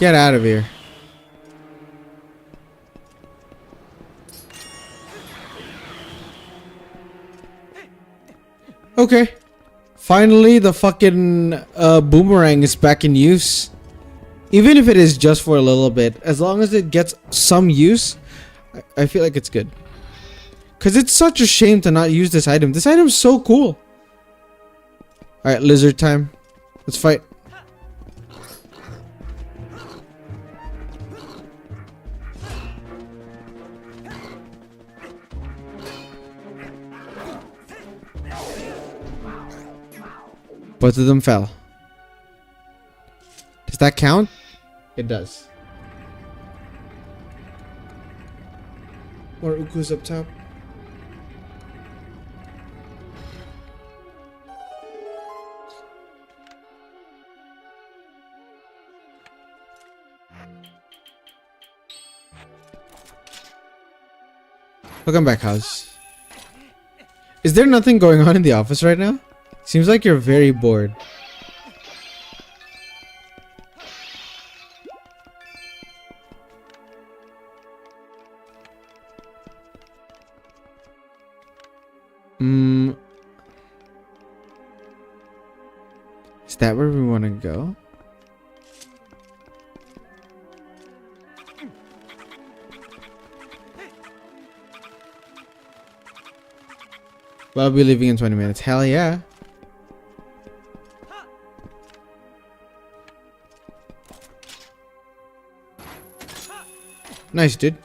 Get out of here. Okay. Finally, the fucking boomerang is back in use. Even if it is just for a little bit. As long as it gets some use, I feel like it's good. Because it's such a shame to not use this item. This item's so cool. Alright, lizard time. Let's fight. Both of them fell. Does that count? It does. More Ukus up top. Welcome back, house. Is there nothing going on in the office right now? Seems like you're very bored. Mm. Is that where we want to go? Well, I'll be leaving in 20 minutes. Hell yeah. Nice, dude.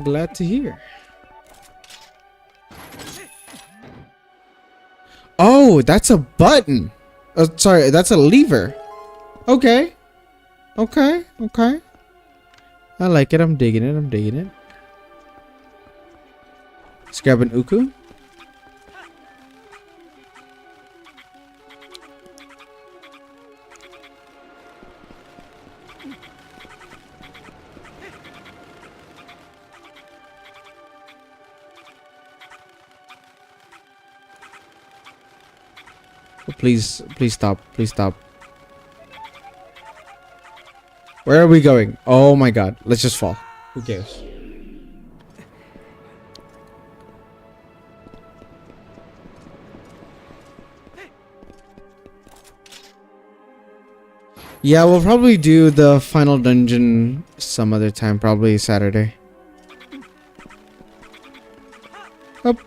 Glad to hear. Oh, that's a button. Oh, sorry, that's a lever. Okay. Okay. Okay. I like it. I'm digging it. I'm digging it. Let's grab an uku. Oh, please, please stop. Please stop. Where are we going? Oh my god. Let's just fall. Who cares? Yeah, we'll probably do the final dungeon some other time. Probably Saturday. Up.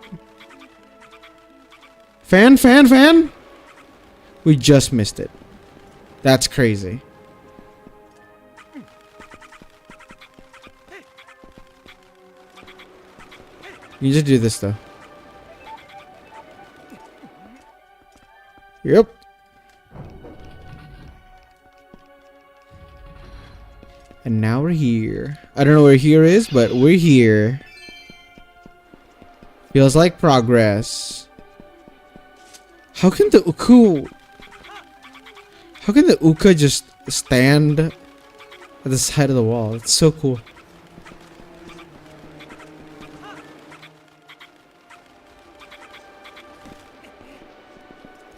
Fan, fan, fan! We just missed it. That's crazy. You just do this though. Yep. And now we're here. I don't know where here is, but we're here. Feels like progress. How can the uku... How can the uka just stand at the side of the wall? It's so cool.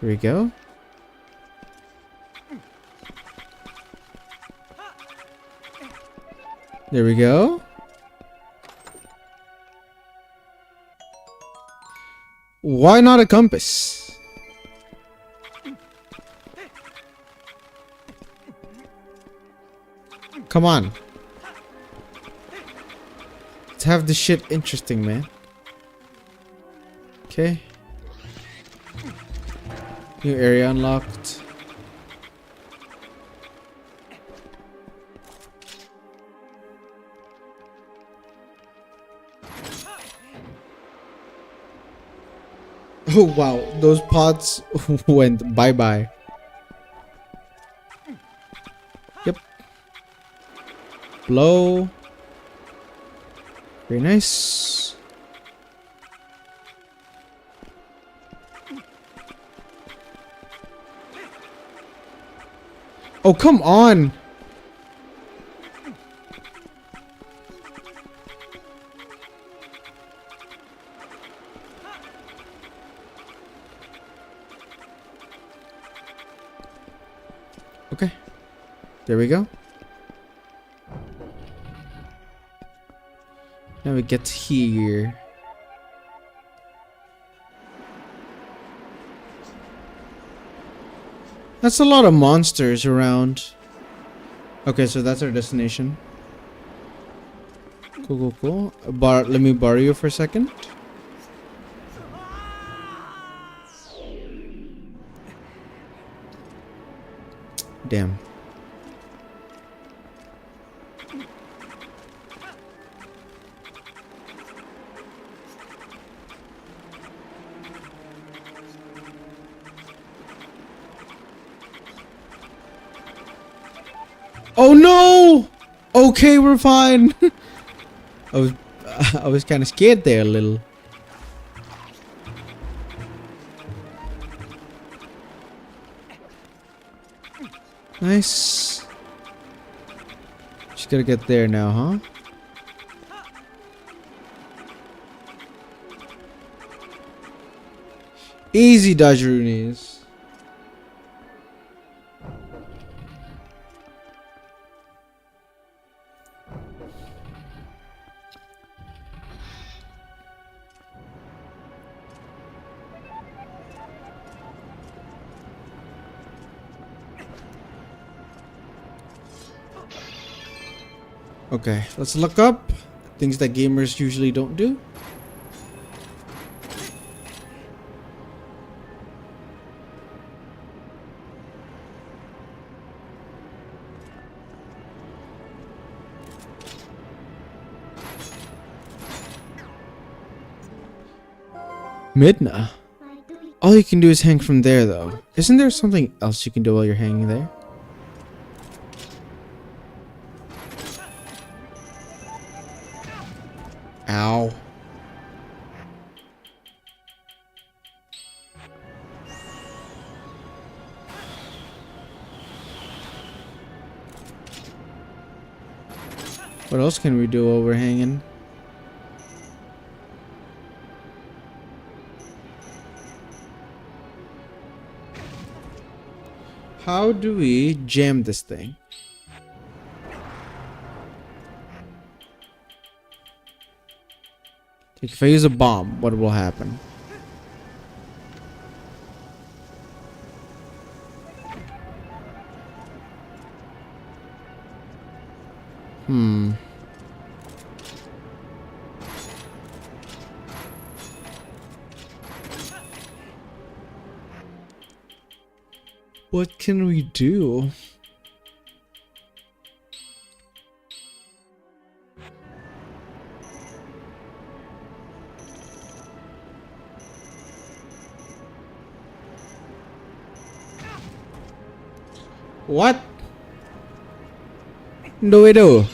Here we go. There we go. Why not a compass? Come on. Let's have this shit interesting, man. Okay. New area unlocked. Oh wow, those pots went bye-bye. Yep. Blow. Very nice. Oh, come on. Okay. There we go. Now we get here. That's a lot of monsters around. Okay, so that's our destination. Cool, cool, cool. Let me borrow you for a second. Damn. Oh no! Okay, we're fine. I was kind of scared there a little. Nice. Just gotta get there now, huh? Easy dodge roonies. Okay, let's look up things that gamers usually don't do. Midna. All you can do is hang from there, though. Isn't there something else you can do while you're hanging there? Ow. What else can we do while we're hanging? How do we jam this thing? If I use a bomb, what will happen? What can we do? What? No, we do.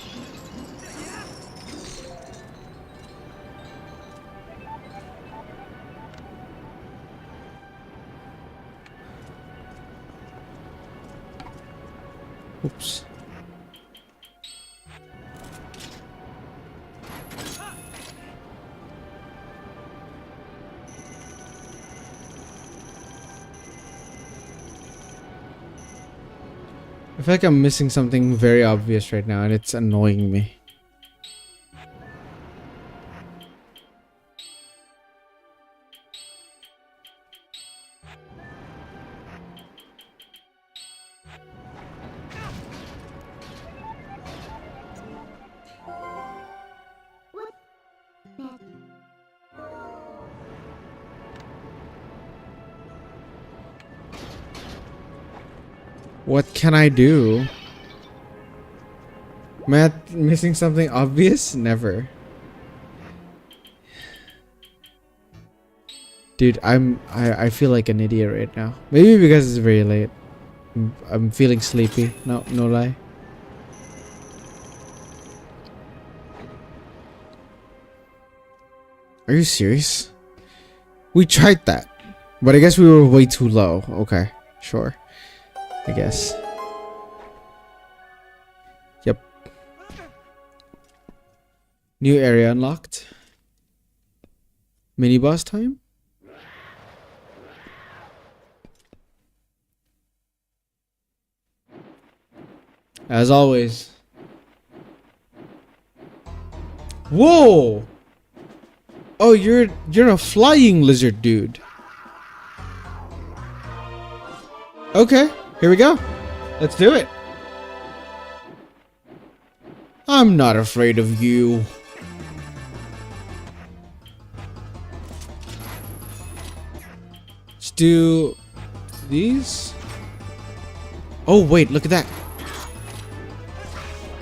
Oops. I feel like I'm missing something very obvious right now and it's annoying me. What can I do? Matt, missing something obvious? Never. Dude, I feel like an idiot right now. Maybe because it's very late. I'm feeling sleepy. No lie. Are you serious? We tried that. But I guess we were way too low. Okay, sure. I guess. Yep. New area unlocked. Mini boss time? As always. Whoa! Oh, you're a flying lizard dude. Okay. Here we go. Let's do it. I'm not afraid of you. Let's do these. Oh, wait, look at that.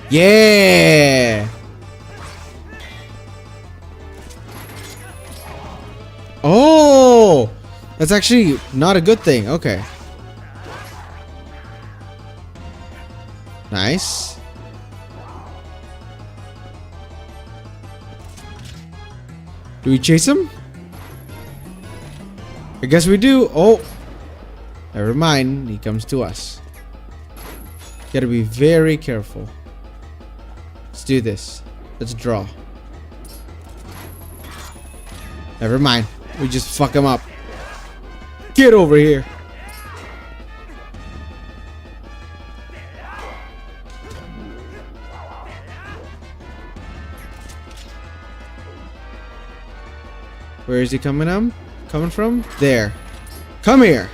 Yeah. Oh, that's actually not a good thing. Okay. Nice. Do we chase him? I guess we do. Oh, never mind. He comes to us. Gotta be very careful. Let's do this. Let's draw. Never mind. We just fuck him up. Get over here. Where is he coming from? There. Come here.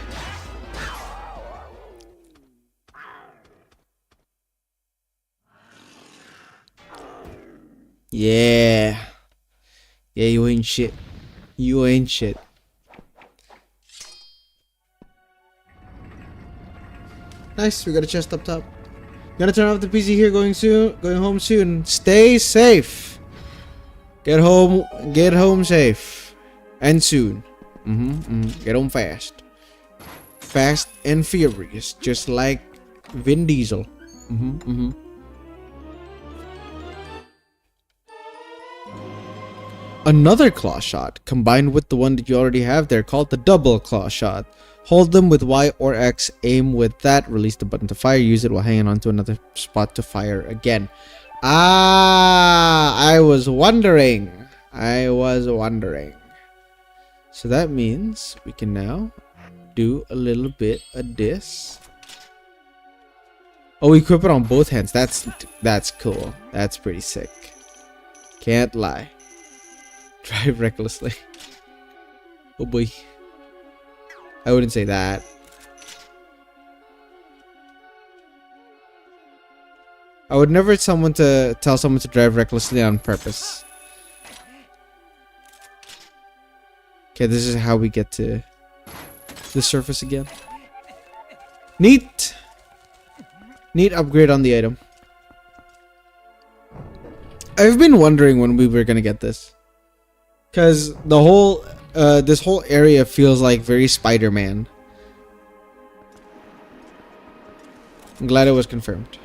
Yeah. Yeah, you ain't shit. You ain't shit. Nice, we got a chest up top. Gonna turn off the PC here, going home soon. Stay safe. Get home safe. And soon. Get home fast. Fast and furious, just like Vin Diesel. Another claw shot, combined with the one that you already have there, called the double claw shot. Hold them with Y or X, aim with that, release the button to fire, use it while hanging on to another spot to fire again. I was wondering. So that means we can now do a little bit of this. Oh, we equip it on both hands. That's cool. That's pretty sick. Can't lie. Drive recklessly. Oh boy. I wouldn't say that. I would never tell someone to drive recklessly on purpose. Okay, this is how we get to the surface again. Neat! Neat upgrade on the item. I've been wondering when we were gonna get this. Because the whole, this whole area feels like very Spider-Man. I'm glad it was confirmed.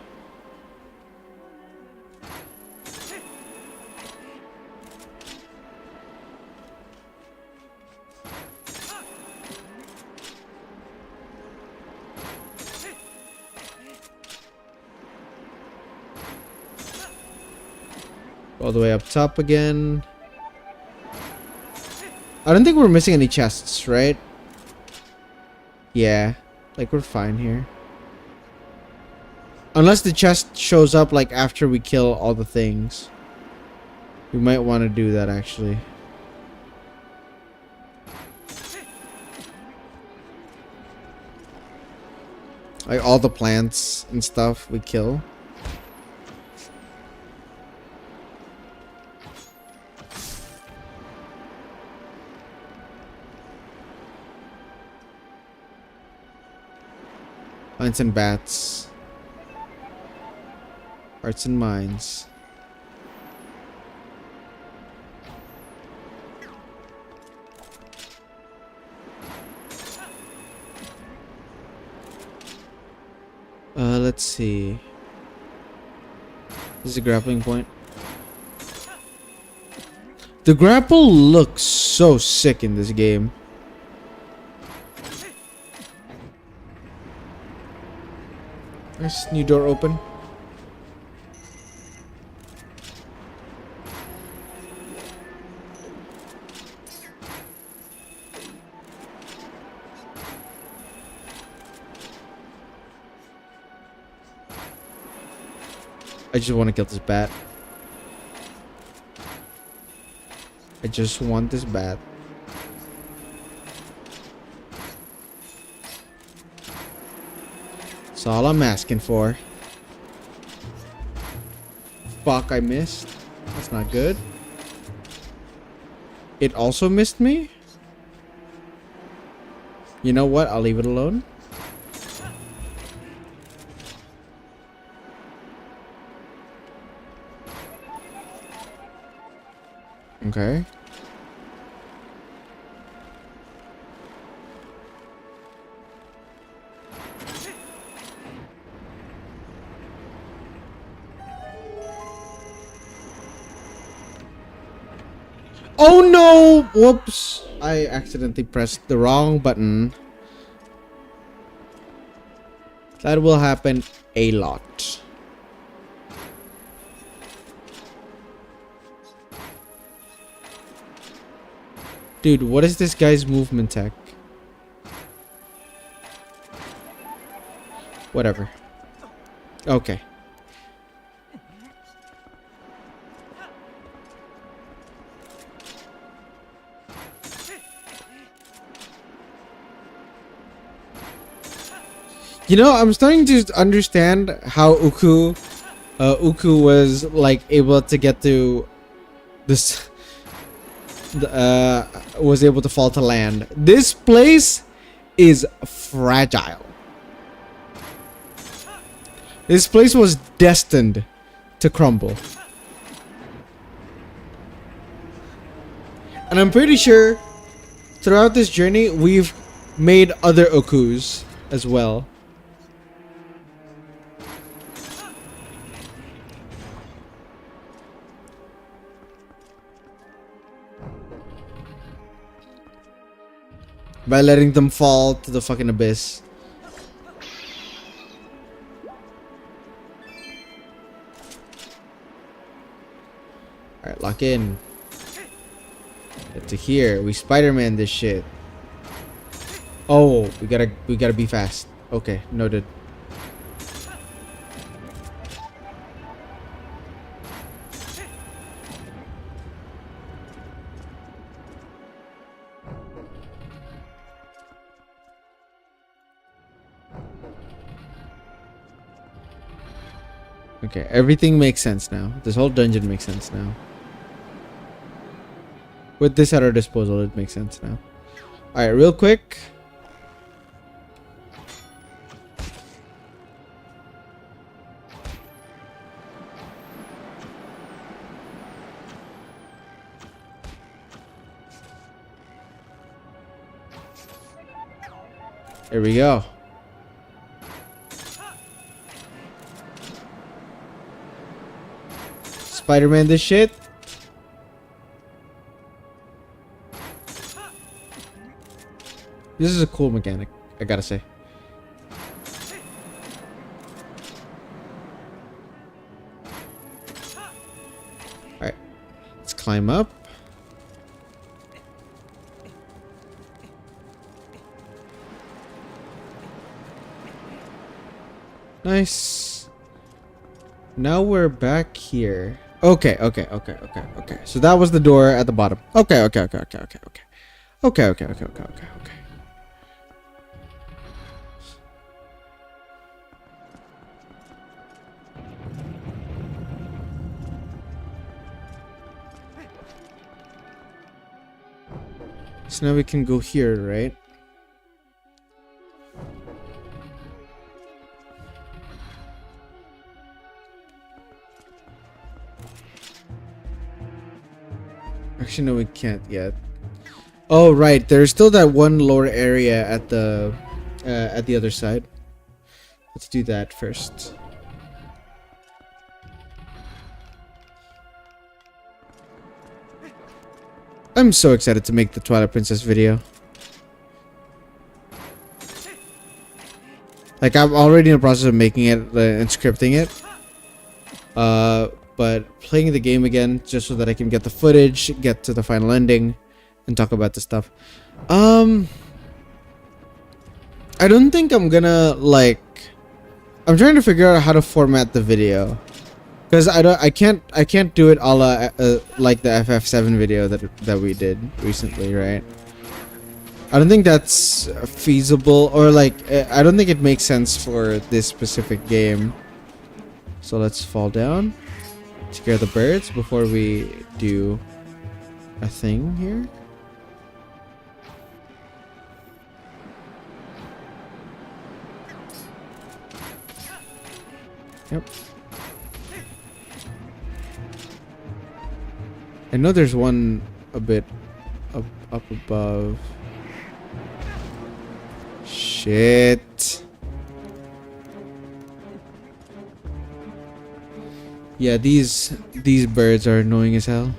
All the way up top again. I don't think we're missing any chests, right? Yeah, like we're fine here. Unless the chest shows up like after we kill all the things. We might want to do that actually. Like all the plants and stuff we kill. Plants and bats. Hearts and minds. Let's see. This is a grappling point. The grapple looks so sick in this game. Nice, new door open. I just want to kill this bat. I just want this bat. That's all I'm asking for. Fuck, I missed. That's not good. It also missed me? You know what? I'll leave it alone. Okay. Oh no! Whoops! I accidentally pressed the wrong button. That will happen a lot. Dude, what is this guy's movement tech? Whatever. Okay. You know, I'm starting to understand how Uku was like able to get to this was able to fall to land. This place is fragile. This place was destined to crumble. And I'm pretty sure throughout this journey we've made other Okus as well. By letting them fall to the fucking abyss. Alright, lock in. Get to here. We Spider-Man this shit. Oh, we gotta be fast. Okay, noted. Okay, everything makes sense now. This whole dungeon makes sense now. With this at our disposal, it makes sense now. Alright, real quick. There we go. Spider-Man this shit. This is a cool mechanic, I gotta say. Alright, let's climb up. Nice. Now we're back here. Okay. So that was the door at the bottom. Okay. So now we can go here, right? Actually, no, we can't yet. Oh, right. There's still that one lower area at the other side. Let's do that first. I'm so excited to make the Twilight Princess video. Like, I'm already in the process of making it and scripting it. But playing the game again just so that I can get the footage, get to the final ending, and talk about the stuff. I don't think I'm gonna like. I'm trying to figure out how to format the video, because I can't do it a la like the FF7 video that we did recently, right? I don't think that's feasible, or like I don't think it makes sense for this specific game. So let's fall down. Scare the birds before we do a thing here. Yep. I know there's one a bit up above. Shit. Yeah, these birds are annoying as hell.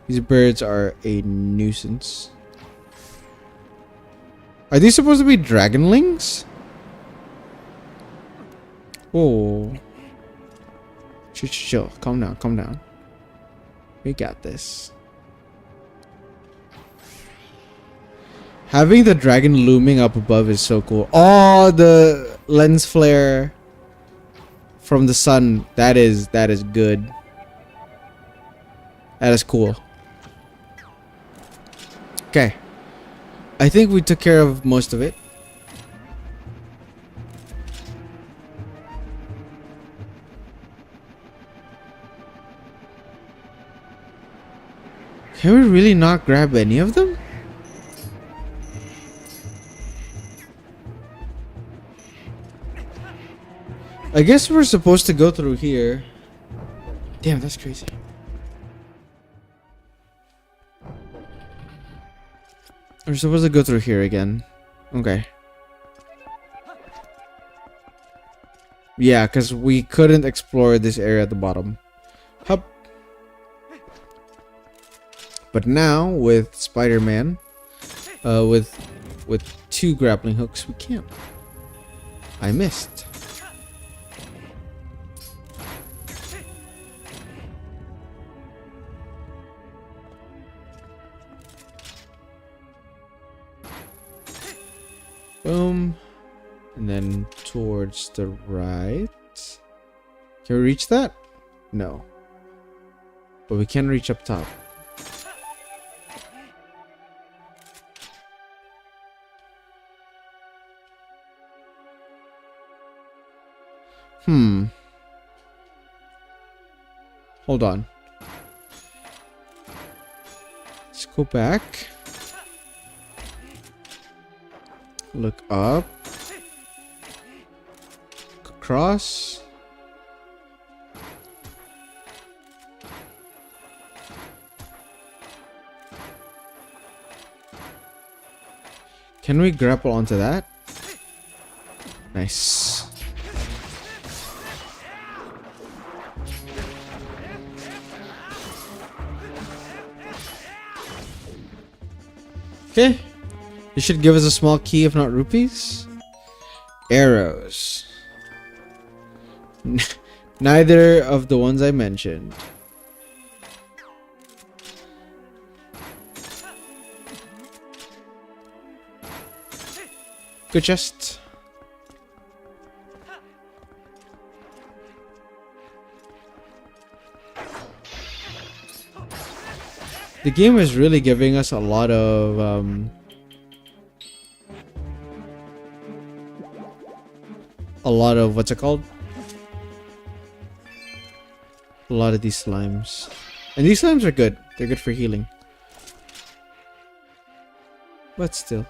These birds are a nuisance. Are these supposed to be dragonlings? Oh. Chill. Calm down. We got this. Having the dragon looming up above is so cool. Oh, the lens flare from the sun. That is good. That is cool. Okay. I think we took care of most of it. Can we really not grab any of them? I guess we're supposed to go through here. Damn, that's crazy. We're supposed to go through here again. Okay. Yeah, because we couldn't explore this area at the bottom. Hup. But now with Spider-Man, with 2 grappling hooks, we can. I missed. Boom. And then towards the right. Can we reach that? No. But we can reach up top. Hold on. Let's go back. Look up. Across. Can we grapple onto that? Nice. Okay. This should give us a small key, if not rupees. Arrows. Neither of the ones I mentioned. Good chest. The game is really giving us a lot of what's it called? A lot of these slimes. And these slimes are good. They're good for healing. But still.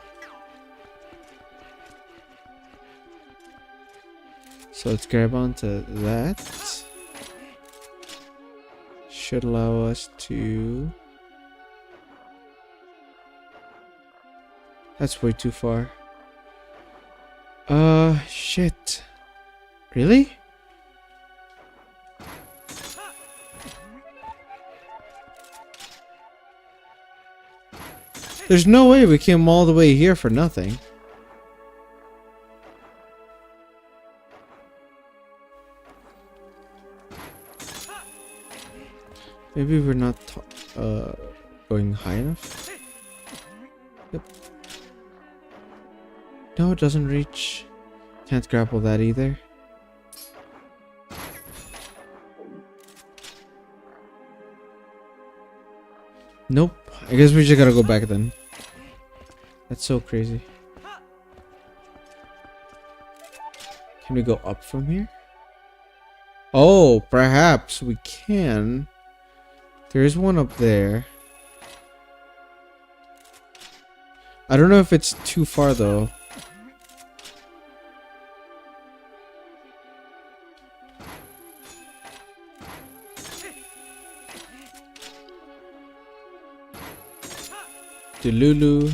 So let's grab onto that. Should allow us to... That's way too far. Shit. Really? There's no way we came all the way here for nothing. Maybe we're not going high enough. Yep. No, it doesn't reach. Can't grapple that either. Nope. I guess we just gotta go back then. That's so crazy. Can we go up from here? Oh, perhaps we can. There is one up there. I don't know if it's too far though. The Lulu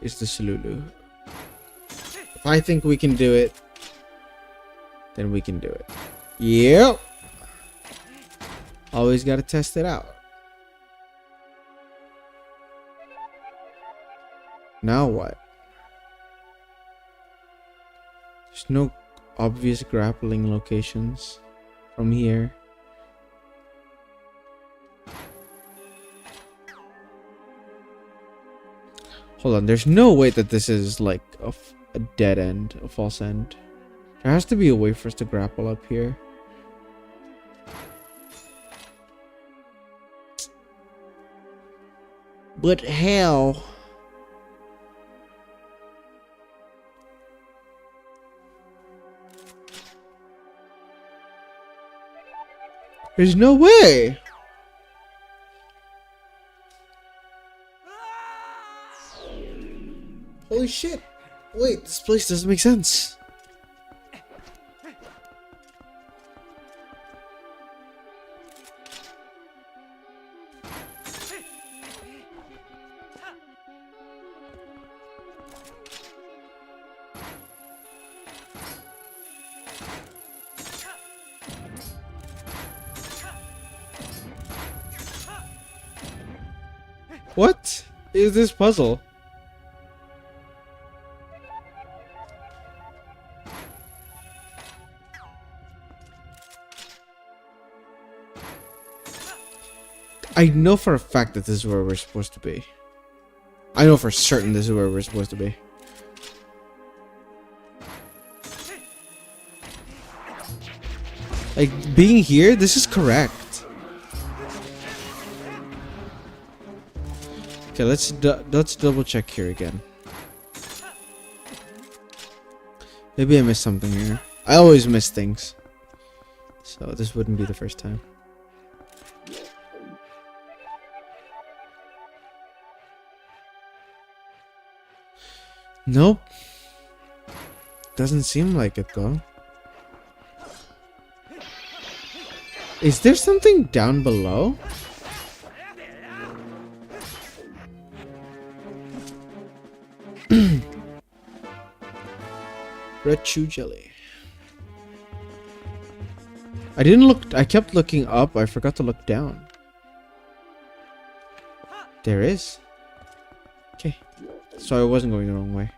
is the Salulu. If I think we can do it, then we can do it. Yep. Always gotta test it out. Now what? There's no obvious grappling locations from here. Hold on, there's no way that this is like a dead end, a false end. There has to be a way for us to grapple up here. But how? There's no way. Holy shit! Wait, this place doesn't make sense. What is this puzzle? I know for a fact that this is where we're supposed to be. I know for certain this is where we're supposed to be. Like, being here, this is correct. Okay, let's double check here again. Maybe I missed something here. I always miss things, so this wouldn't be the first time. Nope. Doesn't seem like it though. Is there something down below? Red chew jelly. I didn't look. I kept looking up. I forgot to look down. There is. Okay. So I wasn't going the wrong way.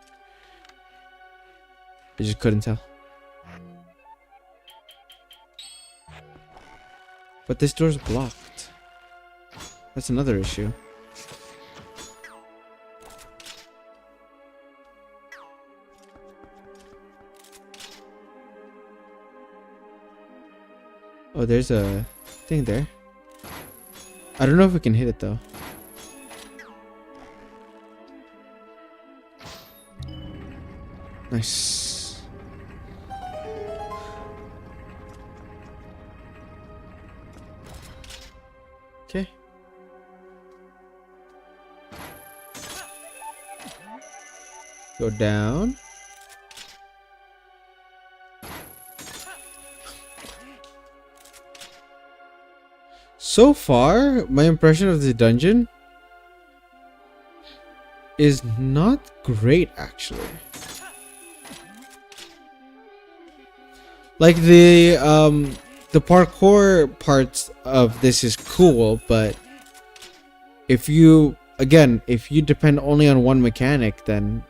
I just couldn't tell. But this door's blocked. That's another issue. Oh, there's a thing there. I don't know if we can hit it though. Nice. Okay. Go down. So far, my impression of the dungeon is not great, actually. Like the parkour parts of this is cool, but if you depend only on one mechanic, then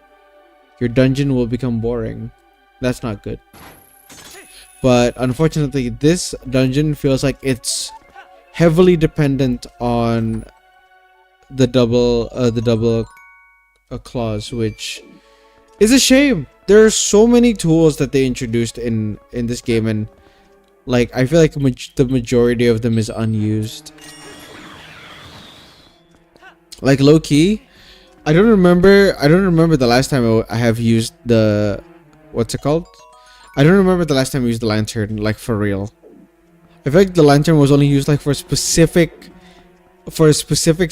your dungeon will become boring. That's not good. But unfortunately, this dungeon feels like it's heavily dependent on the double claws, which is a shame. There are so many tools that they introduced in this game, and like I feel like the majority of them is unused. Like low key, I don't remember the last time I have used the what's it called? I don't remember the last time I used the lantern, like for real. I feel like the lantern was only used like for a specific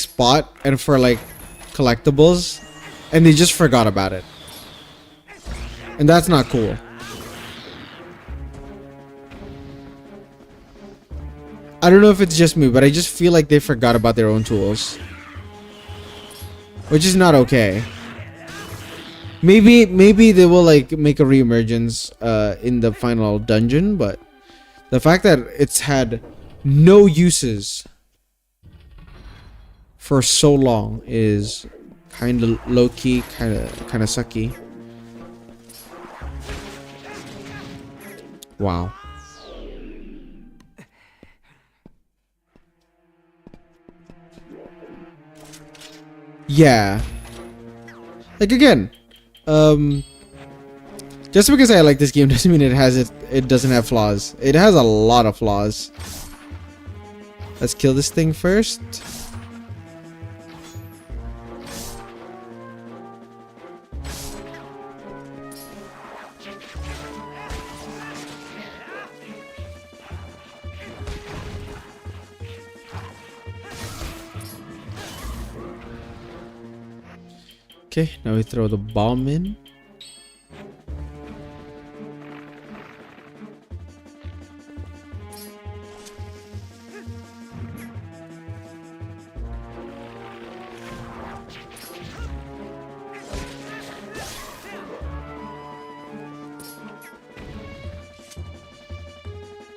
spot and for like collectibles, and they just forgot about it. And that's not cool. I don't know if it's just me, but I just feel like they forgot about their own tools, which is not okay. Maybe they will like make a reemergence in the final dungeon, but the fact that it's had no uses for so long is kind of low-key, kind of sucky. Wow. Yeah. Like again, just because I like this game doesn't mean it doesn't have flaws. It has a lot of flaws. Let's kill this thing first. Okay, now we throw the bomb in.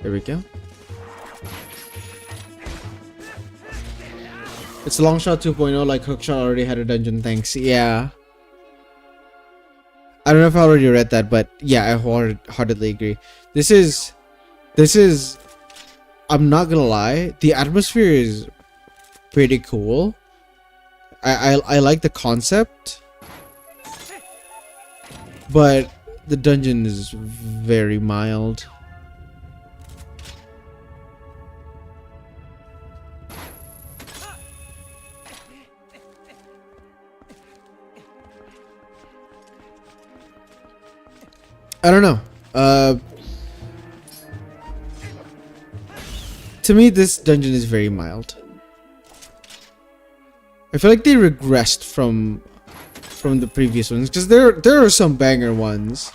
There we go. It's Longshot 2.0, like Hookshot already had a dungeon, thanks. Yeah. I don't know if I already read that, but yeah, I wholeheartedly agree. This is, I'm not gonna lie, the atmosphere is pretty cool. I like the concept, but the dungeon is very mild. I don't know. To me, this dungeon is very mild. I feel like they regressed from the previous ones, because there are some banger ones.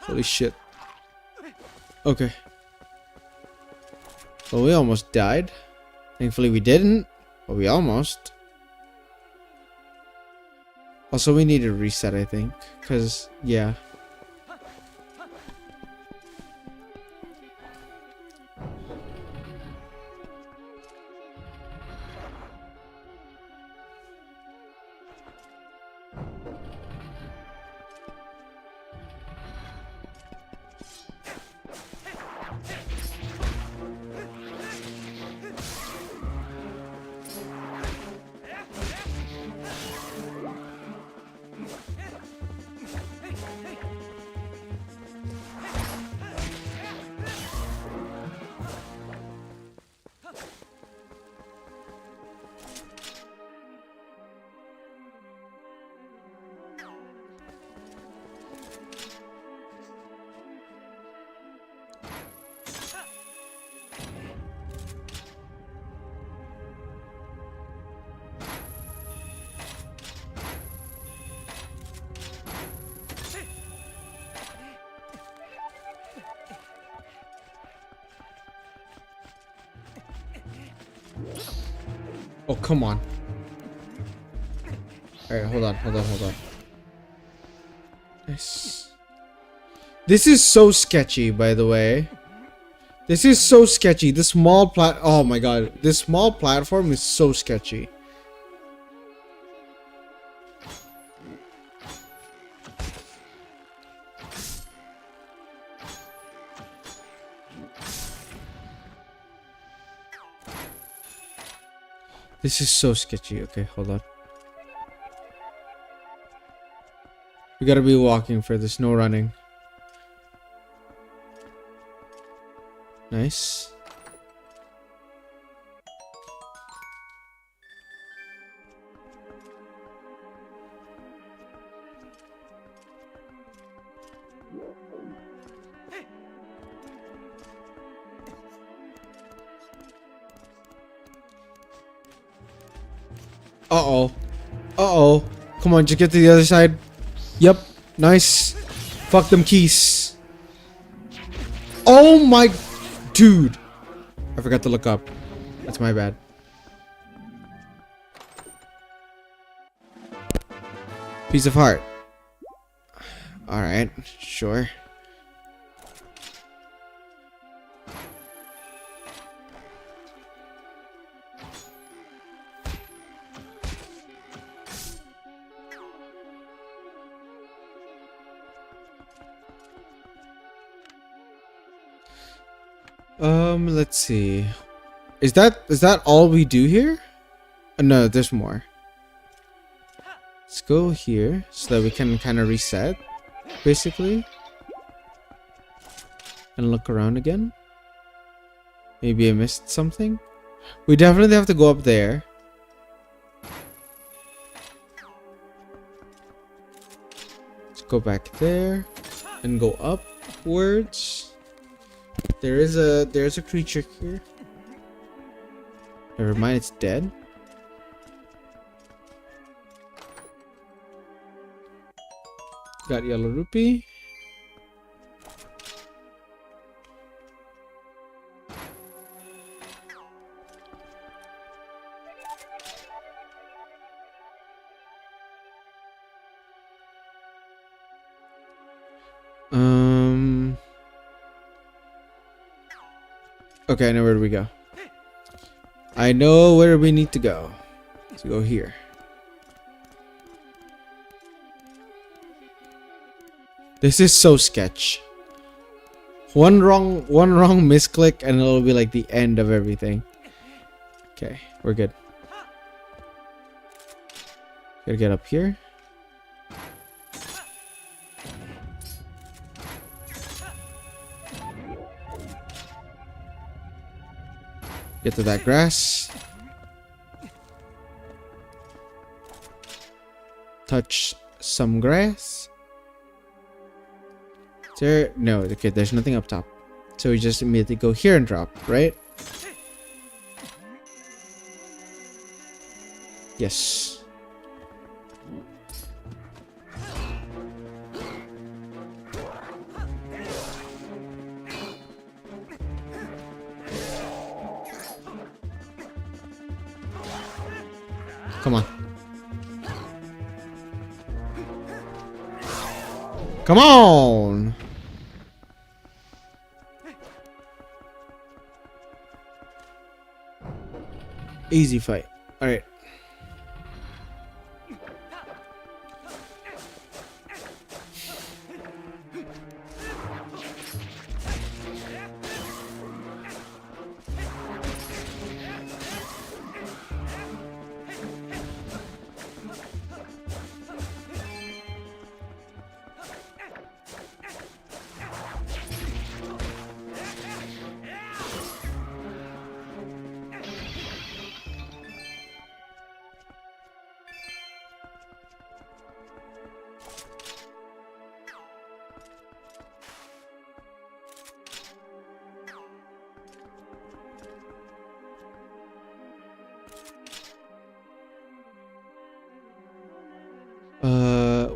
Holy shit. Okay. Well, we almost died. Thankfully we didn't, but we almost. Also, we need a reset, I think, because, yeah. Oh, come on. Alright, hold on. Nice. This is so sketchy, by the way. This is so sketchy. This small oh my god. This small platform is so sketchy. This is so sketchy. Okay, hold on. We gotta be walking for this, no running. Nice. Uh-oh. Uh-oh. Come on, just get to the other side. Yep. Nice. Fuck them keys. Oh my... Dude. I forgot to look up. That's my bad. Piece of heart. Alright. Sure. Let's see. Is that all we do here? No, there's more. Let's go here so that we can kind of reset, basically. And look around again. Maybe I missed something. We definitely have to go up there. Let's go back there and go upwards. There's a creature here. Never mind, it's dead. Got yellow rupee. Okay, I know where we go. I know where we need to go. Let's go here. This is so sketch. One wrong misclick and it'll be like the end of everything. Okay, we're good. Gotta get up here. Get to that grass. Touch some grass. Is there? No, okay, there's nothing up top. So we just immediately go here and drop, right? Yes. Come on. Come on! Easy fight. Alright.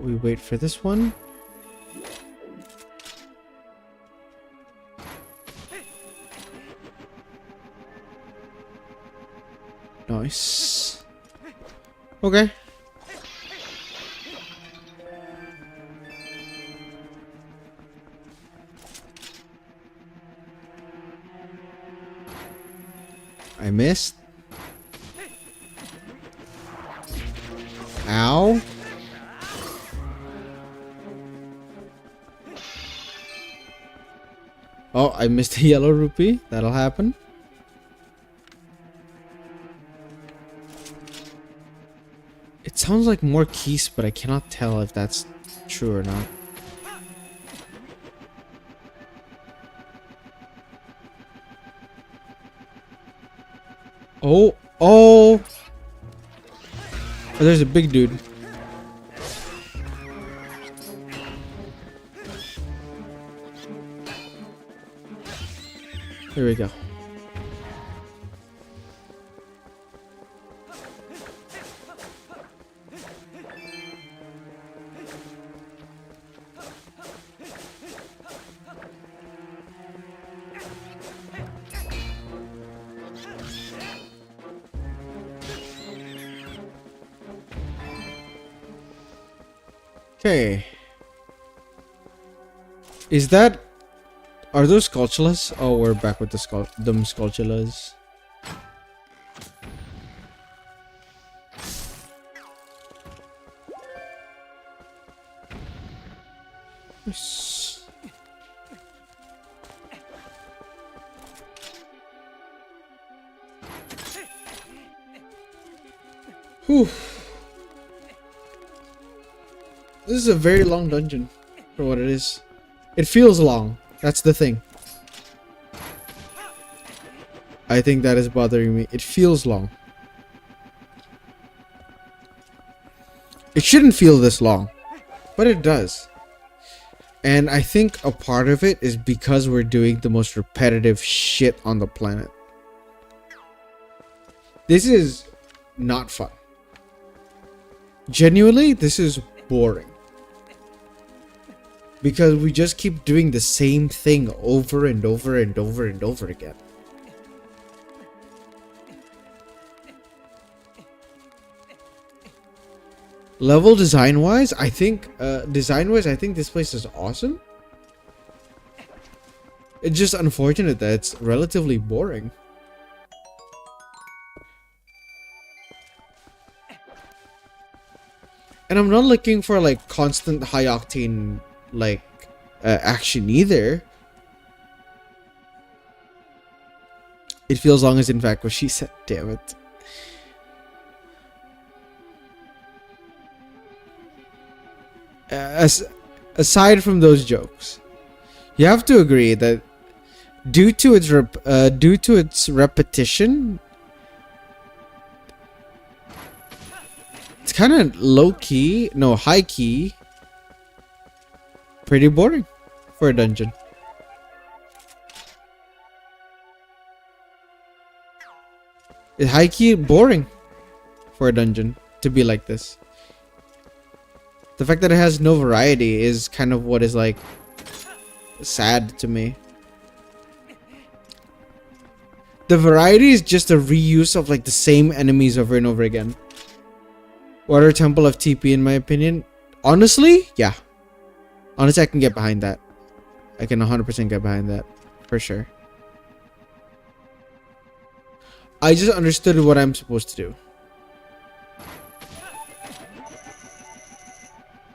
We wait for this one. Nice. Okay. I missed. Ow. Oh, I missed a yellow rupee. That'll happen. It sounds like more keys, but I cannot tell if that's true or not. Oh, oh! Oh, there's a big dude. Here we go. Okay. Is that... Are those Skulltulas? Oh, we're back with the Skulltulas. Nice. Whew. This is a very long dungeon for what it is. It feels long. That's the thing. I think that is bothering me. It feels long. It shouldn't feel this long, but it does. And I think a part of it is because we're doing the most repetitive shit on the planet. This is not fun. Genuinely, this is boring. Because we just keep doing the same thing over and over and over and over again. Level design wise, I think I think this place is awesome. It's just unfortunate that it's relatively boring. And I'm not looking for like constant high octane like action either. It feels long as in fact what she said, damn it. Aside from those jokes, you have to agree that due to its repetition, it's kind of high key, pretty boring for a dungeon. It's high key boring for a dungeon to be like this. The fact that it has no variety is kind of what is like sad to me. The variety is just a reuse of like the same enemies over and over again. Water Temple of TP, in my opinion. Honestly, yeah. Honestly, I can get behind that. I can 100% get behind that. For sure. I just understood what I'm supposed to do.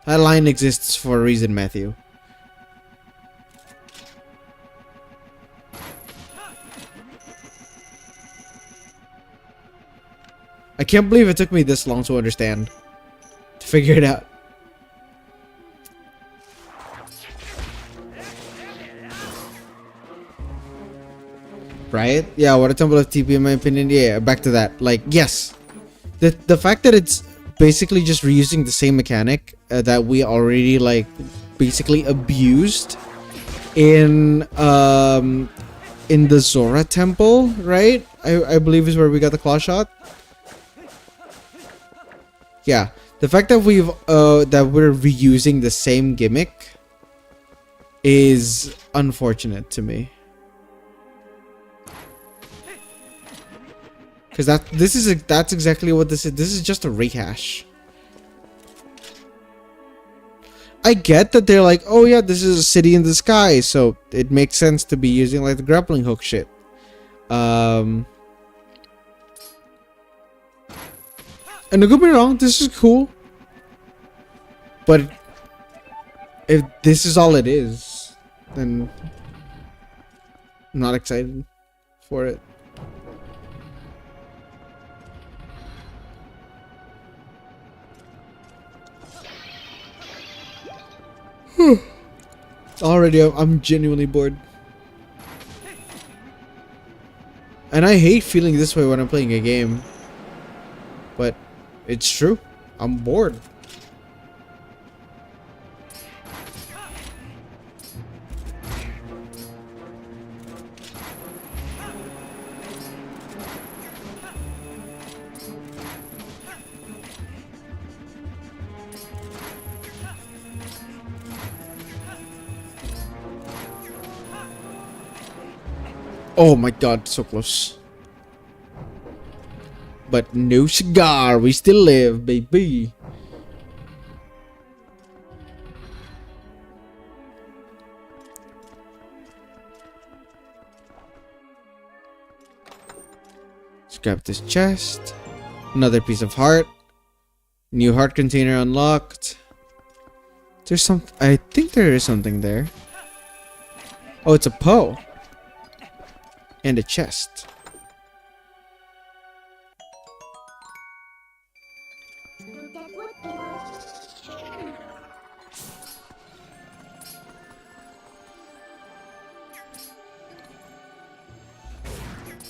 That line exists for a reason, Matthew. I can't believe it took me this long to understand. To figure it out. Right? Yeah, Water Temple of TP, in my opinion. Yeah, back to that. Like, yes. The fact that it's basically just reusing the same mechanic that we already like basically abused in the Zora Temple, right? I believe is where we got the claw shot. Yeah, the fact that we're reusing the same gimmick is unfortunate to me. Because that's exactly what this is. This is just a rehash. I get that they're like, oh yeah, this is a city in the sky, so it makes sense to be using like the grappling hook shit. And don't get me wrong, this is cool. But if this is all it is, then I'm not excited for it. Already, I'm genuinely bored. And I hate feeling this way when I'm playing a game. But it's true. I'm bored. Oh my god, so close. But no cigar, we still live, baby. Let's grab this chest. Another piece of heart. New heart container unlocked. There's some. I think there is something there. Oh, it's a Poe. And a chest.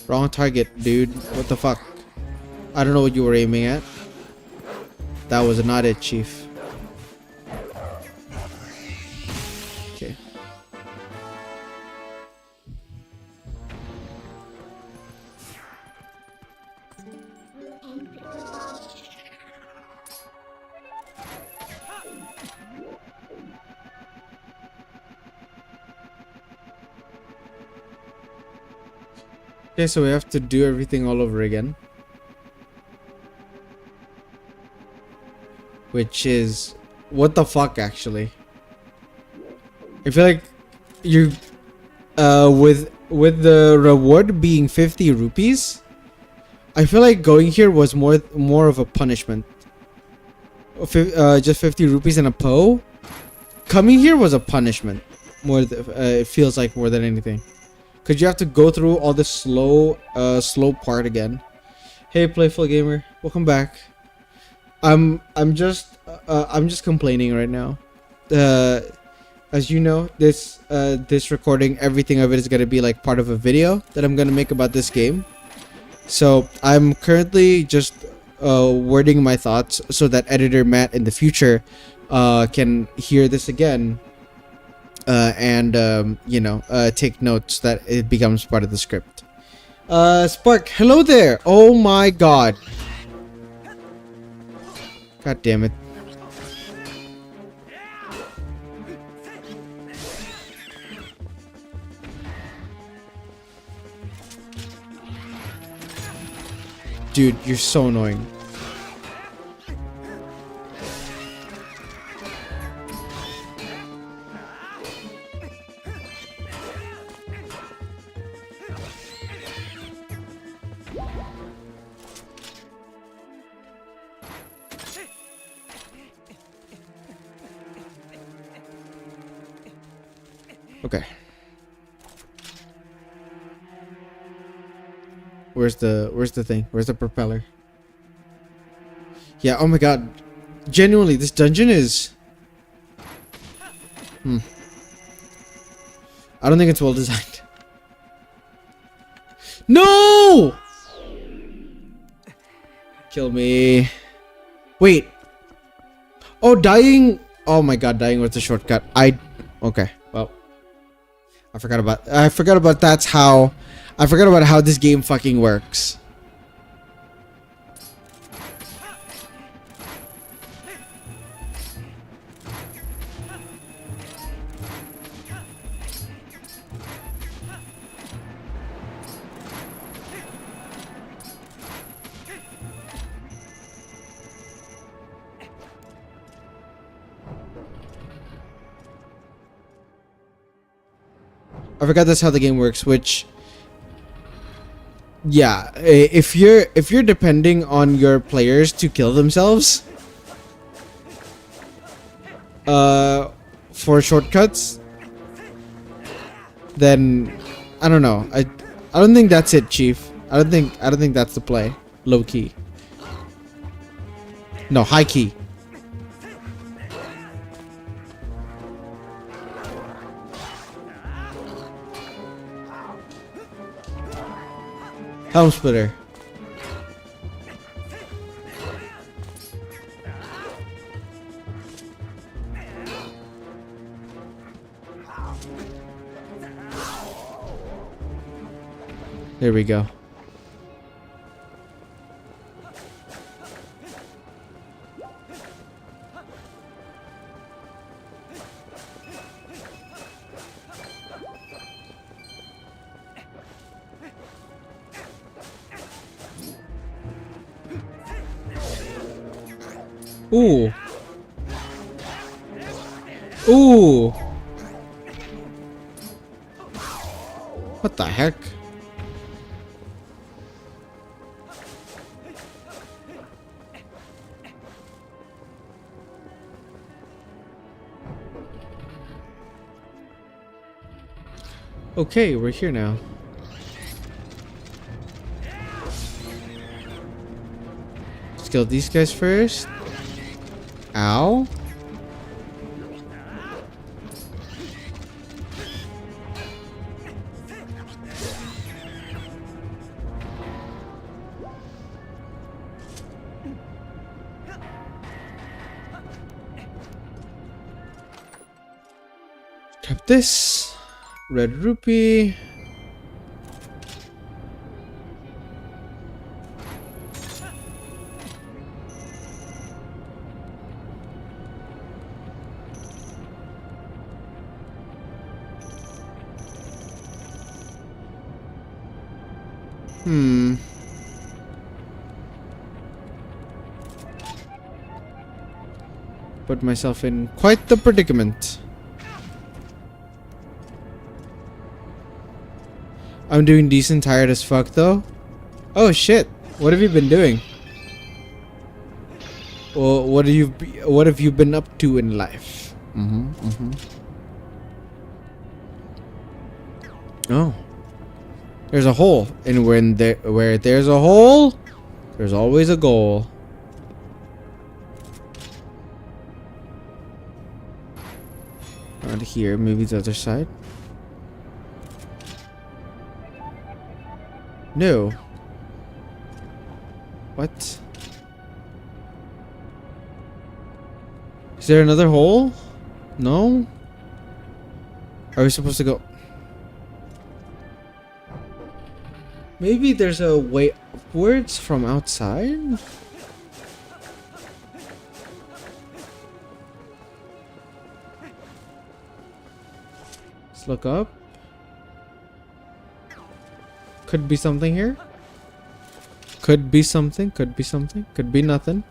Wrong target, dude. What the fuck? I don't know what you were aiming at. That was not it, Chief. Okay, so we have to do everything all over again. Which is... what the fuck, actually? I feel like you... with the reward being 50 rupees, I feel like going here was more of a punishment. Just 50 rupees and a Poe. Coming here was a punishment. It feels like more than anything. Cause you have to go through all this slow part again. Hey, Playful Gamer, welcome back. I'm just complaining right now. As you know, this recording, everything of it is gonna be like part of a video that I'm gonna make about this game. So I'm currently just wording my thoughts so that editor Matt in the future can hear this again. And take notes that it becomes part of the script. Spark, hello there. Oh my god. God damn it. Dude, you're so annoying. Okay. Where's the thing? Where's the propeller? Yeah, oh my god. Genuinely, this dungeon is... I don't think it's well designed. No! Kill me. Wait. Oh, dying. Oh my god, dying was a shortcut. Okay, well. I forgot about how this game fucking works. I forgot that's how the game works, which... yeah, if you're depending on your players to kill themselves for shortcuts, then I don't know. I don't think that's it, Chief. I don't think that's the play. Low key. No, high key. Helm splitter. There we go. Ooh. Ooh. What the heck? Okay, we're here now. Let's kill these guys first. Ow. Grab this. Red rupee. Hmm. Put myself in quite the predicament. I'm doing decent, tired as fuck though. Oh shit! What have you been doing? Well, what have you been up to in life? Oh, there's a hole, and where there's a hole, there's always a goal. Not here, maybe the other side. No. What? Is there another hole? No? Are we supposed to go? Maybe there's a way upwards from outside? Let's look up. Could be something here. Could be something. Could be something. Could be nothing.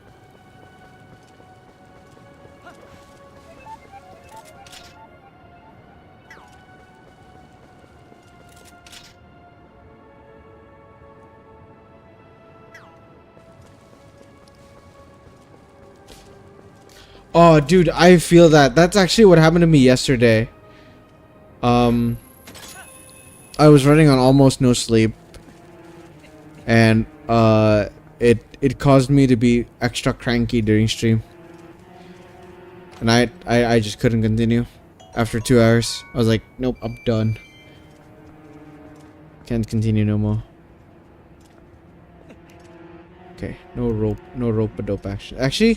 Oh, dude, I feel that. That's actually what happened to me yesterday. I was running on almost no sleep, and it caused me to be extra cranky during stream, and I just couldn't continue. After 2 hours, I was like, nope, I'm done. Can't continue no more. Okay, no rope-a-dope action. Actually,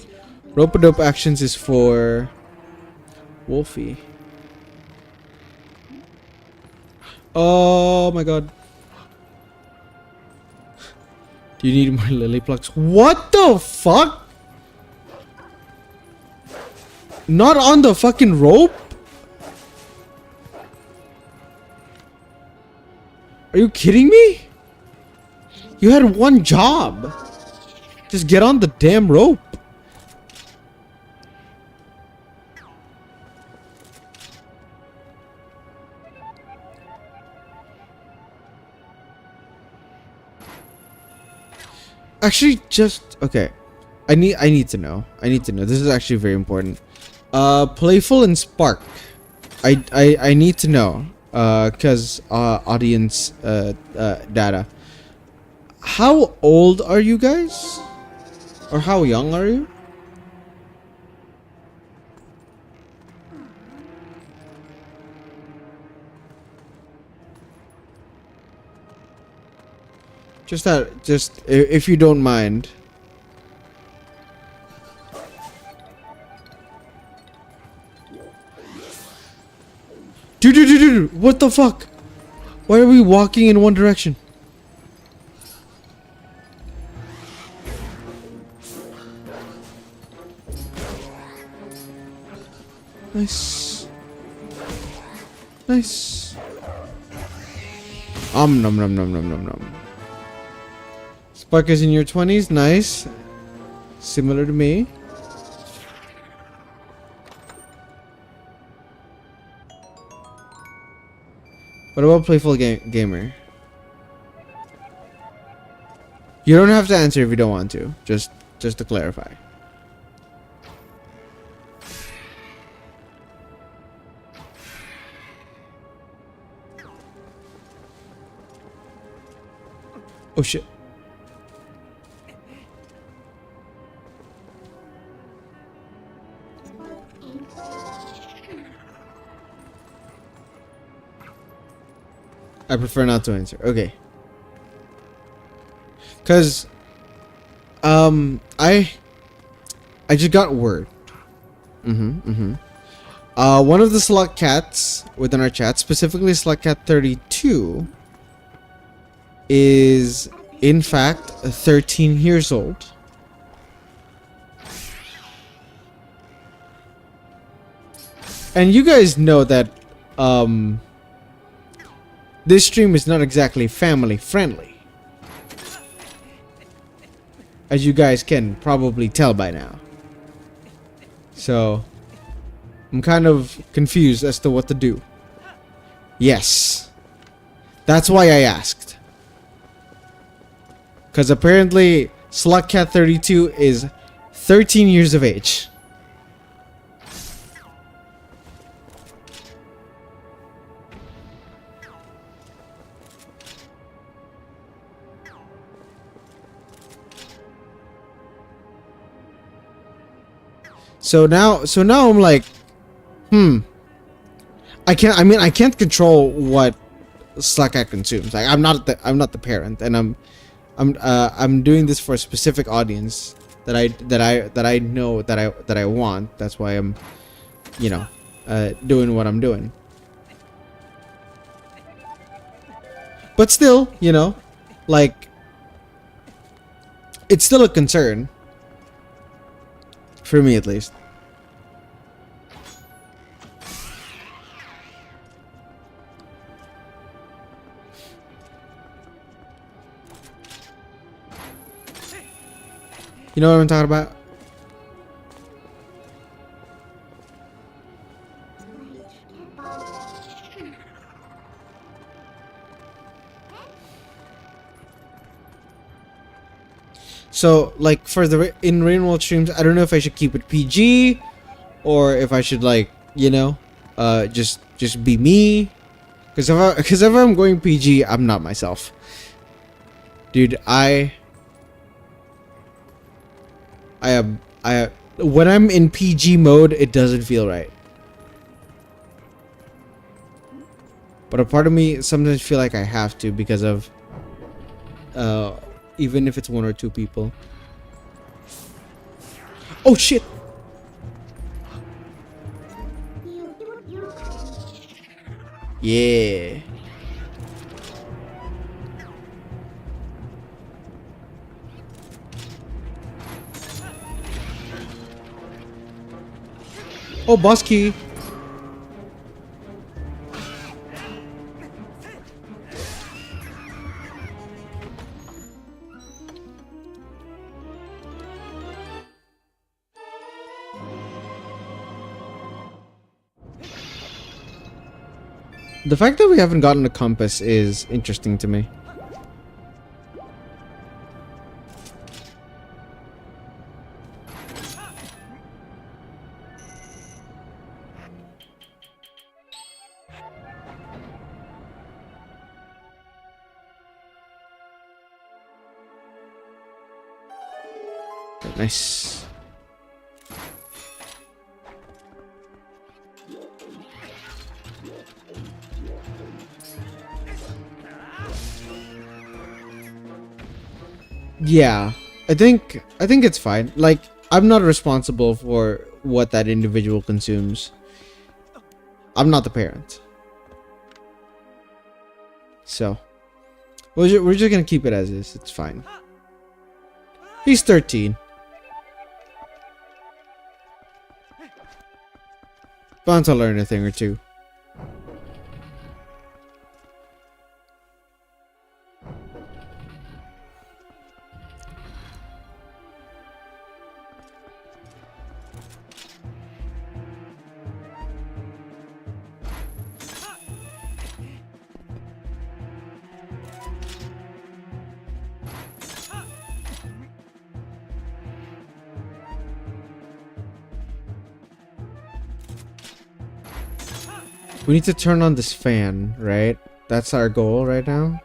rope-a-dope actions is for Wolfie. Oh my god. Do you need more lily plugs? What the fuck? Not on the fucking rope? Are you kidding me? You had one job. Just get on the damn rope. Actually, just okay. I need to know. I need to know. This is actually very important. Playful and Spark. I need to know. Cause audience data. How old are you guys? Or how young are you? Just if you don't mind. Dude, what the fuck? Why are we walking in one direction? Nice. Nice. Nom nom nom nom nom. Spark is in your 20s. Nice. Similar to me. What about playful gamer? You don't have to answer if you don't want to. Just to clarify. Oh shit. I prefer not to answer. Okay. Cause I just got word. One of the slot cats within our chat, specifically slot cat 32, is in fact 13 years old. And you guys know that this stream is not exactly family friendly. as you guys can probably tell by now. So, I'm kind of confused as to what to do. Yes. That's why I asked. Because apparently, Slugcat32 is 13 years of age. So now I'm like, I can't control what Slugcat consumes. Like I'm not the parent, and I'm doing this for a specific audience that I know that I want. That's why I'm, doing what I'm doing. But still, like, it's still a concern for me, at least. You know what I'm talking about? So, like, for the in Rain World streams, I don't know if I should keep it PG, or if I should, like, just be me. Because if I'm going PG, I'm not myself, dude. When I'm in PG mode, it doesn't feel right. But a part of me sometimes feel like I have to because of, even if it's one or two people. Oh shit! Yeah. Oh, boss key. The fact that we haven't gotten a compass is interesting to me. Nice. Yeah, I think it's fine. Like, I'm not responsible for what that individual consumes. I'm not the parent. So, we're just gonna keep it as is. It's fine. He's 13. Bound to learn a thing or two. We need to turn on this fan, right? That's our goal right now.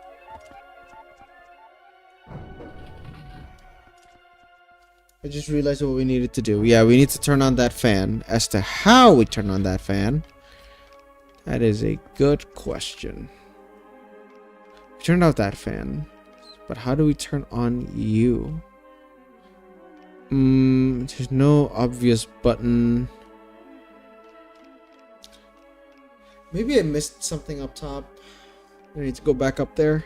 I just realized what we needed to do. Yeah, we need to turn on that fan. As to how we turn on that fan, that is a good question. We turned out that fan, but how do we turn on you? There's no obvious button. Maybe I missed something up top. I need to go back up there.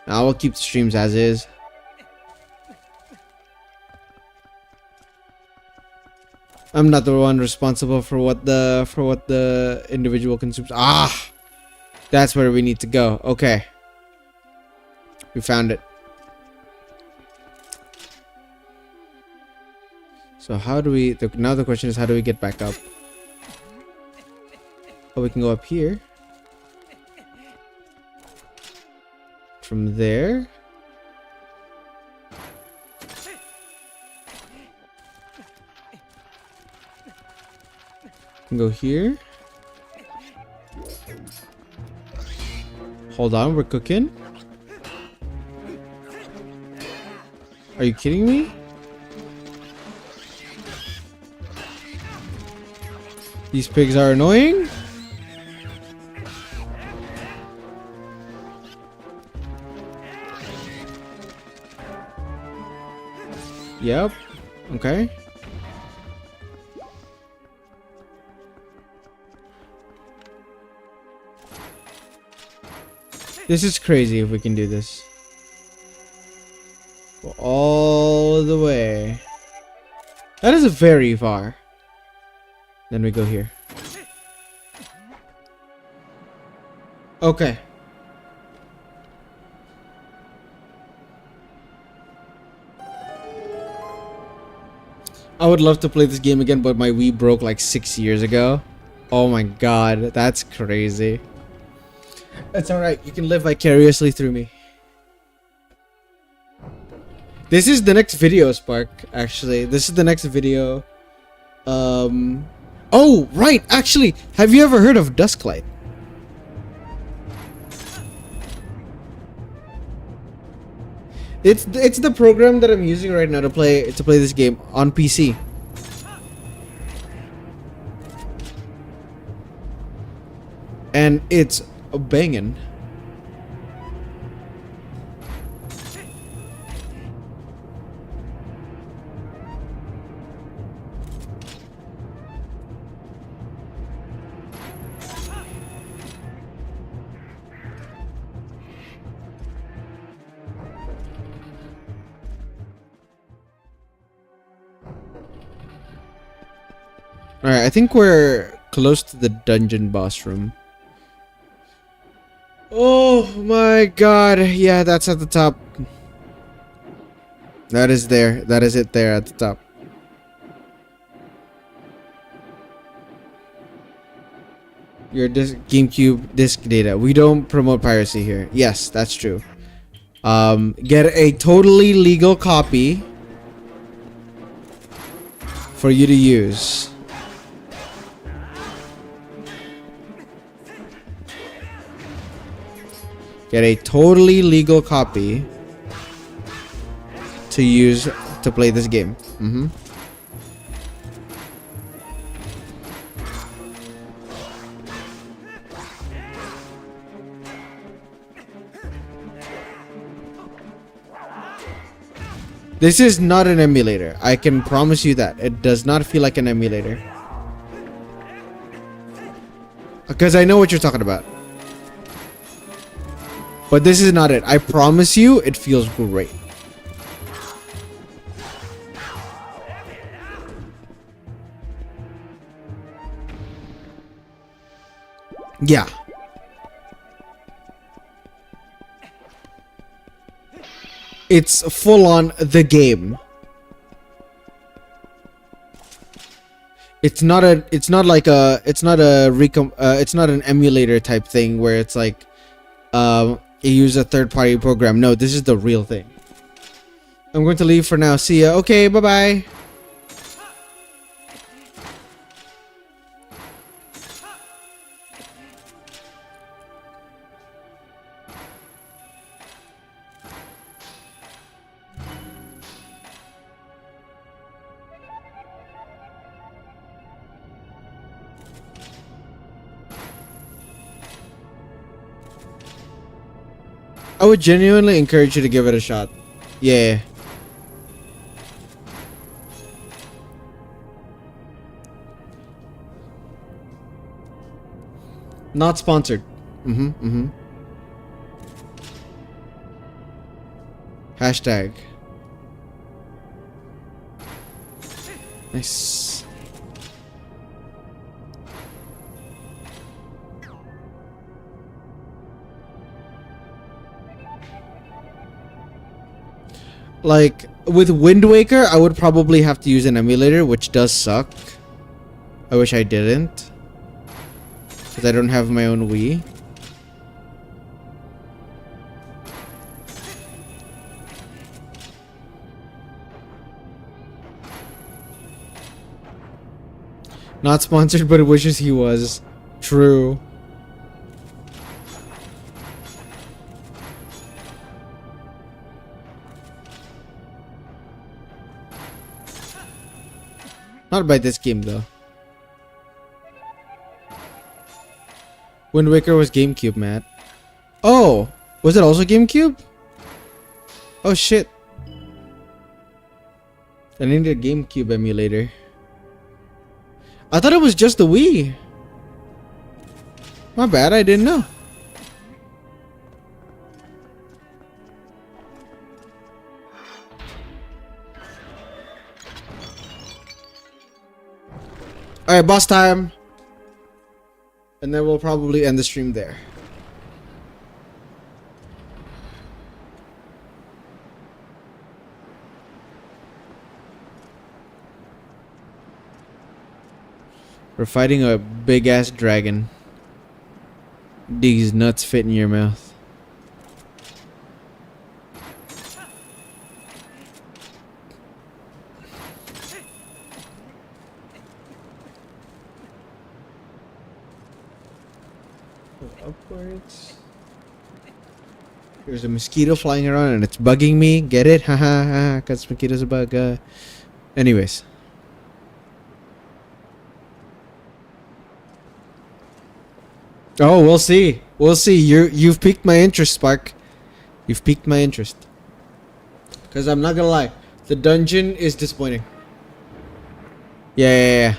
Now I'll keep the streams as is. I'm not the one responsible for what the individual consumes. Ah! That's where we need to go. Okay. We found it. So how do we... now the question is, how do we get back up? Oh, we can go up here. From there. Can go here. Hold on, we're cooking. Are you kidding me? These pigs are annoying. Yep. Okay. This is crazy if we can do this. Go all the way. That is very far. Then we go here. Okay. I would love to play this game again, but my Wii broke like 6 years ago. Oh my god, that's crazy. It's alright, you can live vicariously through me. This is the next video, Spark, actually. This is the next video. Oh, right, actually, have you ever heard of Dusklight? It's the program that I'm using right now to play this game on PC. And it's banging. Alright, I think we're close to the dungeon boss room. Oh my god. Yeah, that's at the top. That is there. That is it there at the top. Your GameCube disc data. We don't promote piracy here. Yes, that's true. Get a totally legal copy for you to use. Get a totally legal copy to use to play this game. This is not an emulator. I can promise you that. It does not feel like an emulator. Because I know what you're talking about. But this is not it. I promise you, it feels great. Yeah. It's full on the game. It's not an emulator type thing where it's like you use a third-party program. No, this is the real thing. I'm going to leave for now. See ya. Okay, bye-bye. I would genuinely encourage you to give it a shot. Yeah. Not sponsored. Hashtag. Nice. Like, with Wind Waker, I would probably have to use an emulator, which does suck. I wish I didn't. Because I don't have my own Wii. Not sponsored, but wishes he was. True. Not by this game though. Wind Waker was GameCube, Matt. Oh, was it also GameCube? Oh shit. I need a GameCube emulator. I thought it was just the Wii. My bad, I didn't know. Alright, boss time. And then we'll probably end the stream there. We're fighting a big ass dragon. These nuts fit in your mouth. Upwards. There's a mosquito flying around and it's bugging me. Get it? Haha, ha, because mosquitoes a bug. Anyways. Oh, we'll see. We'll see. You've piqued my interest, Spark. You've piqued my interest. Because I'm not gonna lie, the dungeon is disappointing. Yeah.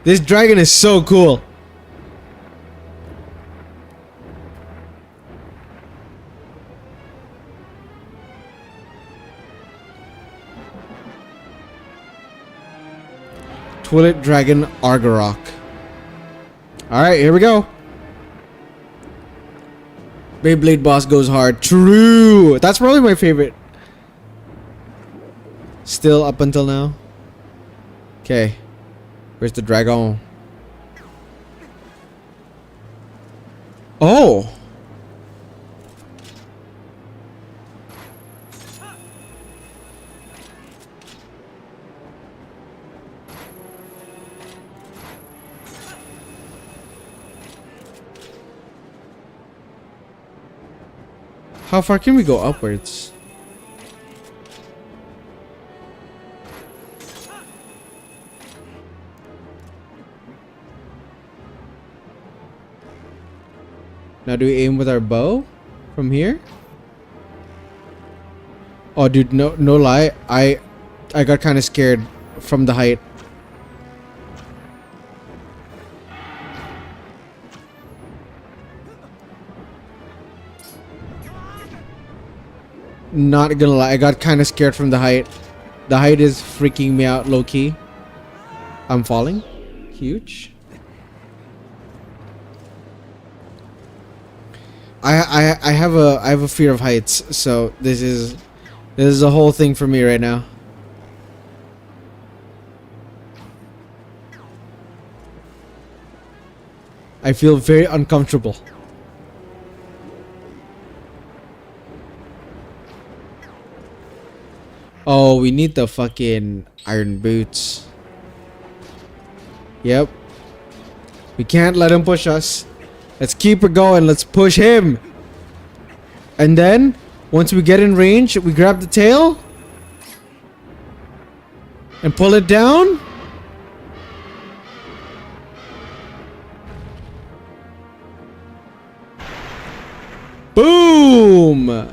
This dragon is so cool. Twilight Dragon Argarok. Alright, here we go. Beyblade boss goes hard. True! That's probably my favorite. Still up until now. Okay. Where's the dragon? Oh! How far can we go upwards? Now do we aim with our bow from here? Oh dude, no lie. I got kind of scared from the height. Not gonna lie, I got kind of scared from the height. The height is freaking me out low key. I'm falling. Huge. I have a fear of heights, so this is a whole thing for me right now. I feel very uncomfortable. Oh, we need the fucking iron boots. Yep. We can't let him push us. Let's keep it going. Let's push him. And then, once we get in range, we grab the tail. And pull it down. Boom!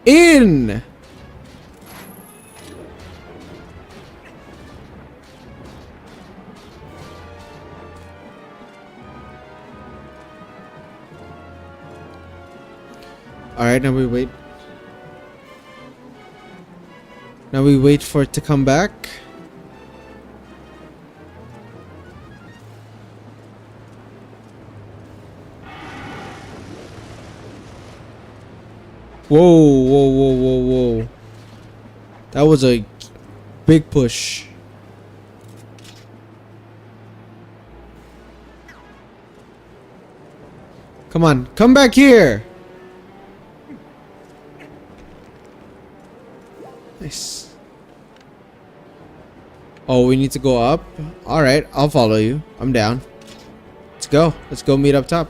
In! Alright, now we wait. Now we wait for it to come back. Whoa. That was a big push. Come on, come back here. Nice. Oh, we need to go up. All right, I'll follow you. I'm down. Let's go. Let's go meet up top.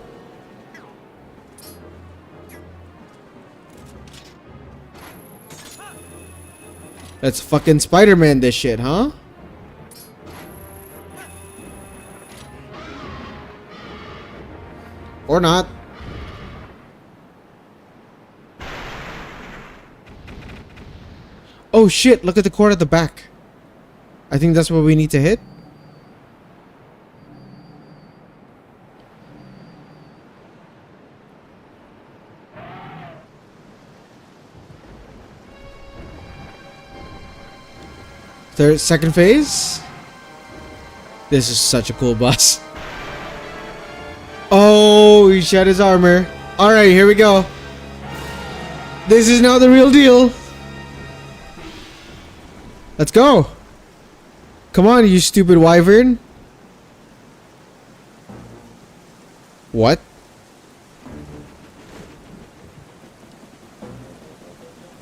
Let's fucking Spider-Man this shit, huh? Or not. Oh shit, look at the cord at the back. I think that's what we need to hit. Second phase. This is such a cool boss. Oh, he shed his armor. Alright, here we go. This is now the real deal. Let's go. Come on, you stupid wyvern. What?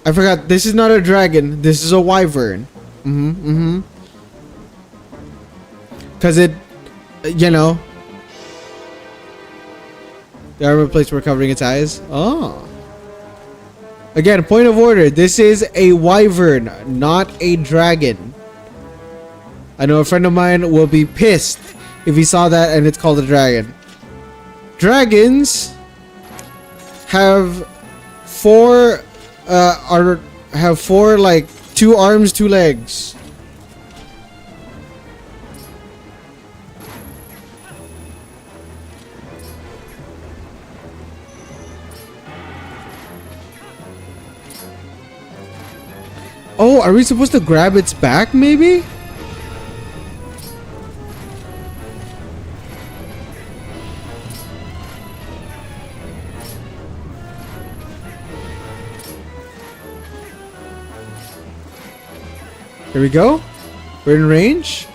I forgot, this is not a dragon. This is a wyvern. Because it, you know, the armor plates were covering its eyes. Oh. Again, point of order. This is a wyvern, not a dragon. I know a friend of mine will be pissed if he saw that and it's called a dragon. Dragons have four, like 2 arms, 2 legs. Oh, are we supposed to grab its back, maybe? Here we go. We're in range.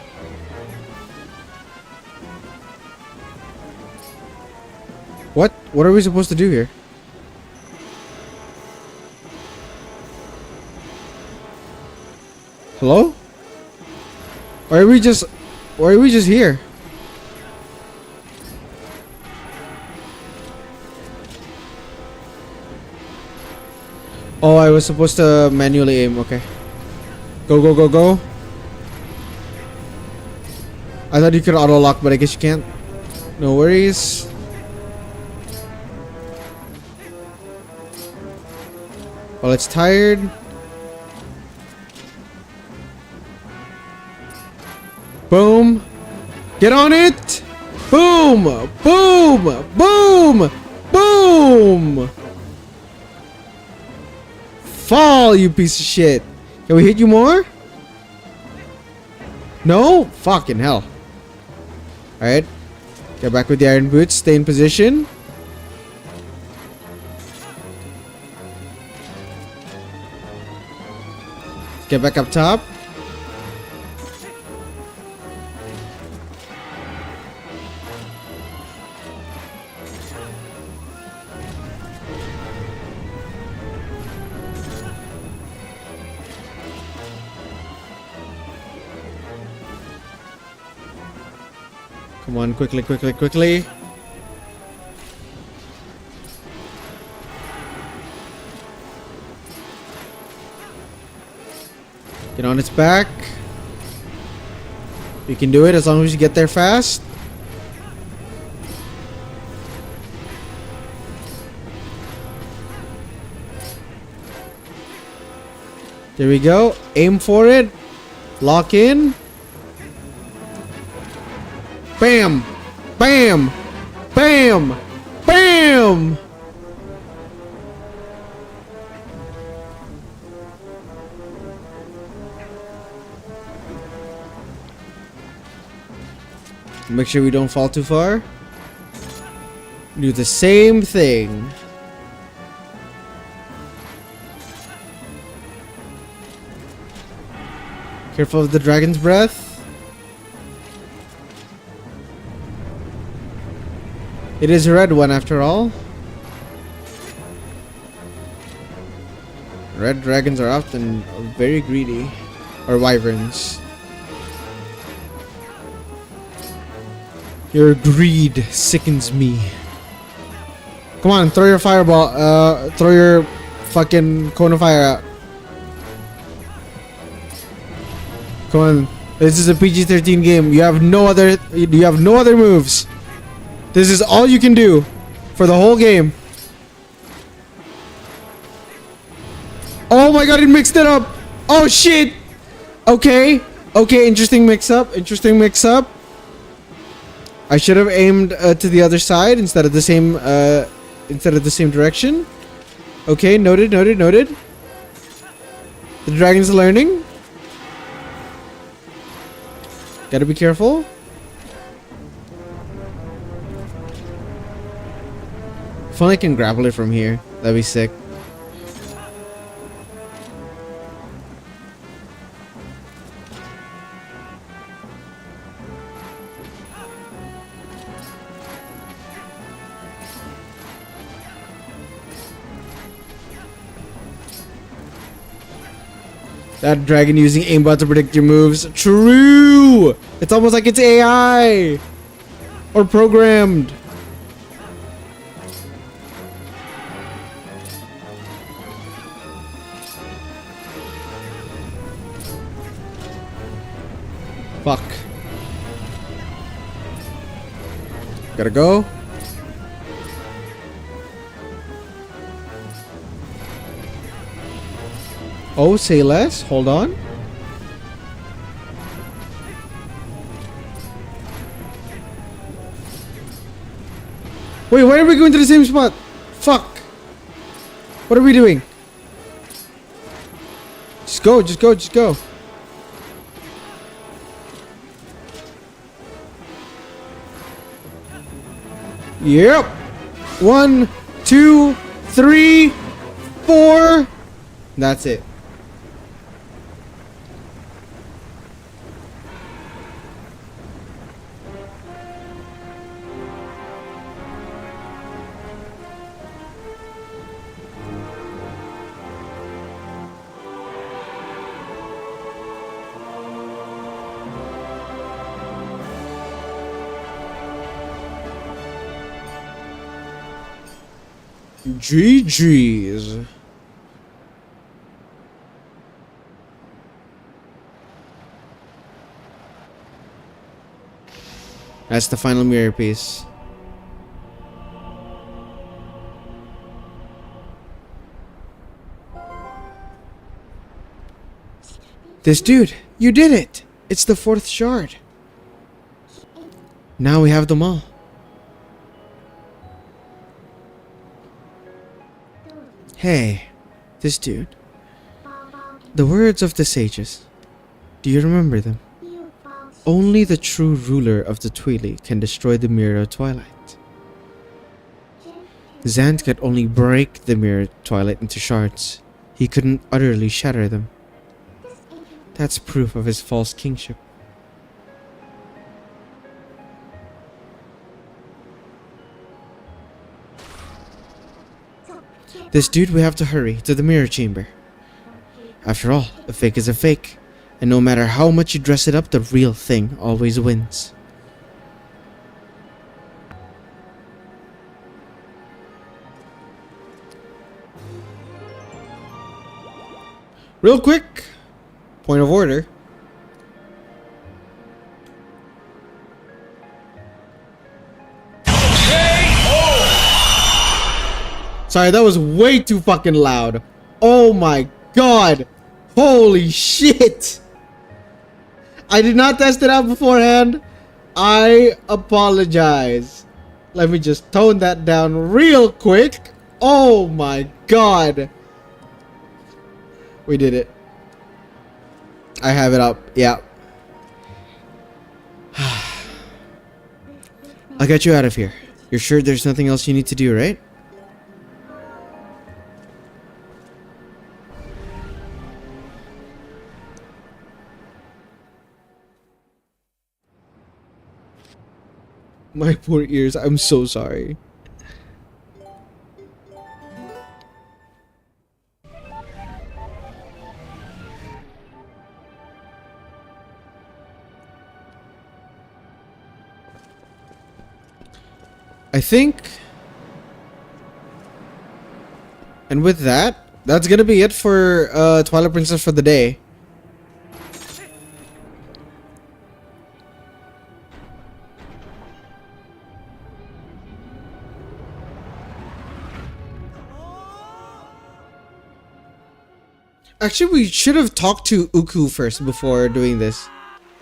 What? What are we supposed to do here? Hello? Or are we just here? Oh, I was supposed to manually aim. Okay. Go, go, go, go. I thought you could auto lock, but I guess you can't. No worries. Well, it's tired. Boom. Get on it. Boom. Boom. Boom. Boom. Fall, you piece of shit. Can we hit you more? No? Fucking hell. Alright. Get back with the iron boots. Stay in position. Get back up top. Come on, quickly, quickly, quickly. Get on its back. You can do it as long as you get there fast. There we go. Aim for it. Lock in. Bam! Bam! Bam! Bam! Make sure we don't fall too far. Do the same thing. Careful of the dragon's breath. It is a red one after all. Red dragons are often very greedy. Or wyverns. Your greed sickens me. Come on, throw your fireball. Throw your fucking cone of fire out. Come on. This is a PG-13 game. You have no other moves. This is all you can do for the whole game. Oh my god, it mixed it up. Oh shit. Okay. Okay, interesting mix up. Interesting mix up. I should have aimed to the other side instead of the same direction. Okay, noted, noted, noted. The dragon's learning. Gotta be careful. If only I can grapple it from here. That'd be sick. That dragon using aimbot to predict your moves. True! It's almost like it's AI! Or programmed. Fuck. Gotta go. Oh, say less. Hold on. Wait, why are we going to the same spot? Fuck. What are we doing? Just go, just go, just go. Yep. 1, 2, 3, 4. That's it. GG's. That's the final mirror piece. This dude, you did it! It's the 4th shard. Now we have them all. Hey, this dude. The words of the sages. Do you remember them? Only the true ruler of the Twilight can destroy the mirror of Twilight. Zant could only break the mirror of Twilight into shards. He couldn't utterly shatter them. That's proof of his false kingship. This dude, we have to hurry to the mirror chamber. After all, a fake is a fake. And no matter how much you dress it up, the real thing always wins. Real quick, point of order. Sorry, that was way too fucking loud. Oh my god. Holy shit. I did not test it out beforehand. I apologize. Let me just tone that down real quick. Oh my god. We did it. I have it up. Yeah. I'll get you out of here. You're sure there's nothing else you need to do, right? My poor ears. I'm so sorry. I think. And with that, that's gonna be it for Twilight Princess for the day. Actually, we should have talked to Uku first before doing this.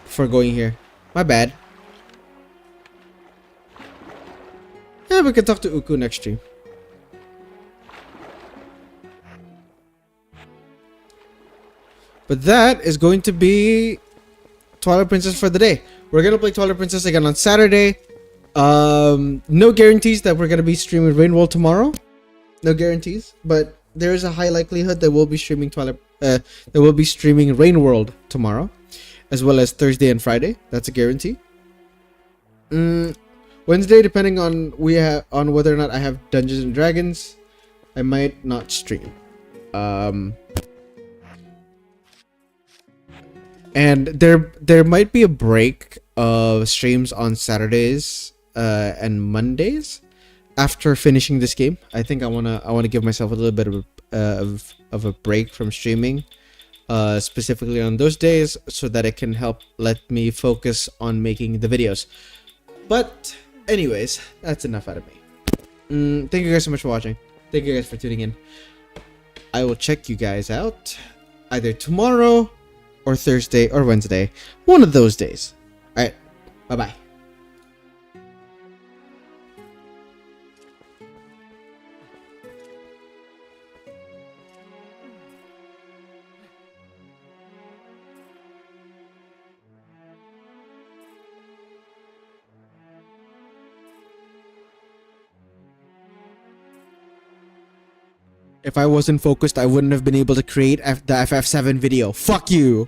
Before going here. My bad. Yeah, we can talk to Uku next stream. But that is going to be Twilight Princess for the day. We're gonna play Twilight Princess again on Saturday. No guarantees that we're gonna be streaming Rain World tomorrow. No guarantees, but there is a high likelihood that we'll be streaming Rain World tomorrow, as well as Thursday and Friday. That's a guarantee. Wednesday, depending on on whether or not I have Dungeons and Dragons, I might not stream. And there might be a break of streams on Saturdays and Mondays after finishing this game. I think I wanna give myself a little bit of a break from streaming, specifically on those days, so that it can let me focus on making the videos. But anyways, that's enough out of me. Thank you guys so much for watching. Thank you guys for tuning in. I will check you guys out either tomorrow or Thursday or Wednesday, one of those days. All right, bye bye. If I wasn't focused, I wouldn't have been able to create the FF7 video. Fuck you!